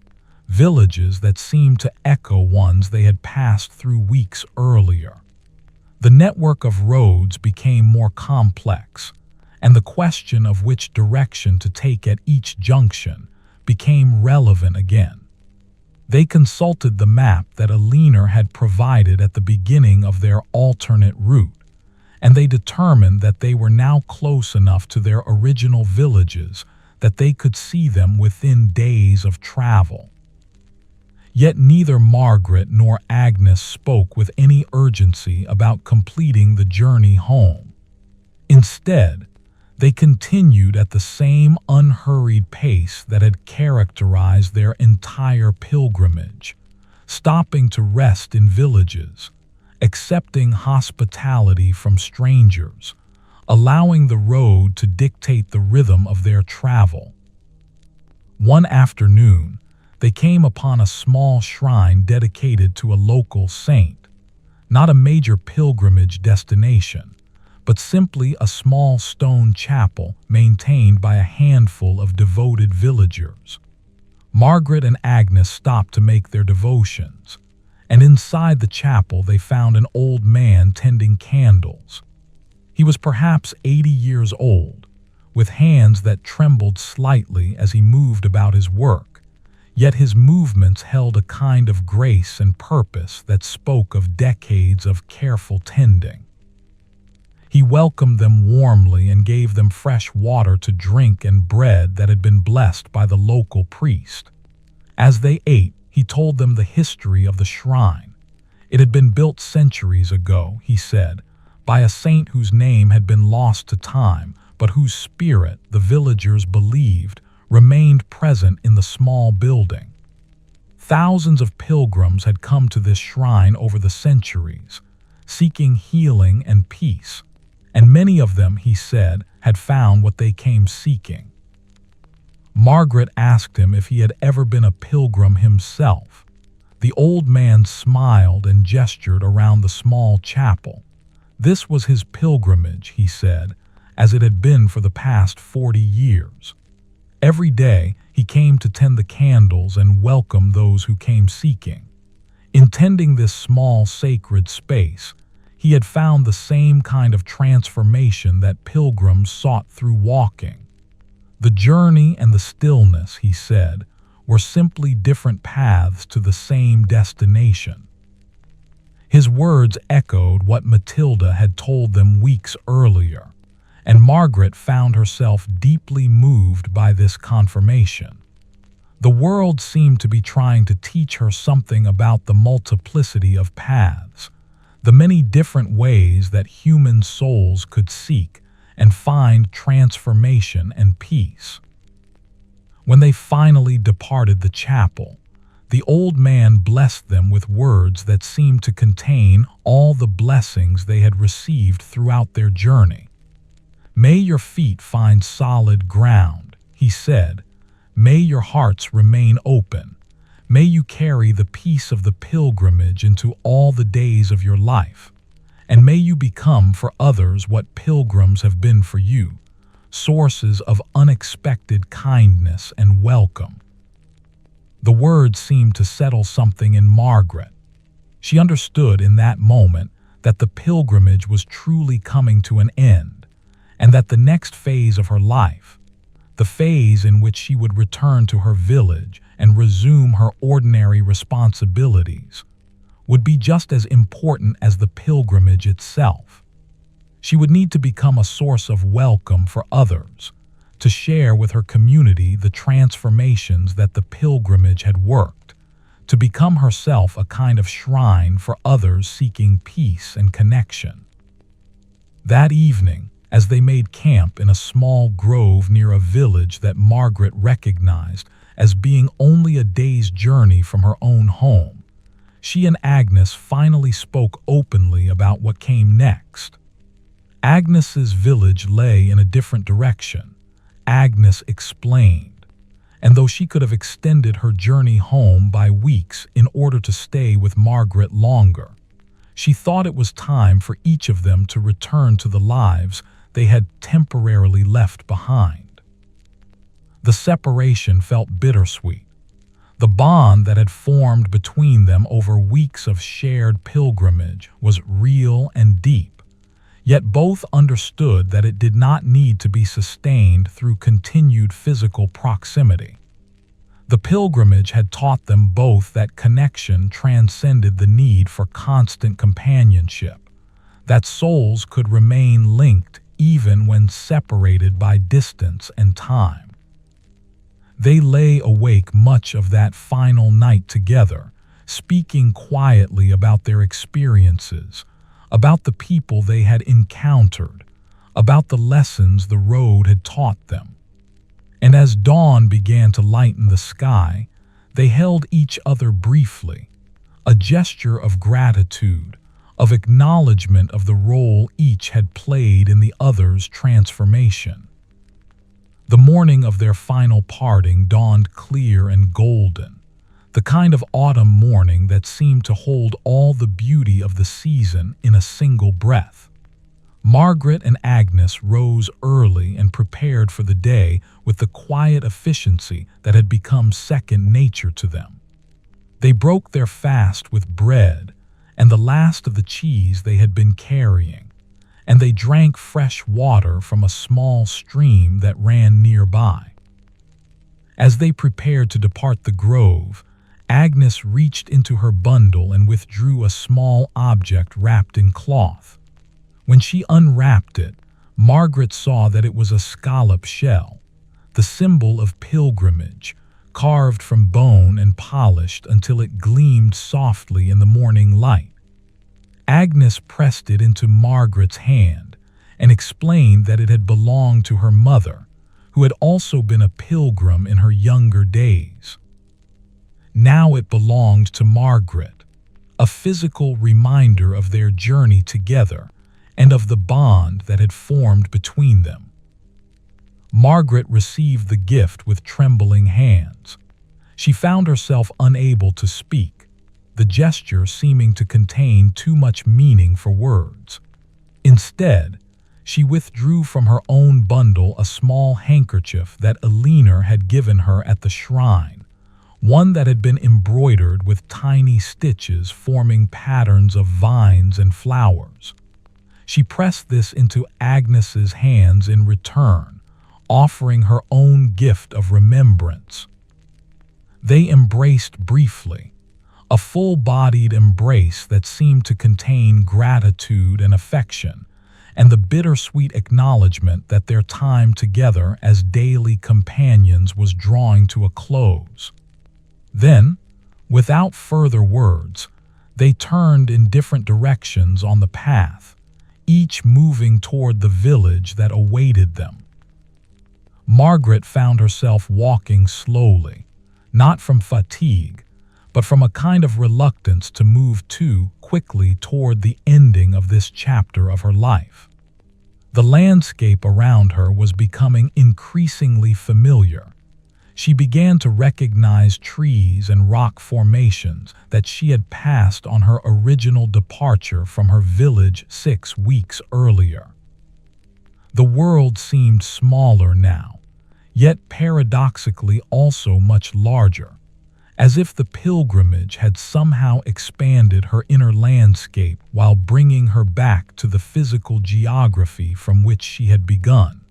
villages that seemed to echo ones they had passed through weeks earlier. The network of roads became more complex, and the question of which direction to take at each junction became relevant again. They consulted the map that a leaner had provided at the beginning of their alternate route, and they determined that they were now close enough to their original villages that they could see them within days of travel. Yet neither Margaret nor Agnes spoke with any urgency about completing the journey home. Instead, they continued at the same unhurried pace that had characterized their entire pilgrimage, stopping to rest in villages, accepting hospitality from strangers, allowing the road to dictate the rhythm of their travel. One afternoon, they came upon a small shrine dedicated to a local saint, not a major pilgrimage destination, but simply a small stone chapel maintained by a handful of devoted villagers. Margaret and Agnes stopped to make their devotions, and inside the chapel they found an old man tending candles. He was perhaps 80 years old, with hands that trembled slightly as he moved about his work, yet his movements held a kind of grace and purpose that spoke of decades of careful tending. He welcomed them warmly and gave them fresh water to drink and bread that had been blessed by the local priest. As they ate, he told them the history of the shrine. It had been built centuries ago, he said, by a saint whose name had been lost to time, but whose spirit, the villagers believed, remained present in the small building. Thousands of pilgrims had come to this shrine over the centuries, seeking healing and peace, and many of them, he said, had found what they came seeking. Margaret asked him if he had ever been a pilgrim himself. The old man smiled and gestured around the small chapel. This was his pilgrimage, he said, as it had been for the past 40 years. Every day, he came to tend the candles and welcome those who came seeking. In tending this small sacred space, he had found the same kind of transformation that pilgrims sought through walking. The journey and the stillness, he said, were simply different paths to the same destination. His words echoed what Matilda had told them weeks earlier, and Margaret found herself deeply moved by this confirmation. The world seemed to be trying to teach her something about the multiplicity of paths, the many different ways that human souls could seek and find transformation and peace. When they finally departed the chapel, the old man blessed them with words that seemed to contain all the blessings they had received throughout their journey. "May your feet find solid ground," he said. "May your hearts remain open. May you carry the peace of the pilgrimage into all the days of your life. And may you become for others what pilgrims have been for you, sources of unexpected kindness and welcome." The words seemed to settle something in Margaret. She understood in that moment that the pilgrimage was truly coming to an end, and that the next phase of her life, the phase in which she would return to her village and resume her ordinary responsibilities, would be just as important as the pilgrimage itself. She would need to become a source of welcome for others, to share with her community the transformations that the pilgrimage had worked, to become herself a kind of shrine for others seeking peace and connection. That evening, as they made camp in a small grove near a village that Margaret recognized as being only a day's journey from her own home, she and Agnes finally spoke openly about what came next. Agnes's village lay in a different direction, Agnes explained, and though she could have extended her journey home by weeks in order to stay with Margaret longer, she thought it was time for each of them to return to the lives they had temporarily left behind. The separation felt bittersweet. The bond that had formed between them over weeks of shared pilgrimage was real and deep, yet both understood that it did not need to be sustained through continued physical proximity. The pilgrimage had taught them both that connection transcended the need for constant companionship, that souls could remain linked even when separated by distance and time. They lay awake much of that final night together, speaking quietly about their experiences, about the people they had encountered, about the lessons the road had taught them. And as dawn began to lighten the sky, they held each other briefly, a gesture of gratitude, of acknowledgement of the role each had played in the other's transformation. The morning of their final parting dawned clear and golden, the kind of autumn morning that seemed to hold all the beauty of the season in a single breath. Margaret and Agnes rose early and prepared for the day with the quiet efficiency that had become second nature to them. They broke their fast with bread and the last of the cheese they had been carrying, and they drank fresh water from a small stream that ran nearby. As they prepared to depart the grove, Agnes reached into her bundle and withdrew a small object wrapped in cloth. When she unwrapped it, Margaret saw that it was a scallop shell, the symbol of pilgrimage, carved from bone and polished until it gleamed softly in the morning light. Agnes pressed it into Margaret's hand and explained that it had belonged to her mother, who had also been a pilgrim in her younger days. Now it belonged to Margaret, a physical reminder of their journey together and of the bond that had formed between them. Margaret received the gift with trembling hands. She found herself unable to speak, the gesture seeming to contain too much meaning for words. Instead, she withdrew from her own bundle a small handkerchief that Eleanor had given her at the shrine, one that had been embroidered with tiny stitches forming patterns of vines and flowers. She pressed this into Agnes's hands in return, offering her own gift of remembrance. They embraced briefly, a full-bodied embrace that seemed to contain gratitude and affection, and the bittersweet acknowledgement that their time together as daily companions was drawing to a close. Then, without further words, they turned in different directions on the path, each moving toward the village that awaited them. Margaret found herself walking slowly, not from fatigue, but from a kind of reluctance to move too quickly toward the ending of this chapter of her life. The landscape around her was becoming increasingly familiar. She began to recognize trees and rock formations that she had passed on her original departure from her village 6 weeks earlier. The world seemed smaller now, yet paradoxically also much larger, as if the pilgrimage had somehow expanded her inner landscape while bringing her back to the physical geography from which she had begun.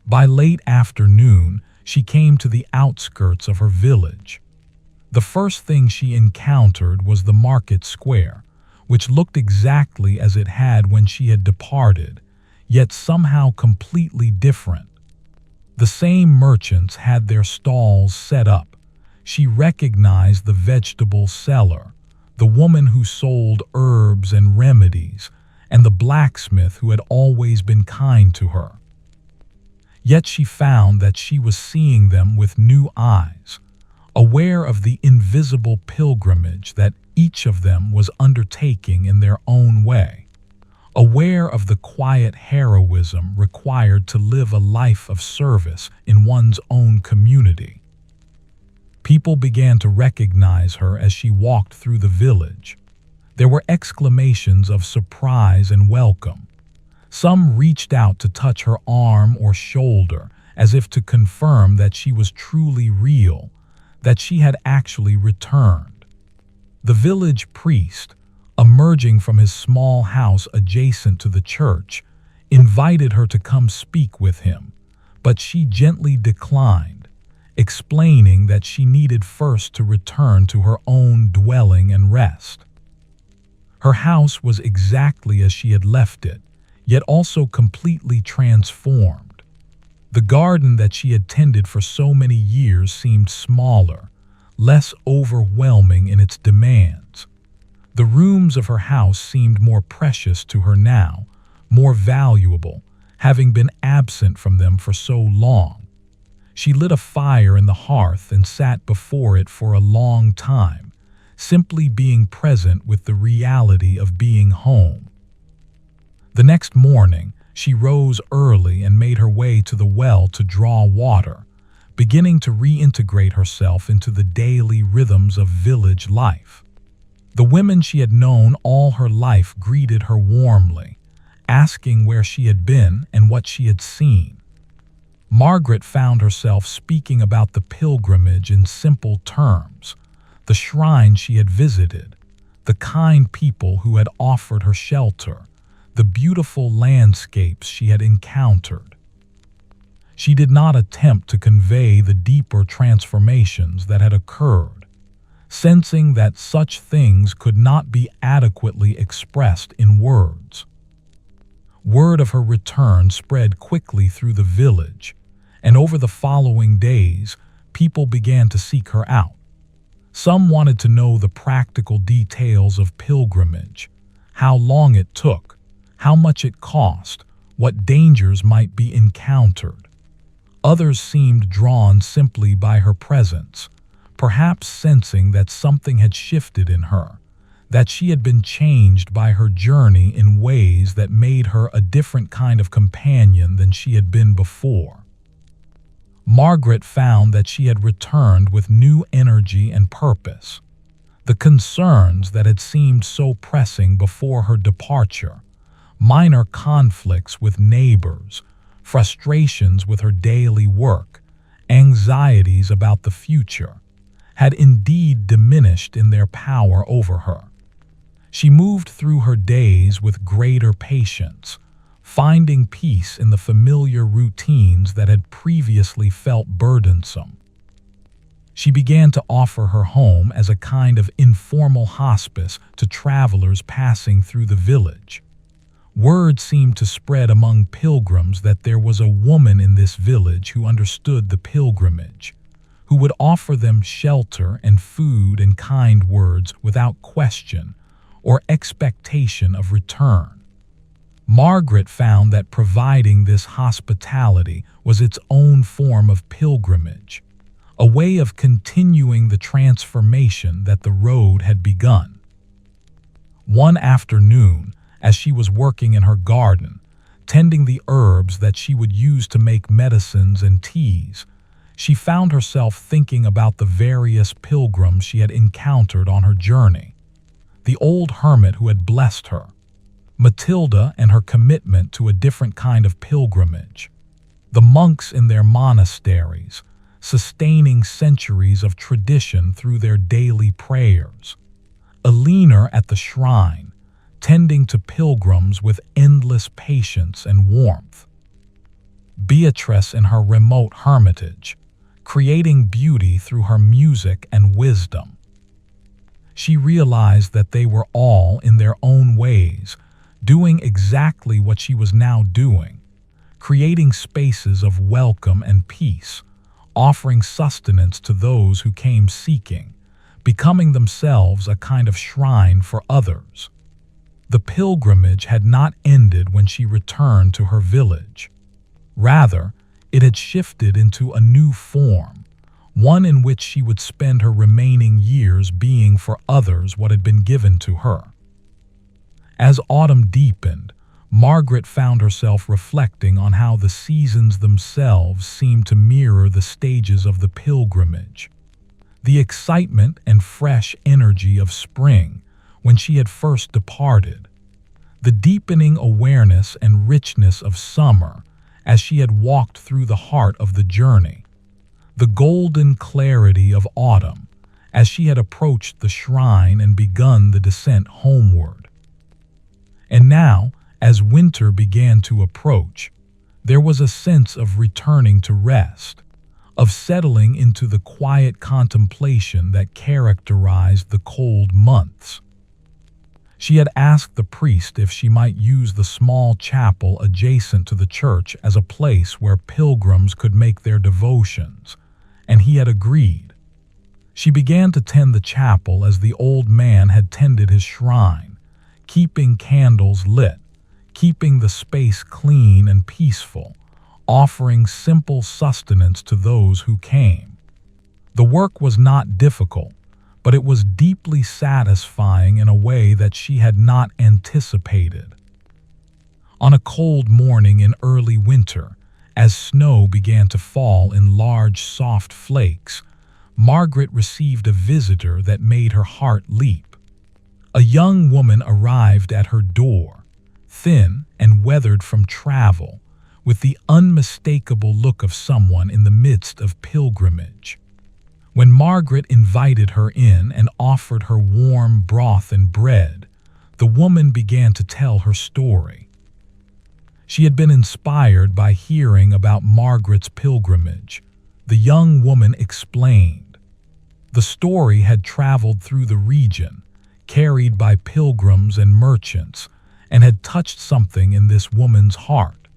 By late afternoon, she came to the outskirts of her village. The first thing she encountered was the market square, which looked exactly as it had when she had departed, yet somehow completely different. The same merchants had their stalls set up. She recognized the vegetable seller, the woman who sold herbs and remedies, and the blacksmith who had always been kind to her. Yet she found that she was seeing them with new eyes, aware of the invisible pilgrimage that each of them was undertaking in their own way, a aware of the quiet heroism required to live a life of service in one's own community. People began to recognize her as she walked through the village. There were exclamations of surprise and welcome. Some reached out to touch her arm or shoulder as if to confirm that she was truly real, that she had actually returned. The village priest, emerging from his small house adjacent to the church, invited her to come speak with him, but she gently declined, explaining that she needed first to return to her own dwelling and rest. Her house was exactly as she had left it, yet also completely transformed. The garden that she had tended for so many years seemed smaller, less overwhelming in its demands. The rooms of her house seemed more precious to her now, more valuable, having been absent from them for so long. She lit a fire in the hearth and sat before it for a long time, simply being present with the reality of being home. The next morning, she rose early and made her way to the well to draw water, beginning to reintegrate herself into the daily rhythms of village life. The women she had known all her life greeted her warmly, asking where she had been and what she had seen. Margaret found herself speaking about the pilgrimage in simple terms, the shrine she had visited, the kind people who had offered her shelter, the beautiful landscapes she had encountered. She did not attempt to convey the deeper transformations that had occurred, sensing that such things could not be adequately expressed in words. Word of her return spread quickly through the village, and over the following days, people began to seek her out. Some wanted to know the practical details of pilgrimage, how long it took, how much it cost, what dangers might be encountered. Others seemed drawn simply by her presence, perhaps sensing that something had shifted in her, that she had been changed by her journey in ways that made her a different kind of companion than she had been before. Margaret found that she had returned with new energy and purpose. The concerns that had seemed so pressing before her departure, minor conflicts with neighbors, frustrations with her daily work, anxieties about the future, had indeed diminished in their power over her. She moved through her days with greater patience, finding peace in the familiar routines that had previously felt burdensome. She began to offer her home as a kind of informal hospice to travelers passing through the village. Word seemed to spread among pilgrims that there was a woman in this village who understood the pilgrimage, who would offer them shelter and food and kind words without question or expectation of return. Margaret found that providing this hospitality was its own form of pilgrimage, a way of continuing the transformation that the road had begun. One afternoon, as she was working in her garden, tending the herbs that she would use to make medicines and teas, she found herself thinking about the various pilgrims she had encountered on her journey. The old hermit who had blessed her, Matilda and her commitment to a different kind of pilgrimage, the monks in their monasteries, sustaining centuries of tradition through their daily prayers, Eleanor at the shrine, tending to pilgrims with endless patience and warmth, Beatrice in her remote hermitage, creating beauty through her music and wisdom. She realized that they were all, in their own ways, doing exactly what she was now doing, creating spaces of welcome and peace, offering sustenance to those who came seeking, becoming themselves a kind of shrine for others. The pilgrimage had not ended when she returned to her village. Rather, it had shifted into a new form, one in which she would spend her remaining years being for others what had been given to her. As autumn deepened, Margaret found herself reflecting on how the seasons themselves seemed to mirror the stages of the pilgrimage. The excitement and fresh energy of spring when she had first departed, the deepening awareness and richness of summer as she had walked through the heart of the journey, the golden clarity of autumn as she had approached the shrine and begun the descent homeward. And now, as winter began to approach, there was a sense of returning to rest, of settling into the quiet contemplation that characterized the cold months. She had asked the priest if she might use the small chapel adjacent to the church as a place where pilgrims could make their devotions, and he had agreed. She began to tend the chapel as the old man had tended his shrine, keeping candles lit, keeping the space clean and peaceful, offering simple sustenance to those who came. The work was not difficult, but it was deeply satisfying in a way that she had not anticipated. On a cold morning in early winter, as snow began to fall in large soft flakes, Margaret received a visitor that made her heart leap. A young woman arrived at her door, thin and weathered from travel, with the unmistakable look of someone in the midst of pilgrimage. When Margaret invited her in and offered her warm broth and bread, the woman began to tell her story. She had been inspired by hearing about Margaret's pilgrimage. The young woman explained. The story had traveled through the region, carried by pilgrims and merchants, and had touched something in this woman's heart.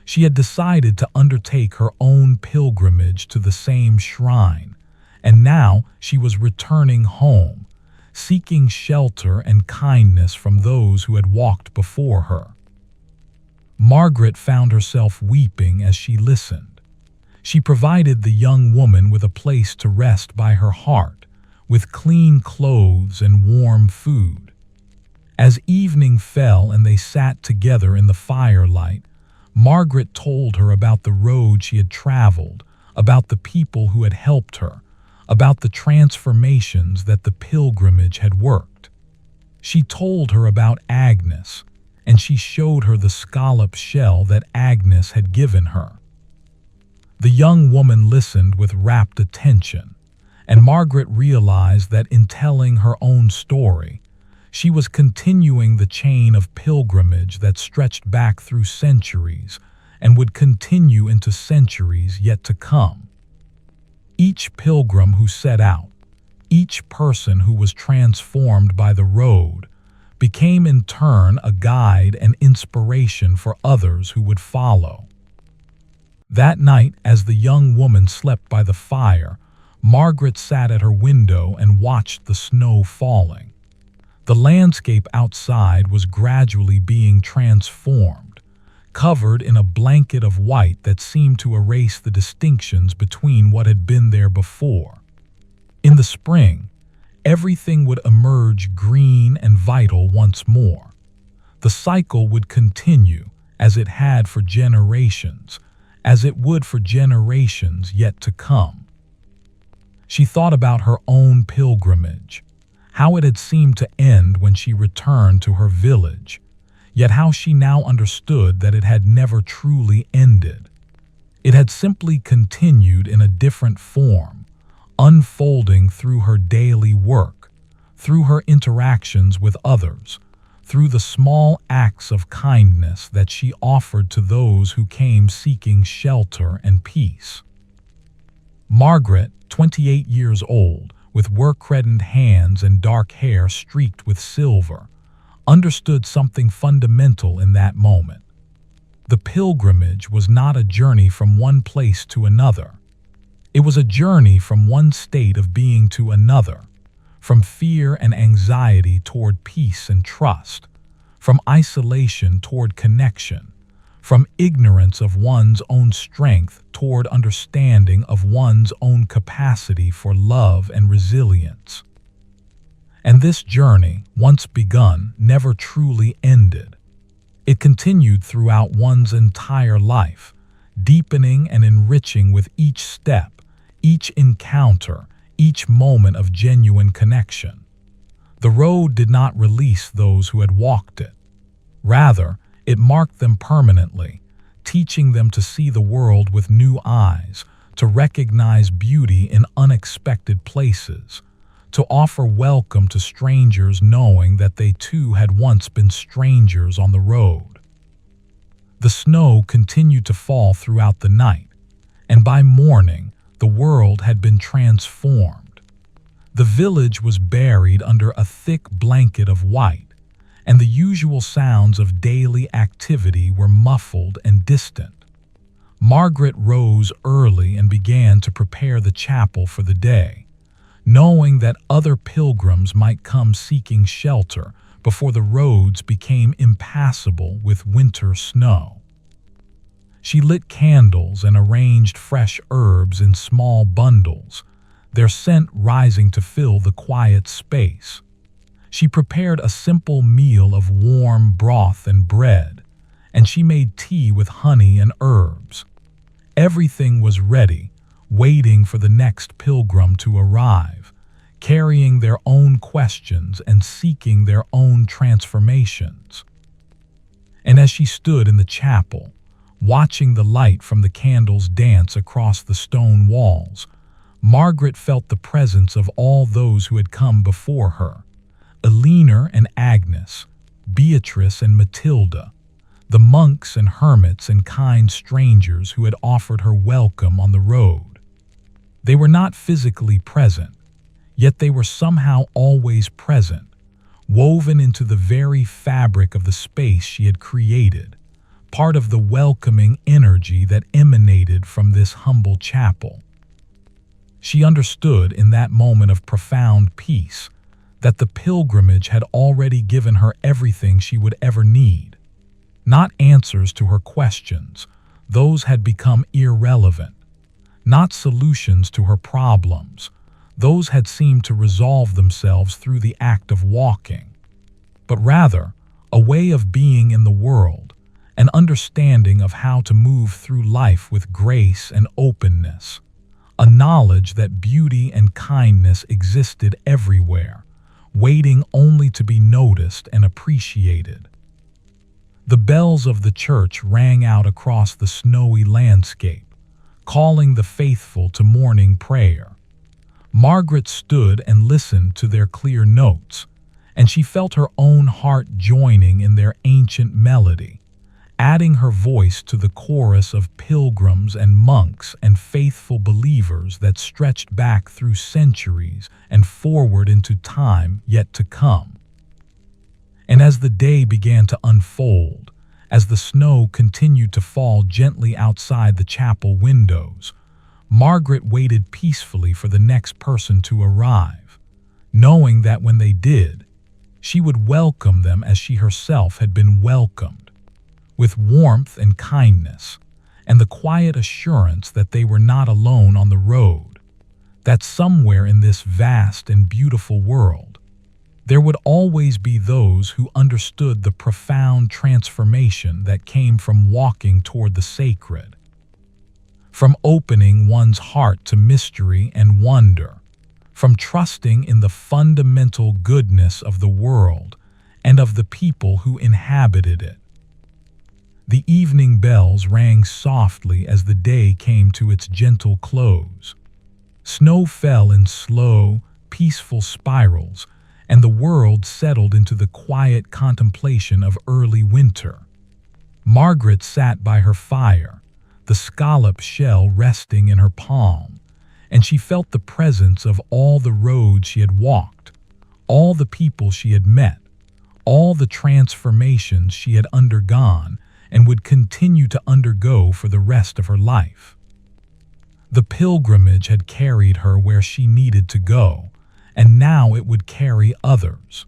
She had decided to undertake her own pilgrimage to the same shrine, and now she was returning home, seeking shelter and kindness from those who had walked before her. Margaret found herself weeping as she listened. She provided the young woman with a place to rest by her heart, with clean clothes and warm food. As evening fell and they sat together in the firelight, Margaret told her about the road she had traveled, about the people who had helped her, about the transformations that the pilgrimage had worked. She told her about Agnes, and she showed her the scallop shell that Agnes had given her. The young woman listened with rapt attention, and Margaret realized that in telling her own story, she was continuing the chain of pilgrimage that stretched back through centuries and would continue into centuries yet to come. Each pilgrim who set out, each person who was transformed by the road, became in turn a guide and inspiration for others who would follow. That night, as the young woman slept by the fire, Margaret sat at her window and watched the snow falling. The landscape outside was gradually being transformed, covered in a blanket of white that seemed to erase the distinctions between what had been there before. In the spring, everything would emerge green and vital once more. The cycle would continue as it had for generations, as it would for generations yet to come. She thought about her own pilgrimage, how it had seemed to end when she returned to her village, yet how she now understood that it had never truly ended. It had simply continued in a different form, unfolding through her daily work, through her interactions with others, through the small acts of kindness that she offered to those who came seeking shelter and peace. Margaret, 28 years old, with work-reddened hands and dark hair streaked with silver, understood something fundamental in that moment. The pilgrimage was not a journey from one place to another. It was a journey from one state of being to another, from fear and anxiety toward peace and trust, from isolation toward connection, from ignorance of one's own strength toward understanding of one's own capacity for love and resilience. And this journey, once begun, never truly ended. It continued throughout one's entire life, deepening and enriching with each step, each encounter, each moment of genuine connection. The road did not release those who had walked it. Rather, it marked them permanently, teaching them to see the world with new eyes, to recognize beauty in unexpected places, to offer welcome to strangers knowing that they too had once been strangers on the road. The snow continued to fall throughout the night, and by morning the world had been transformed. The village was buried under a thick blanket of white, and the usual sounds of daily activity were muffled and distant. Margaret rose early and began to prepare the chapel for the day, knowing that other pilgrims might come seeking shelter before the roads became impassable with winter snow. She lit candles and arranged fresh herbs in small bundles, their scent rising to fill the quiet space. She prepared a simple meal of warm broth and bread, and she made tea with honey and herbs. Everything was ready, waiting for the next pilgrim to arrive, carrying their own questions and seeking their own transformations. And as she stood in the chapel, watching the light from the candles dance across the stone walls, Margaret felt the presence of all those who had come before her: Eleanor and Agnes, Beatrice and Matilda, the monks and hermits and kind strangers who had offered her welcome on the road. They were not physically present, yet they were somehow always present, woven into the very fabric of the space she had created, part of the welcoming energy that emanated from this humble chapel. She understood in that moment of profound peace that the pilgrimage had already given her everything she would ever need. Not answers to her questions, those had become irrelevant. Not solutions to her problems, those had seemed to resolve themselves through the act of walking. But rather, a way of being in the world, an understanding of how to move through life with grace and openness, a knowledge that beauty and kindness existed everywhere, waiting only to be noticed and appreciated. The bells of the church rang out across the snowy landscape, calling the faithful to morning prayer. Margaret stood and listened to their clear notes, and she felt her own heart joining in their ancient melody, adding her voice to the chorus of pilgrims and monks and faithful believers that stretched back through centuries and forward into time yet to come. And as the day began to unfold, as the snow continued to fall gently outside the chapel windows, Margaret waited peacefully for the next person to arrive, knowing that when they did, she would welcome them as she herself had been welcomed, with warmth and kindness, and the quiet assurance that they were not alone on the road, that somewhere in this vast and beautiful world, there would always be those who understood the profound transformation that came from walking toward the sacred, from opening one's heart to mystery and wonder, from trusting in the fundamental goodness of the world and of the people who inhabited it. The evening bells rang softly as the day came to its gentle close. Snow fell in slow, peaceful spirals, and the world settled into the quiet contemplation of early winter. Margaret sat by her fire, the scallop shell resting in her palm, and she felt the presence of all the roads she had walked, all the people she had met, all the transformations she had undergone and would continue to undergo for the rest of her life. The pilgrimage had carried her where she needed to go, and now it would carry others.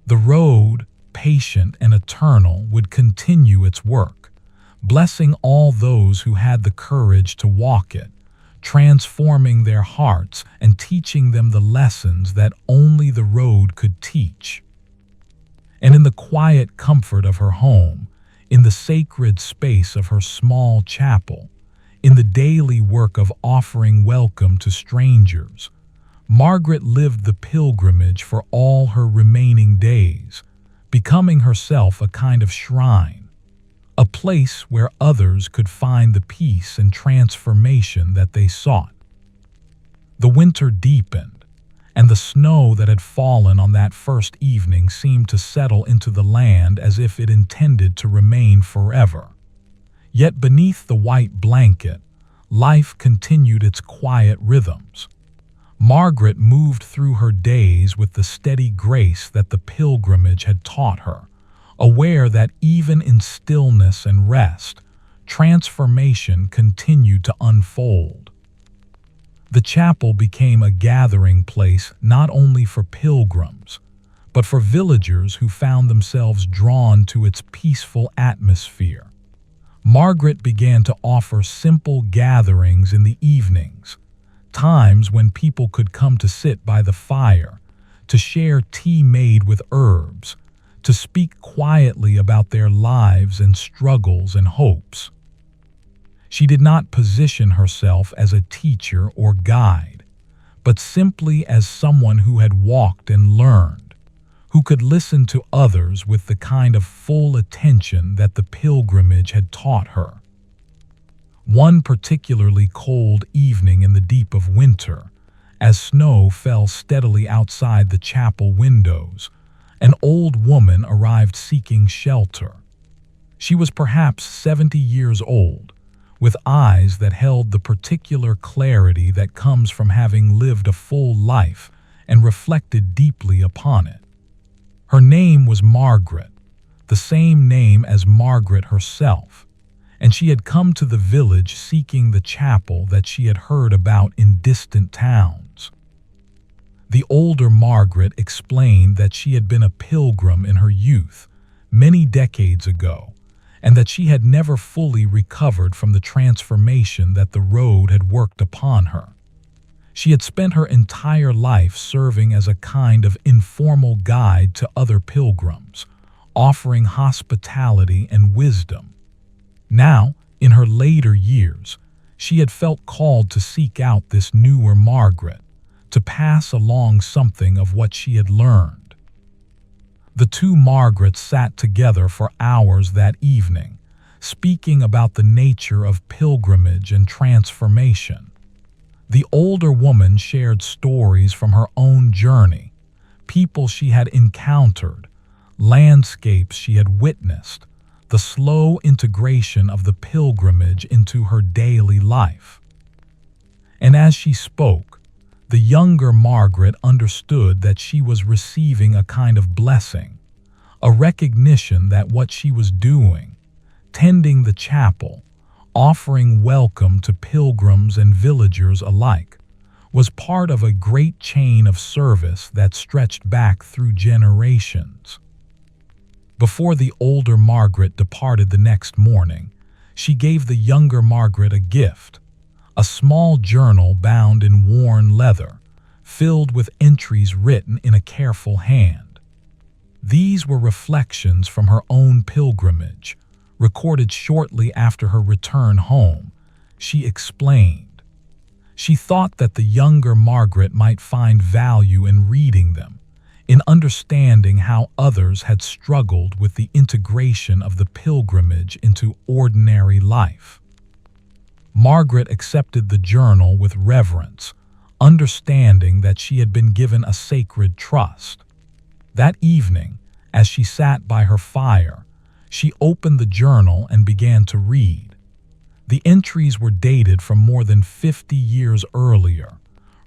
The road, patient and eternal, would continue its work, blessing all those who had the courage to walk it, transforming their hearts and teaching them the lessons that only the road could teach. And in the quiet comfort of her home, in the sacred space of her small chapel, in the daily work of offering welcome to strangers, Margaret lived the pilgrimage for all her remaining days, becoming herself a kind of shrine, a place where others could find the peace and transformation that they sought. The winter deepened, and the snow that had fallen on that first evening seemed to settle into the land as if it intended to remain forever. Yet beneath the white blanket, life continued its quiet rhythms. Margaret moved through her days with the steady grace that the pilgrimage had taught her, aware that even in stillness and rest, transformation continued to unfold. The chapel became a gathering place not only for pilgrims, but for villagers who found themselves drawn to its peaceful atmosphere. Margaret began to offer simple gatherings in the evenings, times when people could come to sit by the fire, to share tea made with herbs, to speak quietly about their lives and struggles and hopes. She did not position herself as a teacher or guide, but simply as someone who had walked and learned, who could listen to others with the kind of full attention that the pilgrimage had taught her. One particularly cold evening in the deep of winter, as snow fell steadily outside the chapel windows, an old woman arrived seeking shelter. She was perhaps 70 years old, with eyes that held the particular clarity that comes from having lived a full life and reflected deeply upon it. Her name was Margaret, the same name as Margaret herself, and she had come to the village seeking the chapel that she had heard about in distant towns. The older Margaret explained that she had been a pilgrim in her youth, many decades ago, and that she had never fully recovered from the transformation that the road had worked upon her. She had spent her entire life serving as a kind of informal guide to other pilgrims, offering hospitality and wisdom. Now, in her later years, she had felt called to seek out this newer Margaret, to pass along something of what she had learned. The two Margarets sat together for hours that evening, speaking about the nature of pilgrimage and transformation. The older woman shared stories from her own journey, people she had encountered, landscapes she had witnessed, the slow integration of the pilgrimage into her daily life. And as she spoke, the younger Margaret understood that she was receiving a kind of blessing, a recognition that what she was doing, tending the chapel, offering welcome to pilgrims and villagers alike, was part of a great chain of service that stretched back through generations. Before the older Margaret departed the next morning, she gave the younger Margaret a gift, a small journal bound in worn leather, filled with entries written in a careful hand. These were reflections from her own pilgrimage, recorded shortly after her return home. She explained. She thought that the younger Margaret might find value in reading them, in understanding how others had struggled with the integration of the pilgrimage into ordinary life. Margaret accepted the journal with reverence, understanding that she had been given a sacred trust. That evening, as she sat by her fire, she opened the journal and began to read. The entries were dated from more than 50 years earlier,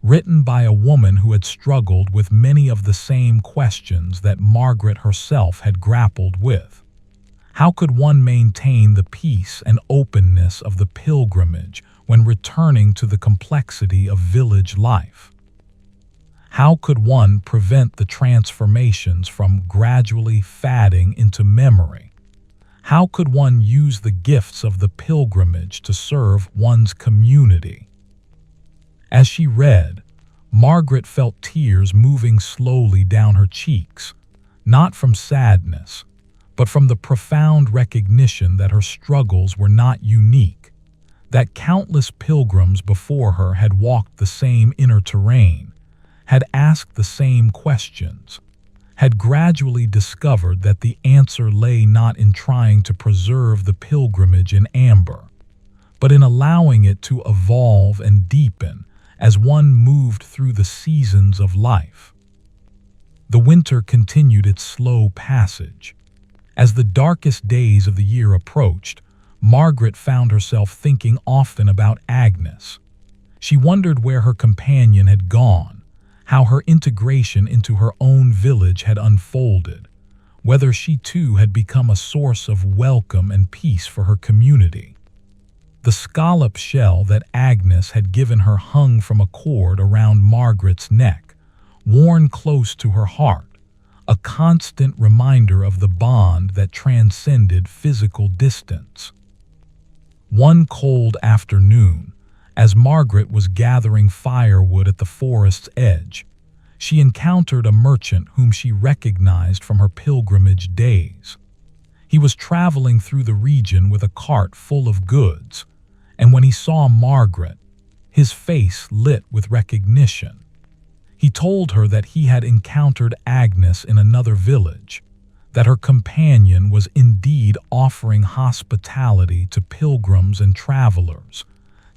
written by a woman who had struggled with many of the same questions that Margaret herself had grappled with. How could one maintain the peace and openness of the pilgrimage when returning to the complexity of village life? How could one prevent the transformations from gradually fading into memory? How could one use the gifts of the pilgrimage to serve one's community? As she read, Margaret felt tears moving slowly down her cheeks, not from sadness, but from the profound recognition that her struggles were not unique, that countless pilgrims before her had walked the same inner terrain, had asked the same questions, had gradually discovered that the answer lay not in trying to preserve the pilgrimage in amber, but in allowing it to evolve and deepen as one moved through the seasons of life. The winter continued its slow passage. As the darkest days of the year approached, Margaret found herself thinking often about Agnes. She wondered where her companion had gone, how her integration into her own village had unfolded, whether she too had become a source of welcome and peace for her community. The scallop shell that Agnes had given her hung from a cord around Margaret's neck, worn close to her heart, a constant reminder of the bond that transcended physical distance. One cold afternoon, as Margaret was gathering firewood at the forest's edge, she encountered a merchant whom she recognized from her pilgrimage days. He was traveling through the region with a cart full of goods, and when he saw Margaret, his face lit with recognition. He told her that he had encountered Agnes in another village, that her companion was indeed offering hospitality to pilgrims and travelers,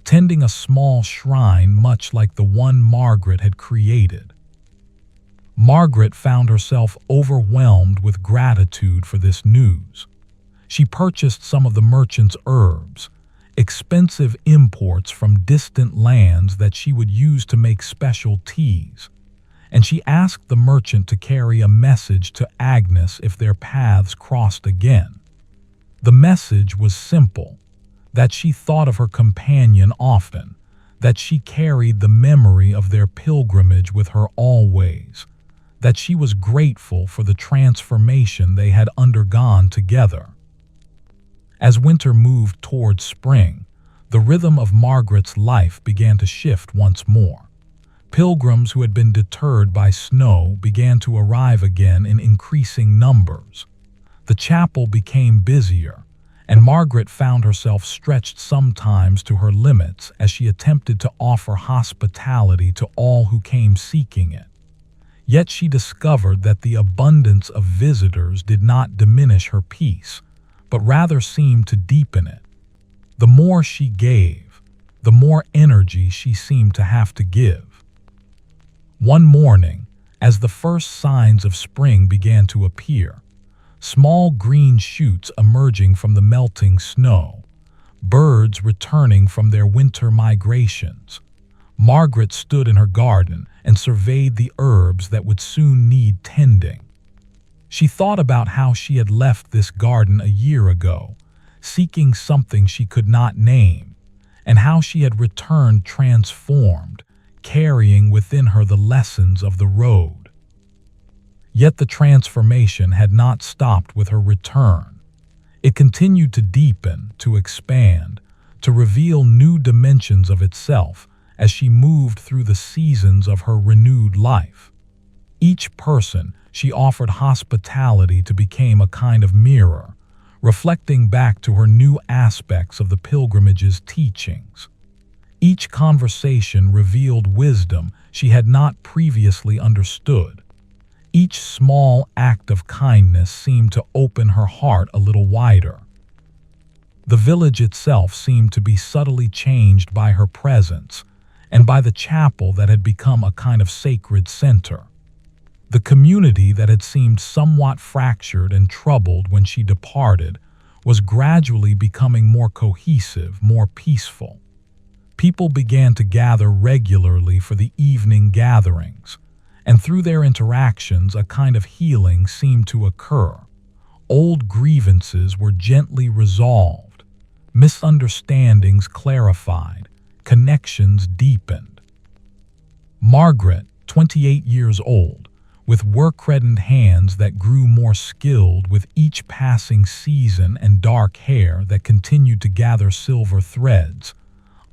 tending a small shrine much like the one Margaret had created. Margaret found herself overwhelmed with gratitude for this news. She purchased some of the merchant's herbs, expensive imports from distant lands that she would use to make special teas, and she asked the merchant to carry a message to Agnes if their paths crossed again. The message was simple, that she thought of her companion often, that she carried the memory of their pilgrimage with her always, that she was grateful for the transformation they had undergone together. As winter moved towards spring, the rhythm of Margaret's life began to shift once more. Pilgrims who had been deterred by snow began to arrive again in increasing numbers. The chapel became busier, and Margaret found herself stretched sometimes to her limits as she attempted to offer hospitality to all who came seeking it. Yet she discovered that the abundance of visitors did not diminish her peace, but rather seemed to deepen it. The more she gave, the more energy she seemed to have to give. One morning, as the first signs of spring began to appear, small green shoots emerging from the melting snow, birds returning from their winter migrations, Margaret stood in her garden and surveyed the herbs that would soon need tending. She thought about how she had left this garden a year ago, seeking something she could not name, and how she had returned transformed, carrying within her the lessons of the road. Yet the transformation had not stopped with her return. It continued to deepen, to expand, to reveal new dimensions of itself as she moved through the seasons of her renewed life. Each person she offered hospitality to became a kind of mirror, reflecting back to her new aspects of the pilgrimage's teachings. Each conversation revealed wisdom she had not previously understood. Each small act of kindness seemed to open her heart a little wider. The village itself seemed to be subtly changed by her presence and by the chapel that had become a kind of sacred center. The community that had seemed somewhat fractured and troubled when she departed was gradually becoming more cohesive, more peaceful. People began to gather regularly for the evening gatherings, and through their interactions a kind of healing seemed to occur. Old grievances were gently resolved, misunderstandings clarified, connections deepened. Margaret, 28 years old, with work-reddened hands that grew more skilled with each passing season and dark hair that continued to gather silver threads,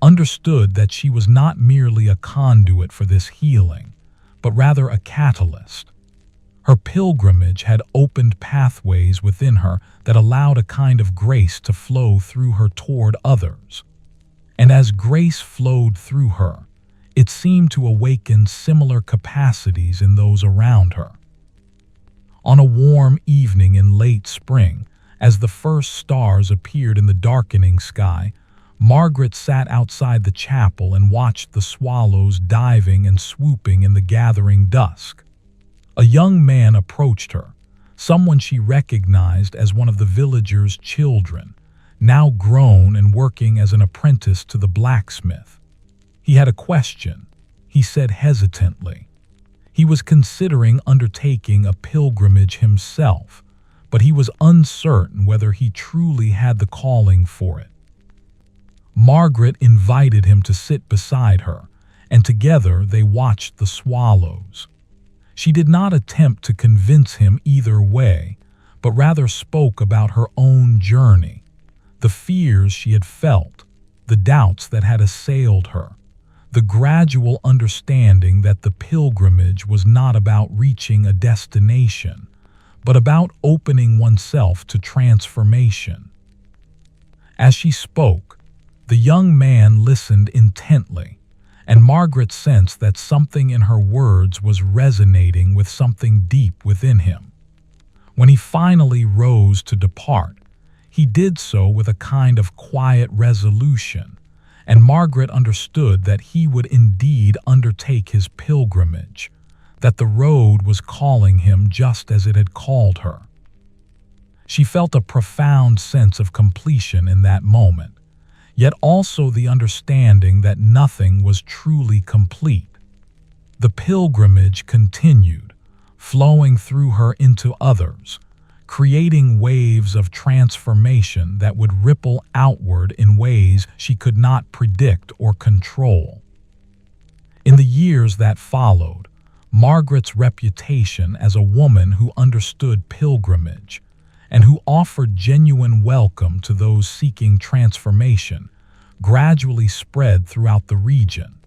understood that she was not merely a conduit for this healing, but rather a catalyst. Her pilgrimage had opened pathways within her that allowed a kind of grace to flow through her toward others. And as grace flowed through her, it seemed to awaken similar capacities in those around her. On a warm evening in late spring, as the first stars appeared in the darkening sky, Margaret sat outside the chapel and watched the swallows diving and swooping in the gathering dusk. A young man approached her, someone she recognized as one of the villagers' children, now grown and working as an apprentice to the blacksmith. He had a question, he said hesitantly. He was considering undertaking a pilgrimage himself, but he was uncertain whether he truly had the calling for it. Margaret invited him to sit beside her, and together they watched the swallows. She did not attempt to convince him either way, but rather spoke about her own journey, the fears she had felt, the doubts that had assailed her, the gradual understanding that the pilgrimage was not about reaching a destination, but about opening oneself to transformation. As she spoke, the young man listened intently, and Margaret sensed that something in her words was resonating with something deep within him. When he finally rose to depart, he did so with a kind of quiet resolution, and Margaret understood that he would indeed undertake his pilgrimage, that the road was calling him just as it had called her. She felt a profound sense of completion in that moment, yet also the understanding that nothing was truly complete. The pilgrimage continued, flowing through her into others, creating waves of transformation that would ripple outward in ways she could not predict or control. In the years that followed, Margaret's reputation as a woman who understood pilgrimage and who offered genuine welcome to those seeking transformation gradually spread throughout the region.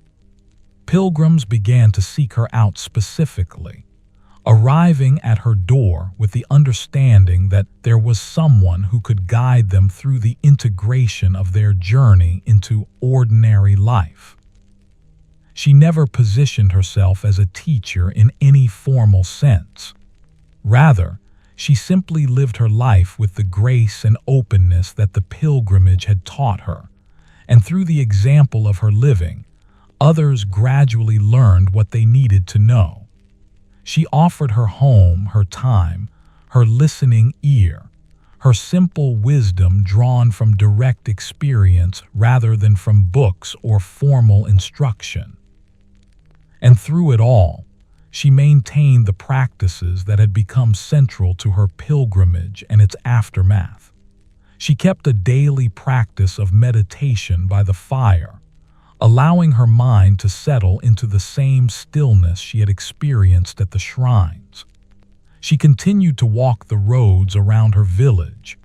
Pilgrims began to seek her out specifically, arriving at her door with the understanding that there was someone who could guide them through the integration of their journey into ordinary life. She never positioned herself as a teacher in any formal sense. Rather, she simply lived her life with the grace and openness that the pilgrimage had taught her, and through the example of her living, others gradually learned what they needed to know. She offered her home, her time, her listening ear, her simple wisdom drawn from direct experience rather than from books or formal instruction. And through it all, she maintained the practices that had become central to her pilgrimage and its aftermath. She kept a daily practice of meditation by the fire, allowing her mind to settle into the same stillness she had experienced at the shrines. She continued to walk the roads around her village,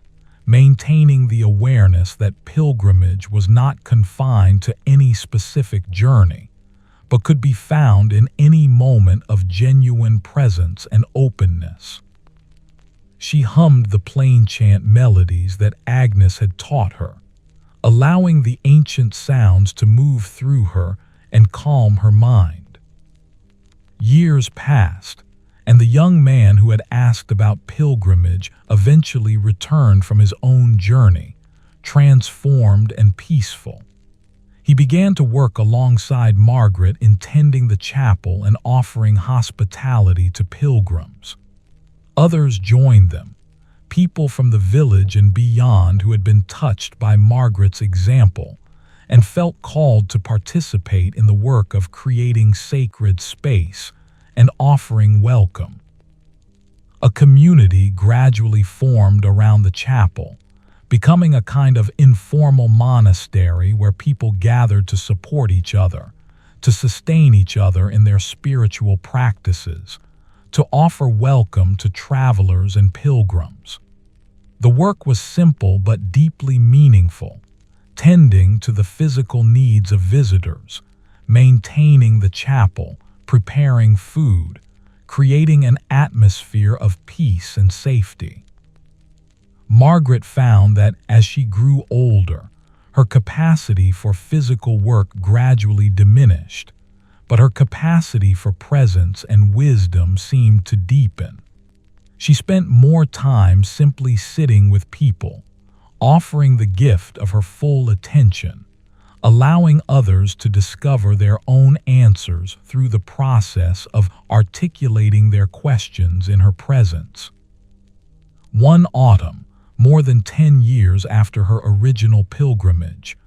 maintaining the awareness that pilgrimage was not confined to any specific journey, but could be found in any moment of genuine presence and openness. She hummed the plain chant melodies that Agnes had taught her, allowing the ancient sounds to move through her and calm her mind. Years passed, and the young man who had asked about pilgrimage eventually returned from his own journey, transformed and peaceful. He began to work alongside Margaret in tending the chapel and offering hospitality to pilgrims. Others joined them, people from the village and beyond who had been touched by Margaret's example and felt called to participate in the work of creating sacred space and offering welcome. A community gradually formed around the chapel, becoming a kind of informal monastery where people gathered to support each other, to sustain each other in their spiritual practices, to offer welcome to travelers and pilgrims. The work was simple but deeply meaningful, tending to the physical needs of visitors, maintaining the chapel, preparing food, creating an atmosphere of peace and safety. Margaret found that as she grew older, her capacity for physical work gradually diminished, but her capacity for presence and wisdom seemed to deepen. She spent more time simply sitting with people, offering the gift of her full attention, allowing others to discover their own answers through the process of articulating their questions in her presence. One autumn, more than 10 years after her original pilgrimage,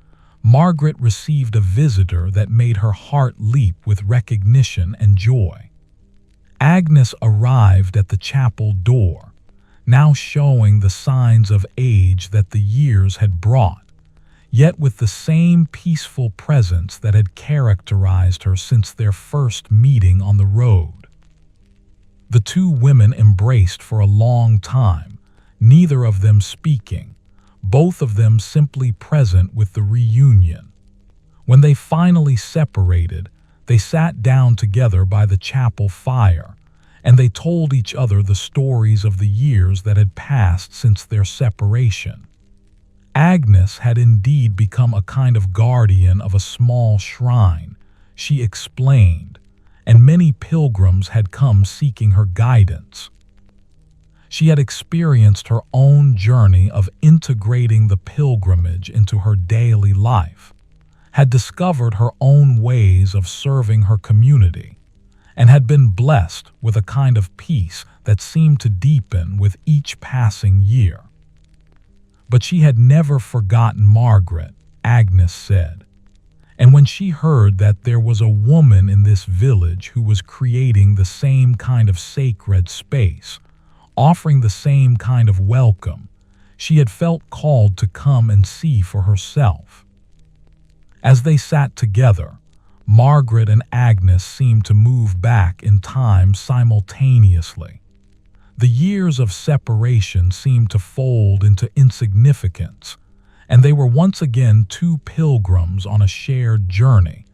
Margaret received a visitor that made her heart leap with recognition and joy. Agnes arrived at the chapel door, now showing the signs of age that the years had brought, yet with the same peaceful presence that had characterized her since their first meeting on the road. The two women embraced for a long time, neither of them speaking, both of them simply present with the reunion. When they finally separated, they sat down together by the chapel fire, and they told each other the stories of the years that had passed since their separation. Agnes had indeed become a kind of guardian of a small shrine, she explained, and many pilgrims had come seeking her guidance. She had experienced her own journey of integrating the pilgrimage into her daily life, had discovered her own ways of serving her community, and had been blessed with a kind of peace that seemed to deepen with each passing year. But she had never forgotten Margaret, Agnes said, and when she heard that there was a woman in this village who was creating the same kind of sacred space, offering the same kind of welcome, she had felt called to come and see for herself. As they sat together, Margaret and Agnes seemed to move back in time simultaneously. The years of separation seemed to fold into insignificance, and they were once again two pilgrims on a shared journey,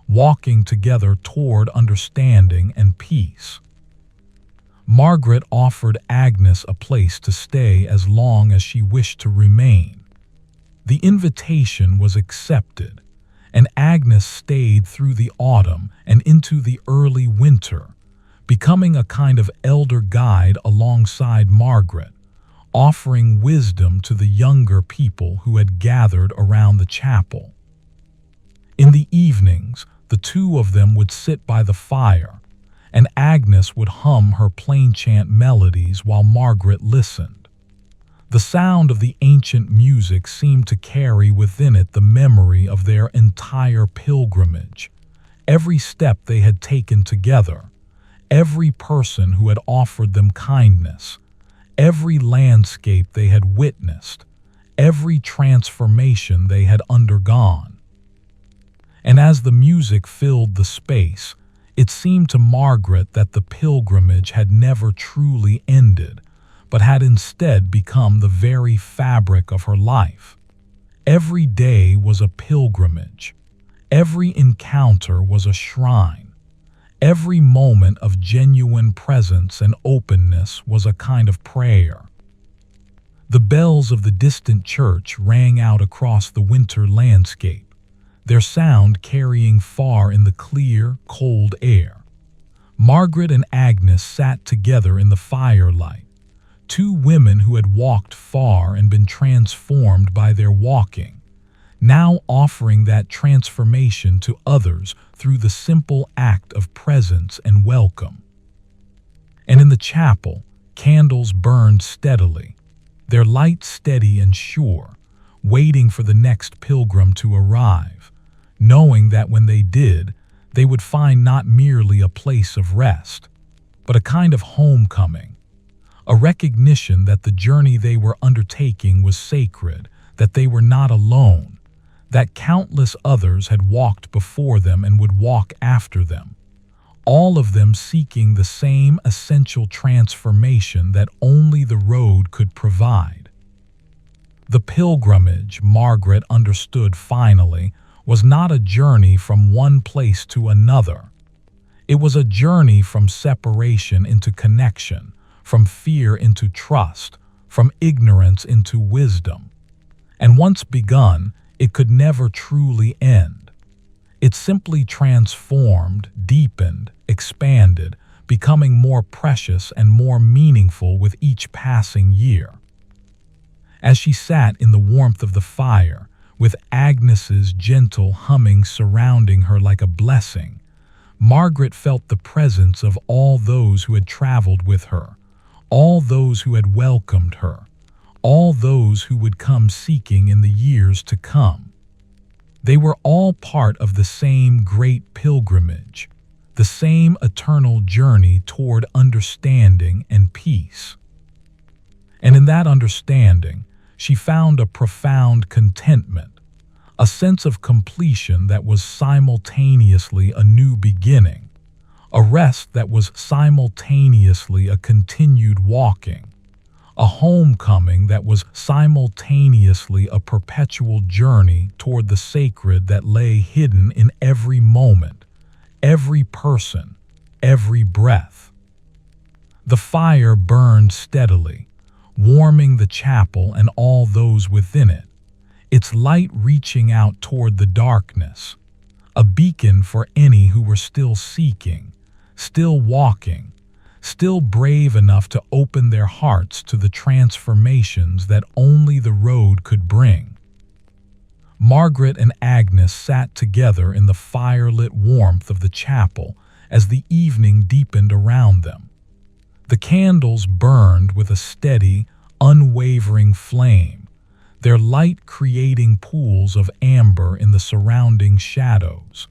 walking together toward understanding and peace. Margaret offered Agnes a place to stay as long as she wished to remain. The invitation was accepted, and Agnes stayed through the autumn and into the early winter, becoming a kind of elder guide alongside Margaret, offering wisdom to the younger people who had gathered around the chapel. In the evenings, the two of them would sit by the fire, and Agnes would hum her plainchant melodies while Margaret listened. The sound of the ancient music seemed to carry within it the memory of their entire pilgrimage, every step they had taken together, every person who had offered them kindness, every landscape they had witnessed, every transformation they had undergone. And as the music filled the space, it seemed to Margaret that the pilgrimage had never truly ended, but had instead become the very fabric of her life. Every day was a pilgrimage. Every encounter was a shrine. Every moment of genuine presence and openness was a kind of prayer. The bells of the distant church rang out across the winter landscape, their sound carrying far in the clear, cold air. Margaret and Agnes sat together in the firelight, two women who had walked far and been transformed by their walking, now offering that transformation to others through the simple act of presence and welcome. And in the chapel, candles burned steadily, their light steady and sure, waiting for the next pilgrim to arrive, knowing that when they did, they would find not merely a place of rest, but a kind of homecoming, a recognition that the journey they were undertaking was sacred, that they were not alone, that countless others had walked before them and would walk after them, all of them seeking the same essential transformation that only the road could provide. The pilgrimage, Margaret understood finally, was not a journey from one place to another. It was a journey from separation into connection, from fear into trust, from ignorance into wisdom. And once begun, it could never truly end. It simply transformed, deepened, expanded, becoming more precious and more meaningful with each passing year. As she sat in the warmth of the fire, with Agnes's gentle humming surrounding her like a blessing, Margaret felt the presence of all those who had traveled with her, all those who had welcomed her, all those who would come seeking in the years to come. They were all part of the same great pilgrimage, the same eternal journey toward understanding and peace. And in that understanding, she found a profound contentment, a sense of completion that was simultaneously a new beginning, a rest that was simultaneously a continued walking, a homecoming that was simultaneously a perpetual journey toward the sacred that lay hidden in every moment, every person, every breath. The fire burned steadily, warming the chapel and all those within it, its light reaching out toward the darkness, a beacon for any who were still seeking, still walking, still brave enough to open their hearts to the transformations that only the road could bring. Margaret and Agnes sat together in the firelit warmth of the chapel as the evening deepened around them. The candles burned with a steady, unwavering flame, their light creating pools of amber in the surrounding shadows.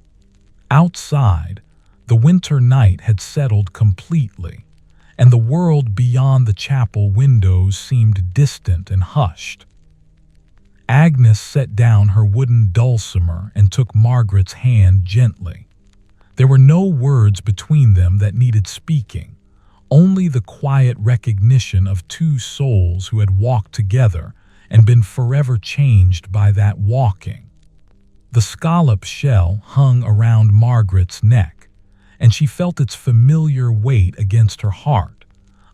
Outside, the winter night had settled completely, and the world beyond the chapel windows seemed distant and hushed. Agnes set down her wooden dulcimer and took Margaret's hand gently. There were no words between them that needed speaking, only the quiet recognition of two souls who had walked together and been forever changed by that walking. The scallop shell hung around Margaret's neck, and she felt its familiar weight against her heart,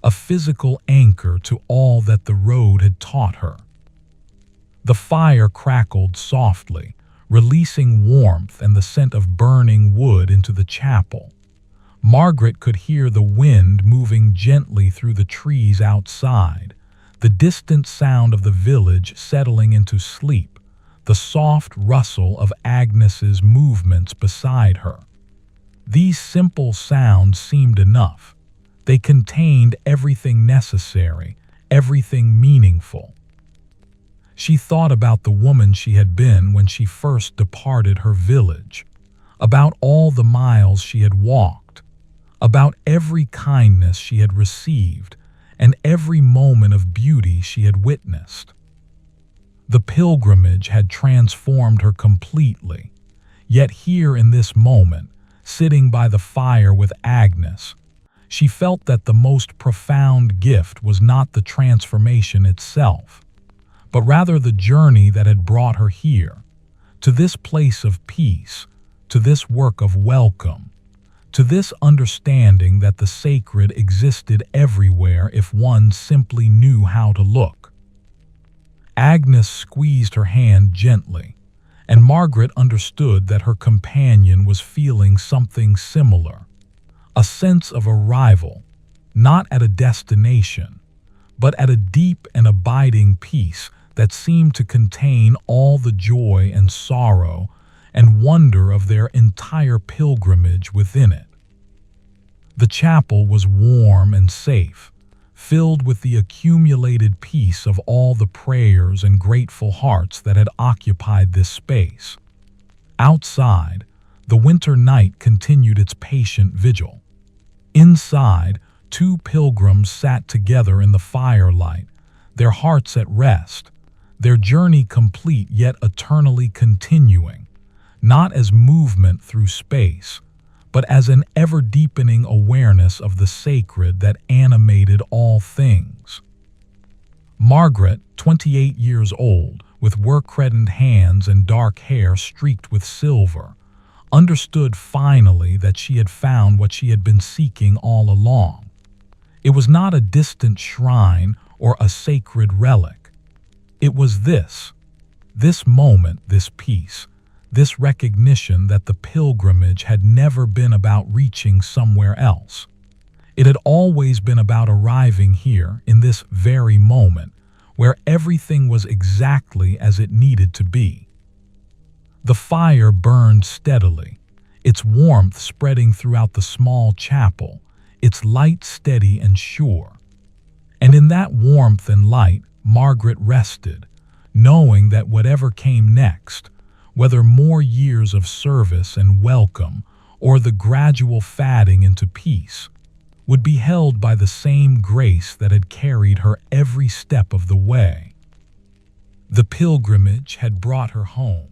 a physical anchor to all that the road had taught her. The fire crackled softly, releasing warmth and the scent of burning wood into the chapel. Margaret could hear the wind moving gently through the trees outside, the distant sound of the village settling into sleep, the soft rustle of Agnes's movements beside her. These simple sounds seemed enough. They contained everything necessary, everything meaningful. She thought about the woman she had been when she first departed her village, about all the miles she had walked, about every kindness she had received, and every moment of beauty she had witnessed. The pilgrimage had transformed her completely, yet here in this moment, sitting by the fire with Agnes, she felt that the most profound gift was not the transformation itself, but rather the journey that had brought her here, to this place of peace, to this work of welcome, to this understanding that the sacred existed everywhere if one simply knew how to look. Agnes squeezed her hand gently, and Margaret understood that her companion was feeling something similar, a sense of arrival, not at a destination, but at a deep and abiding peace that seemed to contain all the joy and sorrow and wonder of their entire pilgrimage within it. The chapel was warm and safe, filled with the accumulated peace of all the prayers and grateful hearts that had occupied this space. Outside, the winter night continued its patient vigil. Inside, two pilgrims sat together in the firelight, their hearts at rest, their journey complete yet eternally continuing, not as movement through space, but as an ever-deepening awareness of the sacred that animated all things. Margaret, 28 years old, with work-reddened hands and dark hair streaked with silver, understood finally that she had found what she had been seeking all along. It was not a distant shrine or a sacred relic. It was this moment, this peace, this recognition that the pilgrimage had never been about reaching somewhere else. It had always been about arriving here in this very moment, where everything was exactly as it needed to be. The fire burned steadily, its warmth spreading throughout the small chapel, its light steady and sure. And in that warmth and light, Margaret rested, knowing that whatever came next, whether more years of service and welcome or the gradual fading into peace, would be held by the same grace that had carried her every step of the way. The pilgrimage had brought her home,